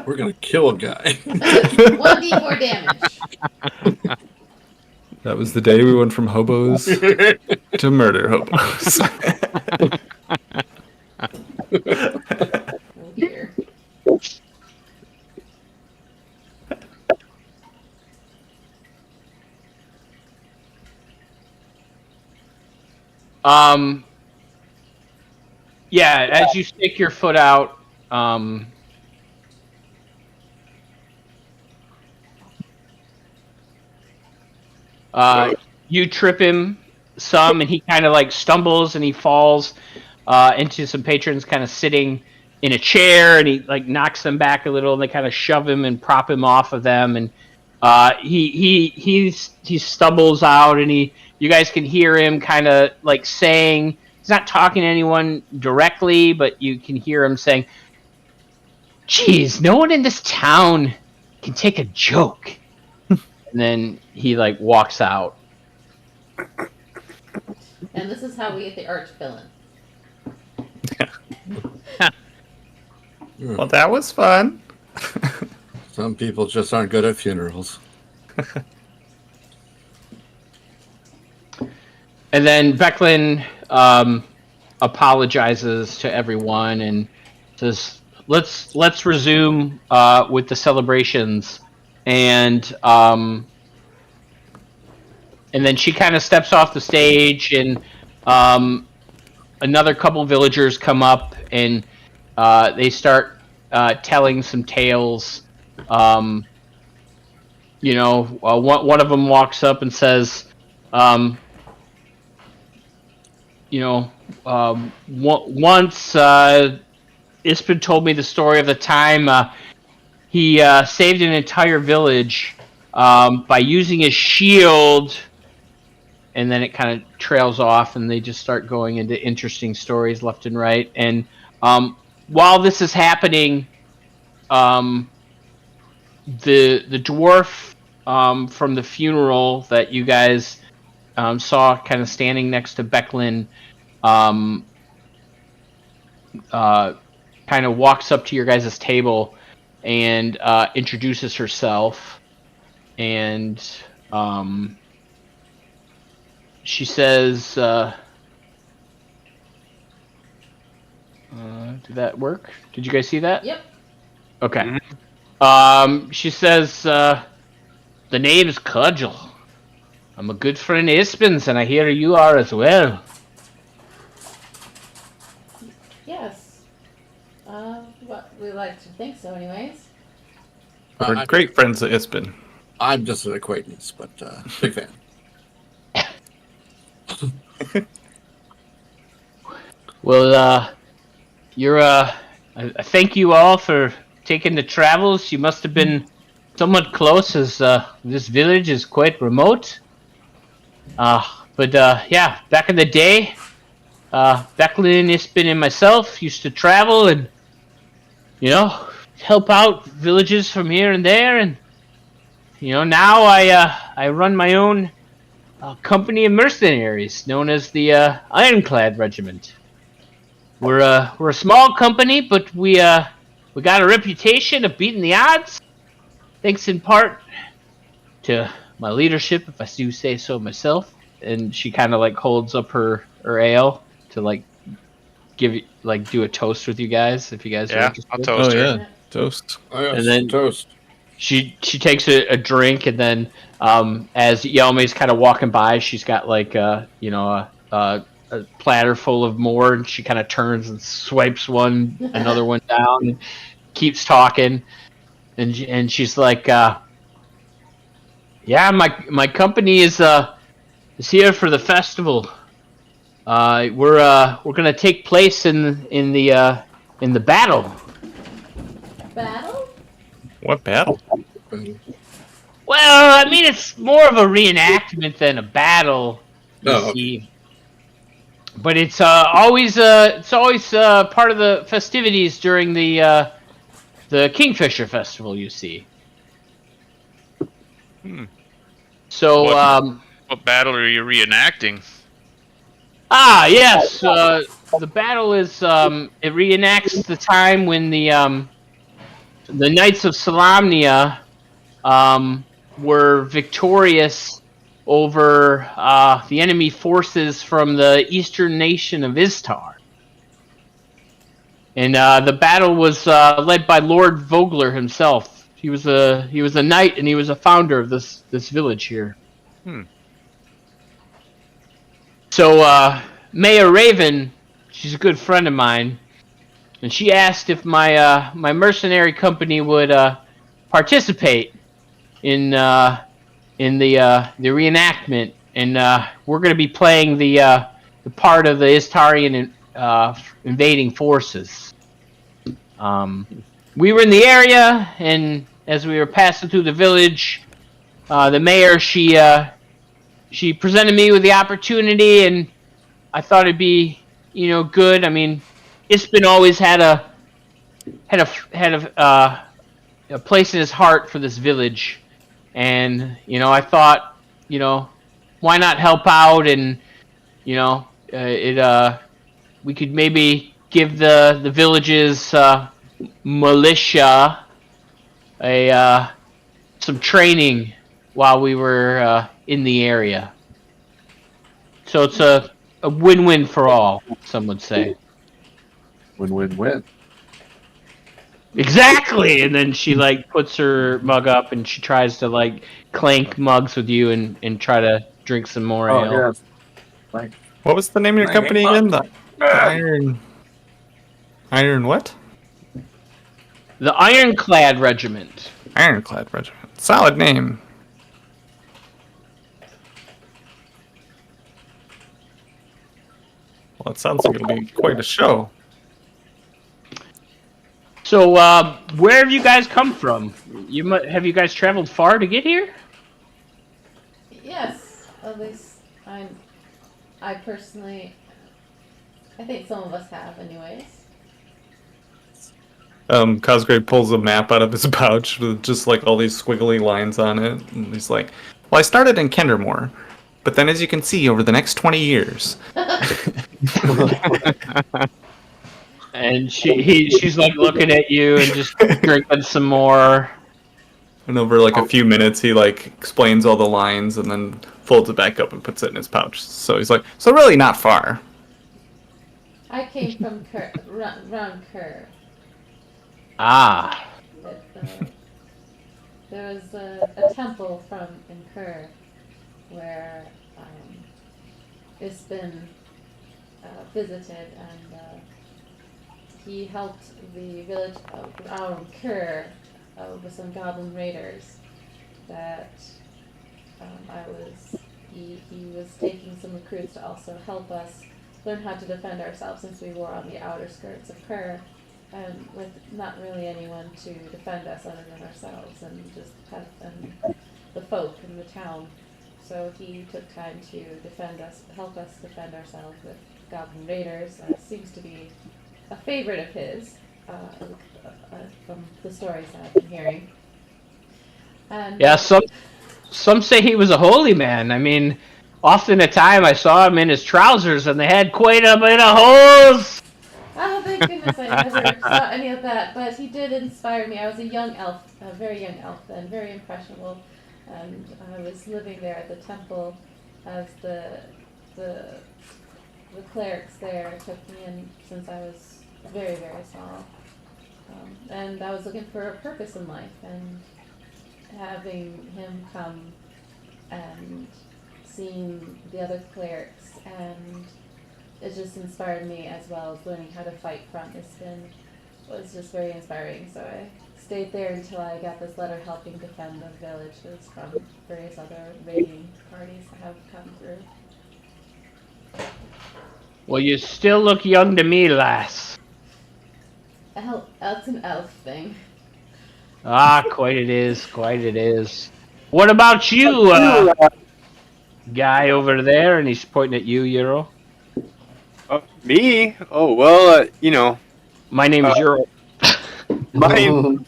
we're gonna kill a guy.
1d4 damage.
That was the day we went from hobos to murder hobos.
Oh dear.
Yeah, as you stick your foot out, you trip him some, and he kind of like stumbles and he falls into some patrons kind of sitting in a chair, and he like knocks them back a little, and they kind of shove him and prop him off of them, and he stumbles out, and you guys can hear him kind of like saying, he's not talking to anyone directly, but you can hear him saying, "Geez, no one in this town can take a joke." And then he like walks out.
And this is how we get the arch villain.
Well, that was fun.
Some people just aren't good at funerals.
And then Becklin apologizes to everyone and says, "Let's resume with the celebrations." And then she kind of steps off the stage, and another couple villagers come up, and they start telling some tales. One of them walks up and says, once Ispin told me the story of the time he saved an entire village by using his shield, and then it kind of trails off, and they just start going into interesting stories left and right. And while this is happening, the dwarf from the funeral that you guys saw kind of standing next to Becklin kind of walks up to your guys' table and introduces herself, and she says, did that work? Did you guys see that?
Yep.
Okay. She says, the name's Cudgel. I'm a good friend of Ispin's, and I hear you are as well.
Yes. We like to think so anyways.
We're great friends at Ispin.
I'm just an acquaintance, but big fan.
Well, I thank you all for taking the travels. You must have been somewhat close, as this village is quite remote. But back in the day, Becklin, Ispin, and myself used to travel and, help out villages from here and there. And, now I run my own company of mercenaries known as the Ironclad Regiment. We're a small company, but we we got a reputation of beating the odds, thanks in part to my leadership, if I do say so myself. And she kind of like holds up her ale to like give you like do a toast with you guys if you guys are
Yeah,
interested.
I'll toast
Oh
her.
yeah, toast.
Oh, yes,
And then-
toast.
She takes a drink, and then as Yelme's kind of walking by, she's got like a platter full of more, and she kind of turns and swipes another one down, and keeps talking, and she's like, "Yeah, my company is here for the festival. We're gonna take place in the battle."
Battle?
What battle?
Well, I mean, it's more of a reenactment than a battle, you
Oh, okay.
see. But it's always part of the festivities during the Kingfisher Festival, you see. So,
What battle are you reenacting?
yes, the battle is it reenacts the time when the Knights of Solamnia were victorious over the enemy forces from the eastern nation of Istar. And the battle was led by Lord Volgar himself. He was a knight, and he was a founder of this village here. So Mayor Raven, she's a good friend of mine, and she asked if my mercenary company would participate in the reenactment, and we're going to be playing the part of the Istarian invading forces. We were in the area, and as we were passing through the village, the mayor she presented me with the opportunity, and I thought it'd be good. I mean, Ispen always had a place in his heart for this village. And, I thought, why not help out, and, we could maybe give the village's militia some training while we were in the area. So it's a win-win for all, some would say.
Win-win-win.
Exactly, and then she like puts her mug up, and she tries to like clank mugs with you and try to drink some more ale.
Oh, yes. Thanks.
What was the name of your company again? The Iron what?
The Ironclad Regiment.
Ironclad Regiment. Solid name. Well, it sounds like it'll be quite a show.
So, where have you guys come from? Have you guys traveled far to get here?
Yes, at least I personally, I think some of us have anyways.
Cosgrave pulls a map out of his pouch with just like all these squiggly lines on it, and he's like, "Well, I started in Kendermore, but then as you can see, over the next 20 years."
And she's like looking at you and just drinking some more.
And over like a few minutes, he like explains all the lines and then folds it back up and puts it in his pouch. So he's like, "So really not far."
I came from around Kerr.
Ah.
There was a temple in Kerr where it's been visited, and he helped the village of Kerr with some goblin raiders that he was taking some recruits to also help us learn how to defend ourselves, since we were on the outer skirts of Kerr, and with not really anyone to defend us other than ourselves and the folk in the town. So he took time to help us defend ourselves with goblin raiders. Seems to be a favorite of his, from the stories that I've been hearing. And,
Yeah, some say he was a holy man. I mean, often at time I saw him in his trousers, and they had quite a bit of holes.
Oh, thank goodness I never saw any of that, but he did inspire me. I was a young elf, a very young elf then, very impressionable, and I was living there at the temple as the clerics there took me in since I was very, very small. And I was looking for a purpose in life, and having him come and seeing the other clerics, and it just inspired me, as well as learning how to fight front was just very inspiring. So I stayed there until I got this letter helping defend the villages from various other raiding parties that have come through.
Well, you still look young to me, lass.
That's an elf thing.
Ah, quite it is, quite it is. What about you, guy over there? And he's pointing at you, Euro.
Me? Oh, well, you know.
My name is Euro.
My name,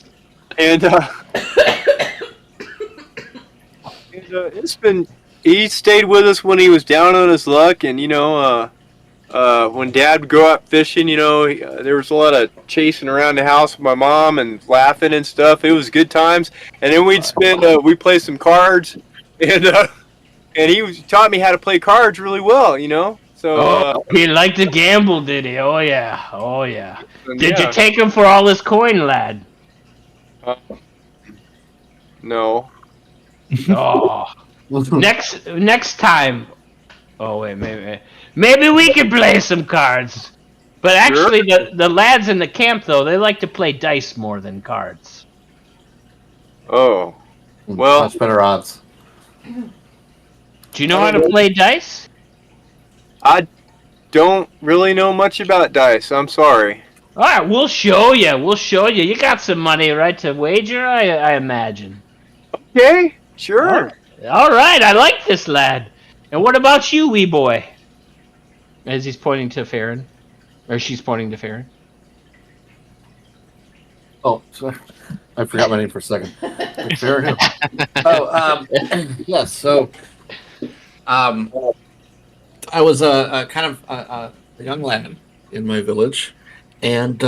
and it's been. He stayed with us when he was down on his luck, and you know, when Dad would go out fishing, you know, there was a lot of chasing around the house with my mom and laughing and stuff. It was good times, and then we'd we play some cards, and he taught me how to play cards really well, you know. So
he liked to gamble, did he? Oh yeah, oh yeah. Did
yeah.
you take him for all his coin, lad?
No.
Oh. Next time. Oh wait, maybe we could play some cards. But actually, the lads in the camp though, they like to play dice more than cards.
Oh. Well,
much better odds.
Do you know how to play dice?
I don't really know much about dice. I'm sorry.
All right, we'll show you. We'll show you. You got some money, right, to wager? I imagine.
Okay, sure.
All right, I like this lad. And what about you, wee boy? As he's pointing to Farron, or she's pointing to Farron.
Oh, sorry. I forgot my name for a second. Farron. Oh, yes. So, I was a kind of a young lad in my village, and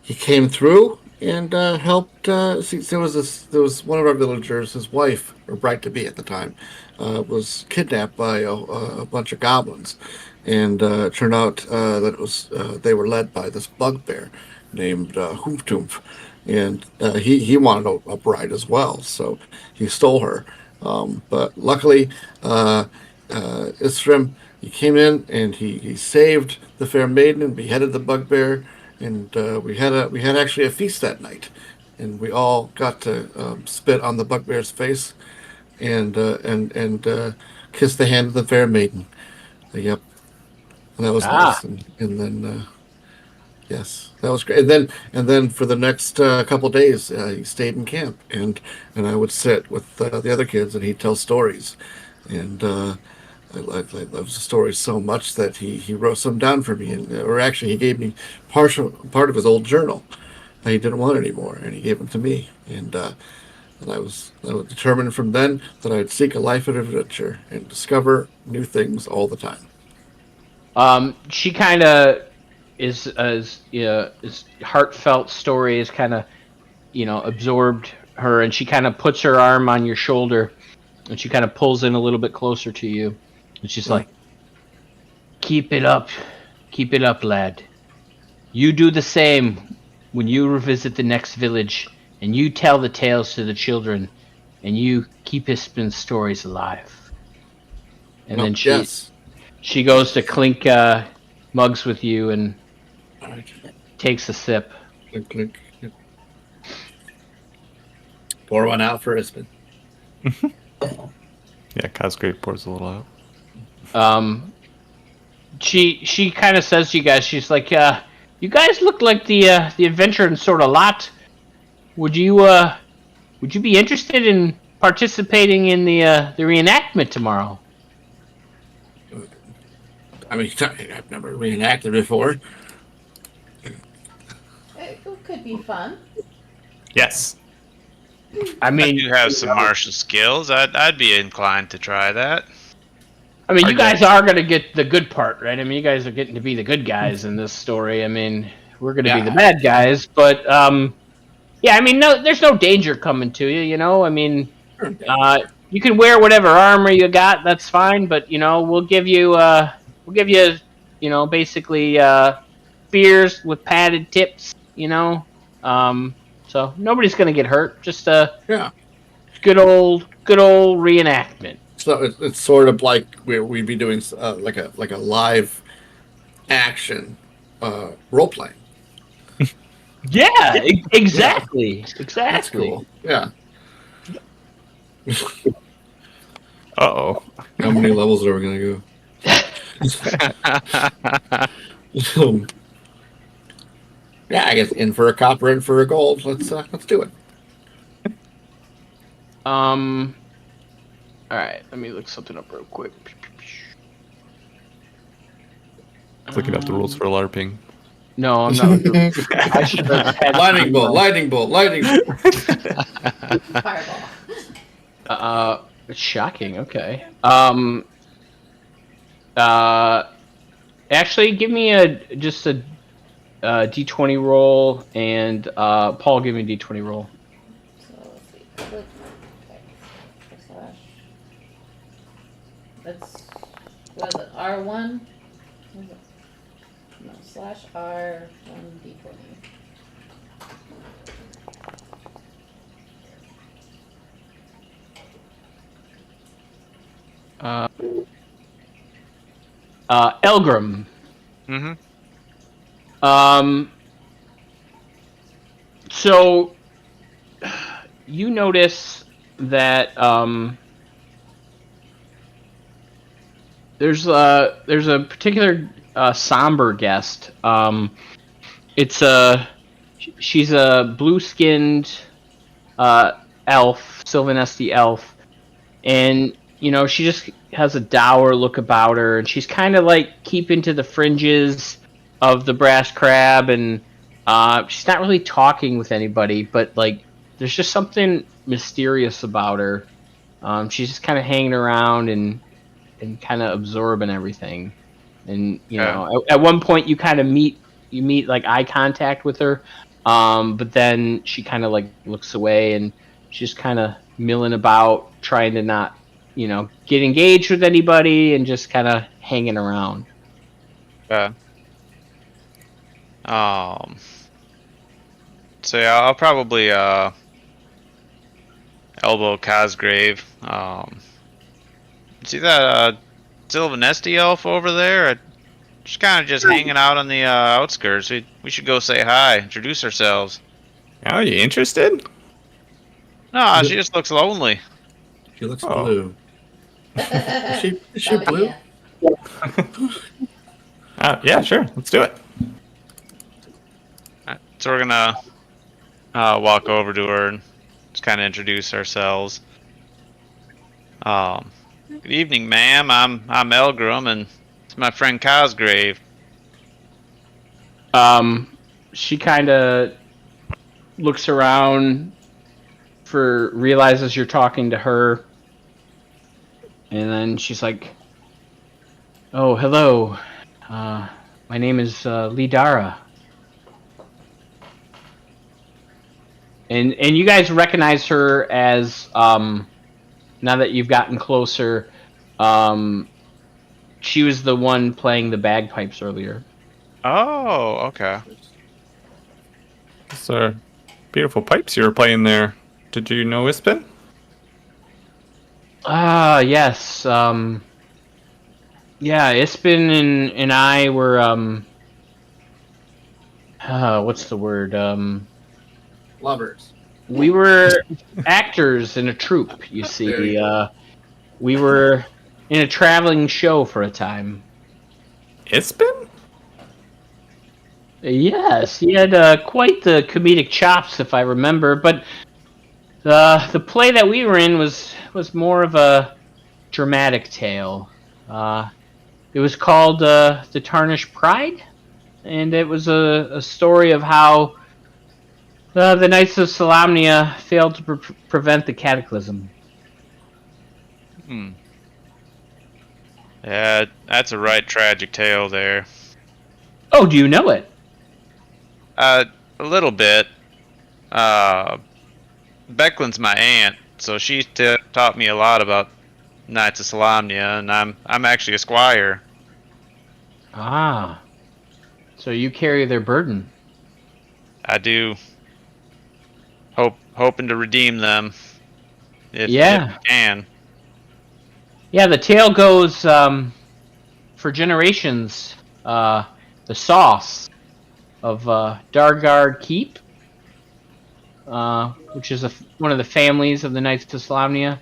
he came through and helped. See, there was one of our villagers, his wife, or bride to be at the time, was kidnapped by a bunch of goblins, and it turned out that it was they were led by this bugbear named Hoomtoomf, and he wanted a bride as well, so he stole her. But luckily, Isrim, he came in and he saved the fair maiden and beheaded the bugbear, and we had actually a feast that night, and we all got to spit on the bugbear's face, and kiss the hand of the fair maiden. Yep, and that was nice. And then yes, that was great. And then for the next couple of days, he stayed in camp, and I would sit with the other kids, and he'd tell stories, and I loved the stories so much that he wrote some down for me, or actually he gave me part of his old journal that he didn't want anymore, and he gave them to me, and I was determined from then that I'd seek a life of adventure and discover new things all the time.
She kind of is heartfelt story is kind of absorbed her, and she kind of puts her arm on your shoulder, and she kind of pulls in a little bit closer to you, and she's like, keep it up, lad. You do the same when you revisit the next village, and you tell the tales to the children, and you keep Ispin's stories alive. And then she goes to clink mugs with you and takes a sip.
Clink, clink. Yep. Pour one out for Ispin.
Yeah, Cosgrave pours a little out.
She kind of says to you guys, she's like, you guys look like the adventuring sort of lot. Would you be interested in participating in the reenactment tomorrow?
I mean, I've never reenacted before.
It could be fun.
Yes.
I mean,
you have some martial skills. I'd be inclined to try that.
I mean, you
Hard
guys are going to get the good part, right? I mean, you guys are getting to be the good guys in this story. I mean, we're going to be the bad guys, but yeah, I mean, no, there's no danger coming to you. You know, I mean, you can wear whatever armor you got. That's fine, but you know, we'll give you, you know, basically spears with padded tips. You know, so nobody's going to get hurt. Just a
Yeah.
good old reenactment.
So it's sort of like we'd be doing like a live action role playing.
Yeah, exactly.
That's
Exactly.
cool. Yeah.
Uh-oh.
How many levels are we gonna go? Yeah, I guess in for a copper, in for a gold. Let's do it.
All right, let me look something up real quick.
Looking up the rules for LARPing.
No, I'm not. I should have had
Lightning bolt, lightning bolt, lightning bolt.
Fireball.
It's shocking. Okay. Actually, give me just a d20 roll, and Paul, give me a d20 roll.
So let's see. Click. Okay. Slash. That's what is it? R1. What is it? No. Slash R1d20.
Elgrim.
Mm-hmm.
So you notice that there's a particular somber guest. She's a blue-skinned elf, Sylvanesti elf, and you know she just has a dour look about her, and she's kind of like keeping to the fringes of the brass crab, and she's not really talking with anybody, but like there's just something mysterious about her. She's just kind of hanging around and kind of absorbing everything. And you know, at one point you kind of meet like eye contact with her, but then she kind of like looks away, and she's just kind of milling about, trying to not, you know, get engaged with anybody, and just kind of hanging around.
So yeah, I'll probably elbow Cosgrave. See that Sylvanesti elf over there? She's kind of just hanging out on the outskirts. We should go say hi, introduce ourselves.
Oh, you interested?
No, she just looks lonely.
She looks blue. Is she blue?
Yeah, sure. Let's do it.
So we're gonna walk over to her and just kind of introduce ourselves. Good evening, ma'am. I'm Elgrim, and it's my friend Cosgrave.
She kind of looks around, realizes you're talking to her, and then she's like, "Oh, hello. My name is Lidara." And you guys recognize her as, now that you've gotten closer, she was the one playing the bagpipes earlier.
Oh, okay.
Those are beautiful pipes you were playing there. Did you know Ispin?
Yes. Yeah, Ispin and I were, what's the word?
Lovers.
We were actors in a troupe, you see. We were in a traveling show for a time.
Ispin?
Yes, he had quite the comedic chops, if I remember. But the play that we were in was more of a dramatic tale. It was called The Tarnished Pride, and it was a story of how the Knights of Solamnia failed to prevent the cataclysm.
Yeah, that's a right tragic tale there.
Oh, do you know it?
A little bit. Becklin's my aunt, so she taught me a lot about Knights of Solamnia, and I'm actually a squire.
Ah, so you carry their burden.
I do. Hoping to redeem them, if
Yeah.
I can.
Yeah, the tale goes for generations. The sauce of Dargard Keep, which is one of the families of the Knights of Solamnia.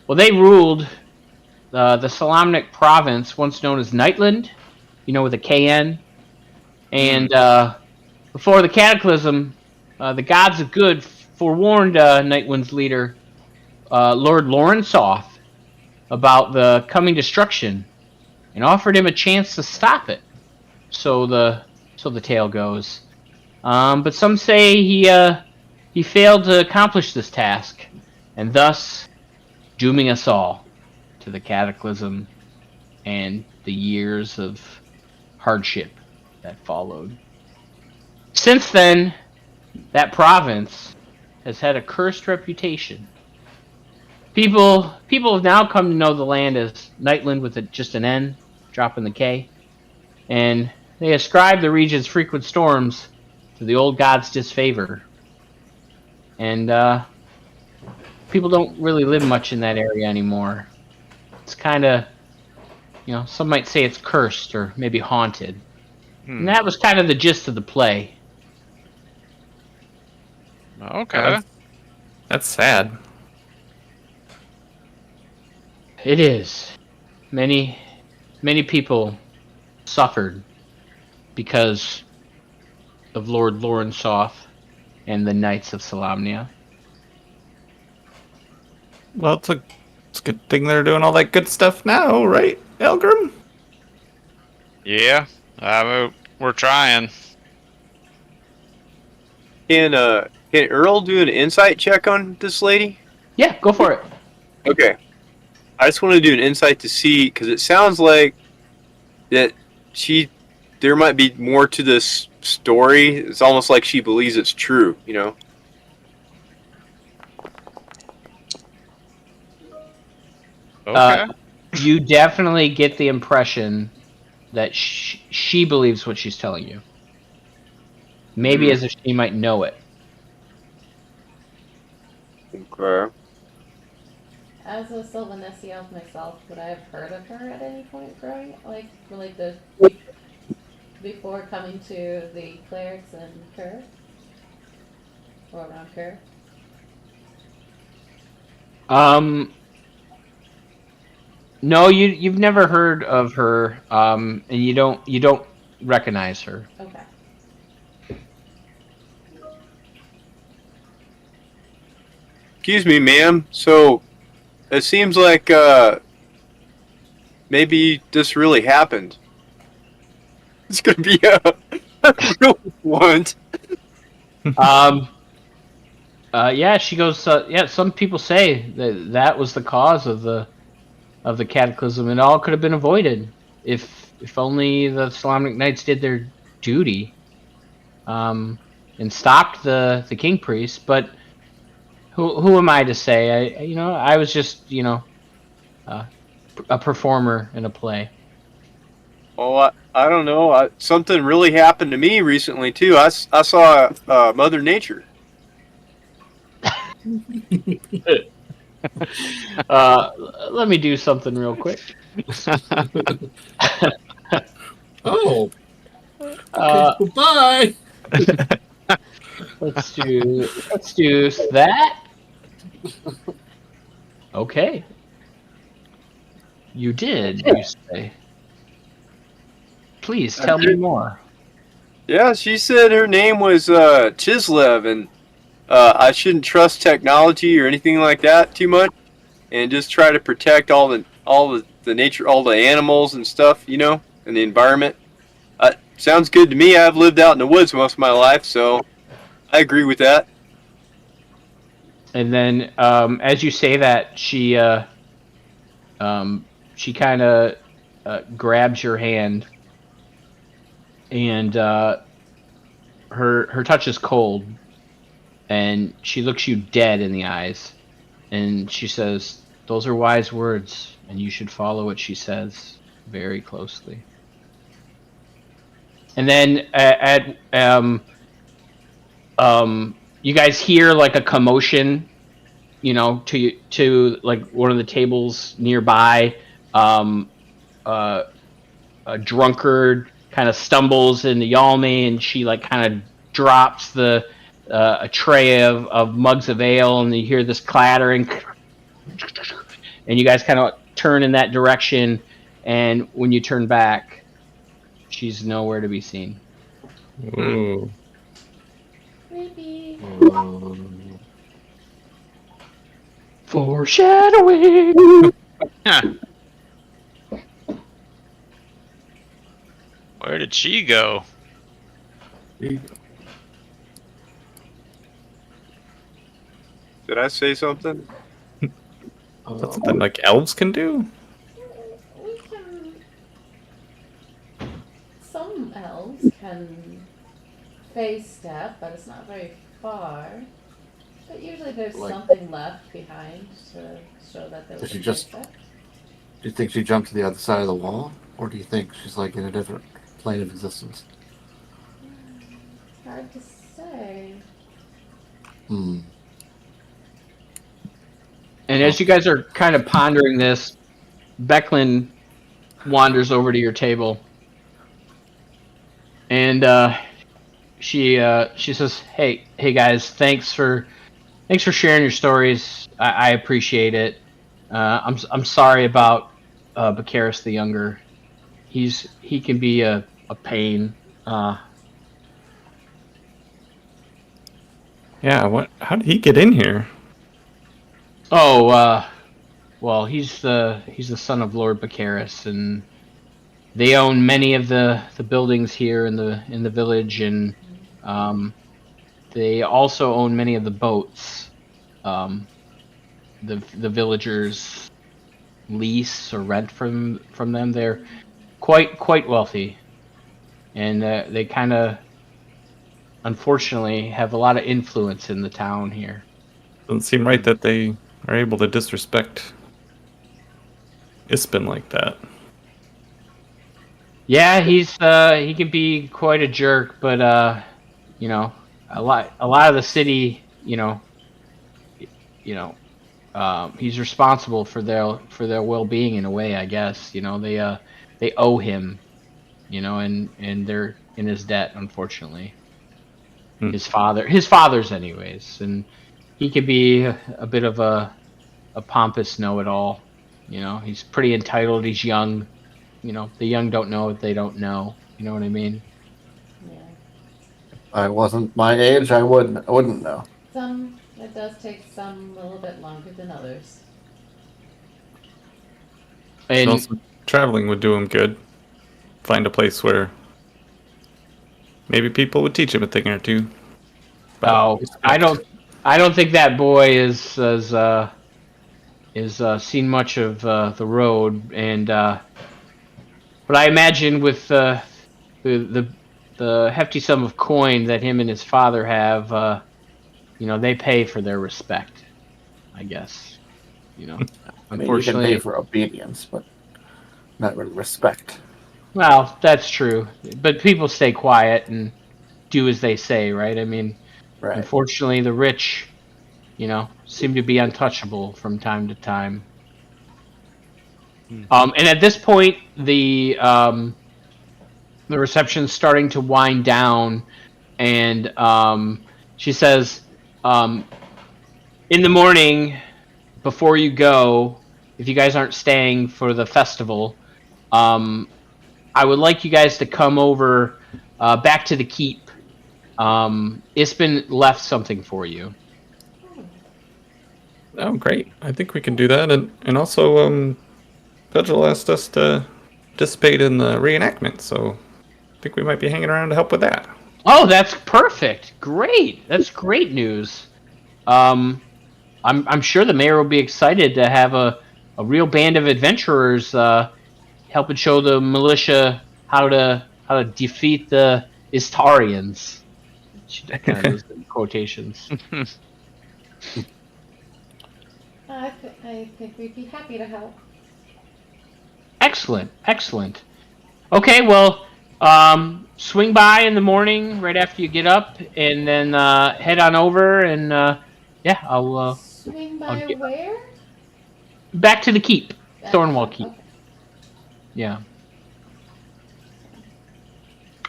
Well, they ruled the Solamnic province, once known as Nightland, with a KN. And before the Cataclysm, the gods of good forewarned Nightwind's leader, Lord Lorensoth, about the coming destruction, and offered him a chance to stop it. So the tale goes. But some say he failed to accomplish this task, and thus dooming us all to the Cataclysm and the years of hardship that followed. Since then, that province has had a cursed reputation. People have now come to know the land as Nightland with just an N, dropping the K, and they ascribe the region's frequent storms to the old god's disfavor. And people don't really live much in that area anymore. It's kind of, some might say it's cursed or maybe haunted. And that was kind of the gist of the play.
Okay.
That's sad.
It is. Many people suffered because of Lord Lorensoth and the Knights of Solamnia.
Well, it's a good thing they're doing all that good stuff now, right, Elgrim?
Yeah, we're trying.
Can Earl do an insight check on this lady?
Yeah, go for it.
Okay. I just want to do an insight to see, because it sounds like that there might be more to this story. It's almost like she believes it's true,
Okay.
You definitely get the impression that she believes what she's telling you. Maybe as if she might know it.
Okay.
As a Sylvanesian myself, would I have heard of her at any point growing, before coming to the clerics and Kerr? Or around Kerr?
No, you've never heard of her, and you don't recognize her.
Okay.
Excuse me, ma'am. So, it seems like maybe this really happened. It's gonna be a real one.
Yeah, she goes. Yeah, some people say that was the cause of the cataclysm, and all could have been avoided if only the Solamnic Knights did their duty, and stopped the king priest. But who am I to say? I was just a performer in a play.
Oh, I don't know. Something really happened to me recently too. I saw Mother Nature.
Let me do something real quick.
Oh. Okay, goodbye.
Let's do that. Okay. You did, you say. Please tell me more.
Yeah, she said her name was Chislev, and I shouldn't trust technology or anything like that too much, and just try to protect all the nature, all the animals and stuff, and the environment. Sounds good to me. I've lived out in the woods most of my life, so I agree with that.
And then, as you say that, she kind of grabs your hand, and her touch is cold, and she looks you dead in the eyes, and she says, "Those are wise words, and you should follow what she says very closely." And then you guys hear like a commotion, to like one of the tables nearby. A drunkard kind of stumbles into Yalmi, and she like kind of drops a tray of mugs of ale, and you hear this clattering, and you guys kind of turn in that direction, and when you turn back, she's nowhere to be seen.
Ooh.
Creepy.
Foreshadowing.
Where did she go?
Did I say something?
That's something like elves can do?
We can. Some elves can phase step, but it's not very far. But usually there's something left behind to show that there was
Does she
a
just-
phase step.
Do you think she jumped to the other side of the wall, or do you think she's like in a different plane of existence?
Hard to say.
Hmm.
And as you guys are kind of pondering this, Becklin wanders over to your table, and she says, "Hey guys, thanks for sharing your stories. I appreciate it. I'm sorry about Bakaris the Younger. He can be a pain.
Yeah, how did he get in here?
Well, he's the son of Lord Bakaris, and they own many of the buildings here in the village, and they also own many of the boats. The villagers lease or rent from them. They're quite wealthy, and they kind of, unfortunately, have a lot of influence in the town here.
Doesn't seem right that they are able to disrespect Ispin like that.
Yeah, he can be quite a jerk, but a lot of the city, he's responsible for their well-being in a way, I guess. They owe him, and they're in his debt, unfortunately. His father's anyways, and he could be a bit of a pompous know-it-all. He's pretty entitled. He's young. The young don't know what they don't know. You know what I mean?
Yeah.
I wasn't my age. I wouldn't know.
It does take some a little bit longer than others.
And
Also, traveling would do him good. Find a place where maybe people would teach him a thing or two.
I don't think that boy is seen much of the road, and but I imagine with the hefty sum of coin that him and his father have, they pay for their respect, I guess.
I mean, you can
Unfortunately,
pay for obedience, but not really respect.
well, that's true. But people stay quiet and do as they say, right? I mean,
Right.
unfortunately, the rich, seem to be untouchable from time to time. And at this point, the reception's starting to wind down, and she says, in the morning, before you go, if you guys aren't staying for the festival, I would like you guys to come over back to the keep. Ispin left something for you.
Oh, great. I think we can do that. And also, Vigil asked us to participate in the reenactment, so I think we might be hanging around to help with that.
Oh, that's perfect. Great. That's great news. I'm sure the mayor will be excited to have a real band of adventurers helping show the militia how to defeat the Istarians. She kind of used in quotations.
I think we'd be happy to help.
Excellent. Okay, well, swing by in the morning right after you get up, and then head on over, and I'll
Swing by
I'll get
where?
back to the keep, Thornwall Keep.
Okay.
Yeah.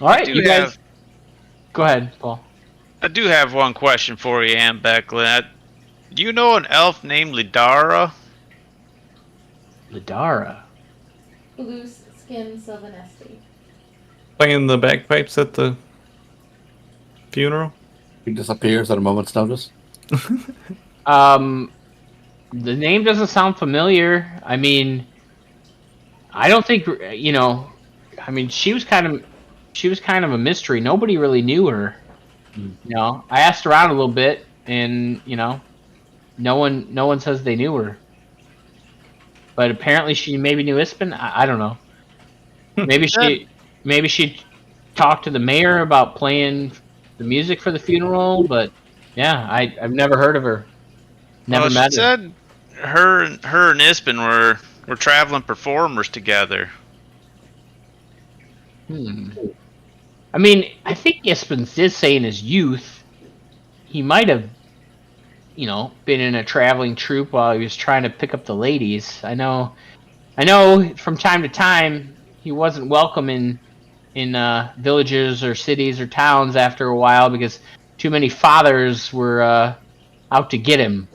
All right, you guys. Go ahead, Paul.
I do have one question for you, Aunt Becklin. Do you know an elf named Lidara?
Lidara.
Blue skin Sylvanesti.
Playing the bagpipes at the funeral?
He disappears at a moment's notice.
The name doesn't sound familiar. I mean, I don't think I mean, she was kind of a mystery. Nobody really knew her. I asked around a little bit, and no one says they knew her. But apparently, she maybe knew Ispin. I don't know. Maybe she talked to the mayor about playing the music for the funeral. But yeah, I've never heard of her. Never met her.
She said her and Ispin were traveling performers together.
I mean, I think Ispin did say in his youth he might have, been in a traveling troupe while he was trying to pick up the ladies. I know from time to time he wasn't welcome in villages or cities or towns after a while because too many fathers were out to get him.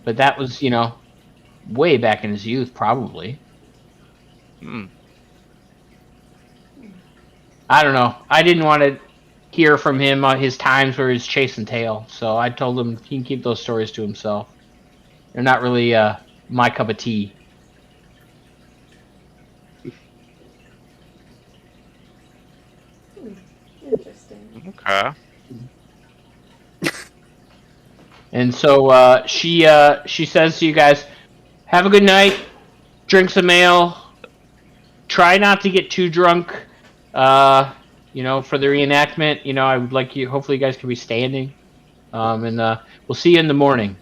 But that was, way back in his youth, probably. I don't know. I didn't want to hear from him on his times where he's chasing tail, so I told him he can keep those stories to himself. They're not really my cup of tea.
Interesting.
Okay.
And so she says to you guys, have a good night, drink some ale, try not to get too drunk, for the reenactment. I would like you, hopefully you guys can be standing, and we'll see you in the morning.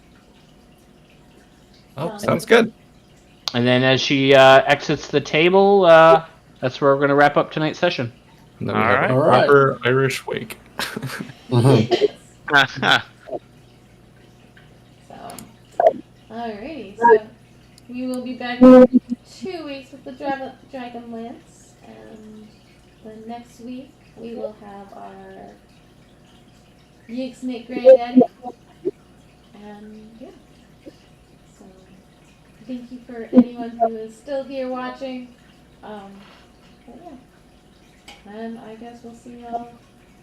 Oh, sounds good.
And then as she exits the table, that's where we're going to wrap up tonight's session.
And then we have a
All right.
proper Irish wake.
Alrighty, so we will be back in 2 weeks with the Dragonlance, and the next week we will have our Yig Snake Granddaddy, and yeah. So thank you for anyone who is still here watching. But yeah, and I guess we'll see y'all.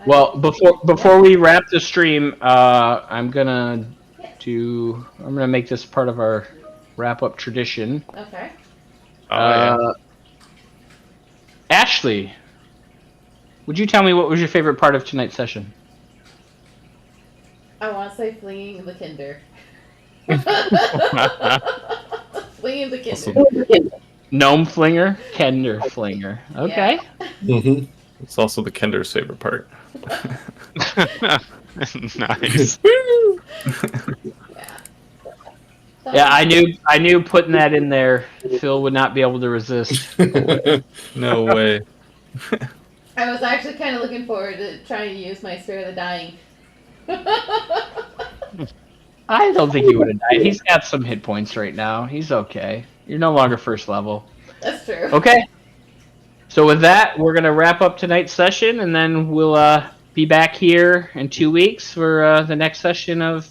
Well, before we wrap the stream, I'm gonna make this part of our wrap up tradition.
Okay.
Ashley, would you tell me what was your favorite part of tonight's session?
I want to say flinging the Kinder. Flinging the Kinder.
Gnome flinger, Kender flinger. Okay.
Yeah.
It's also the Kinder's favorite part.
Nice.
Yeah, I knew putting that in there, Phil would not be able to resist.
No way.
I was actually kind of looking forward to trying to use my Spare the Dying.
I don't think he would have died. He's got some hit points right now. He's okay. You're no longer first level.
That's true.
Okay. So with that, we're going to wrap up tonight's session, and then we'll be back here in 2 weeks for the next session of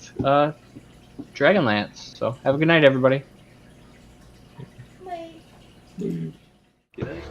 Dragonlance. So have a good night, everybody.
Bye.
Good night.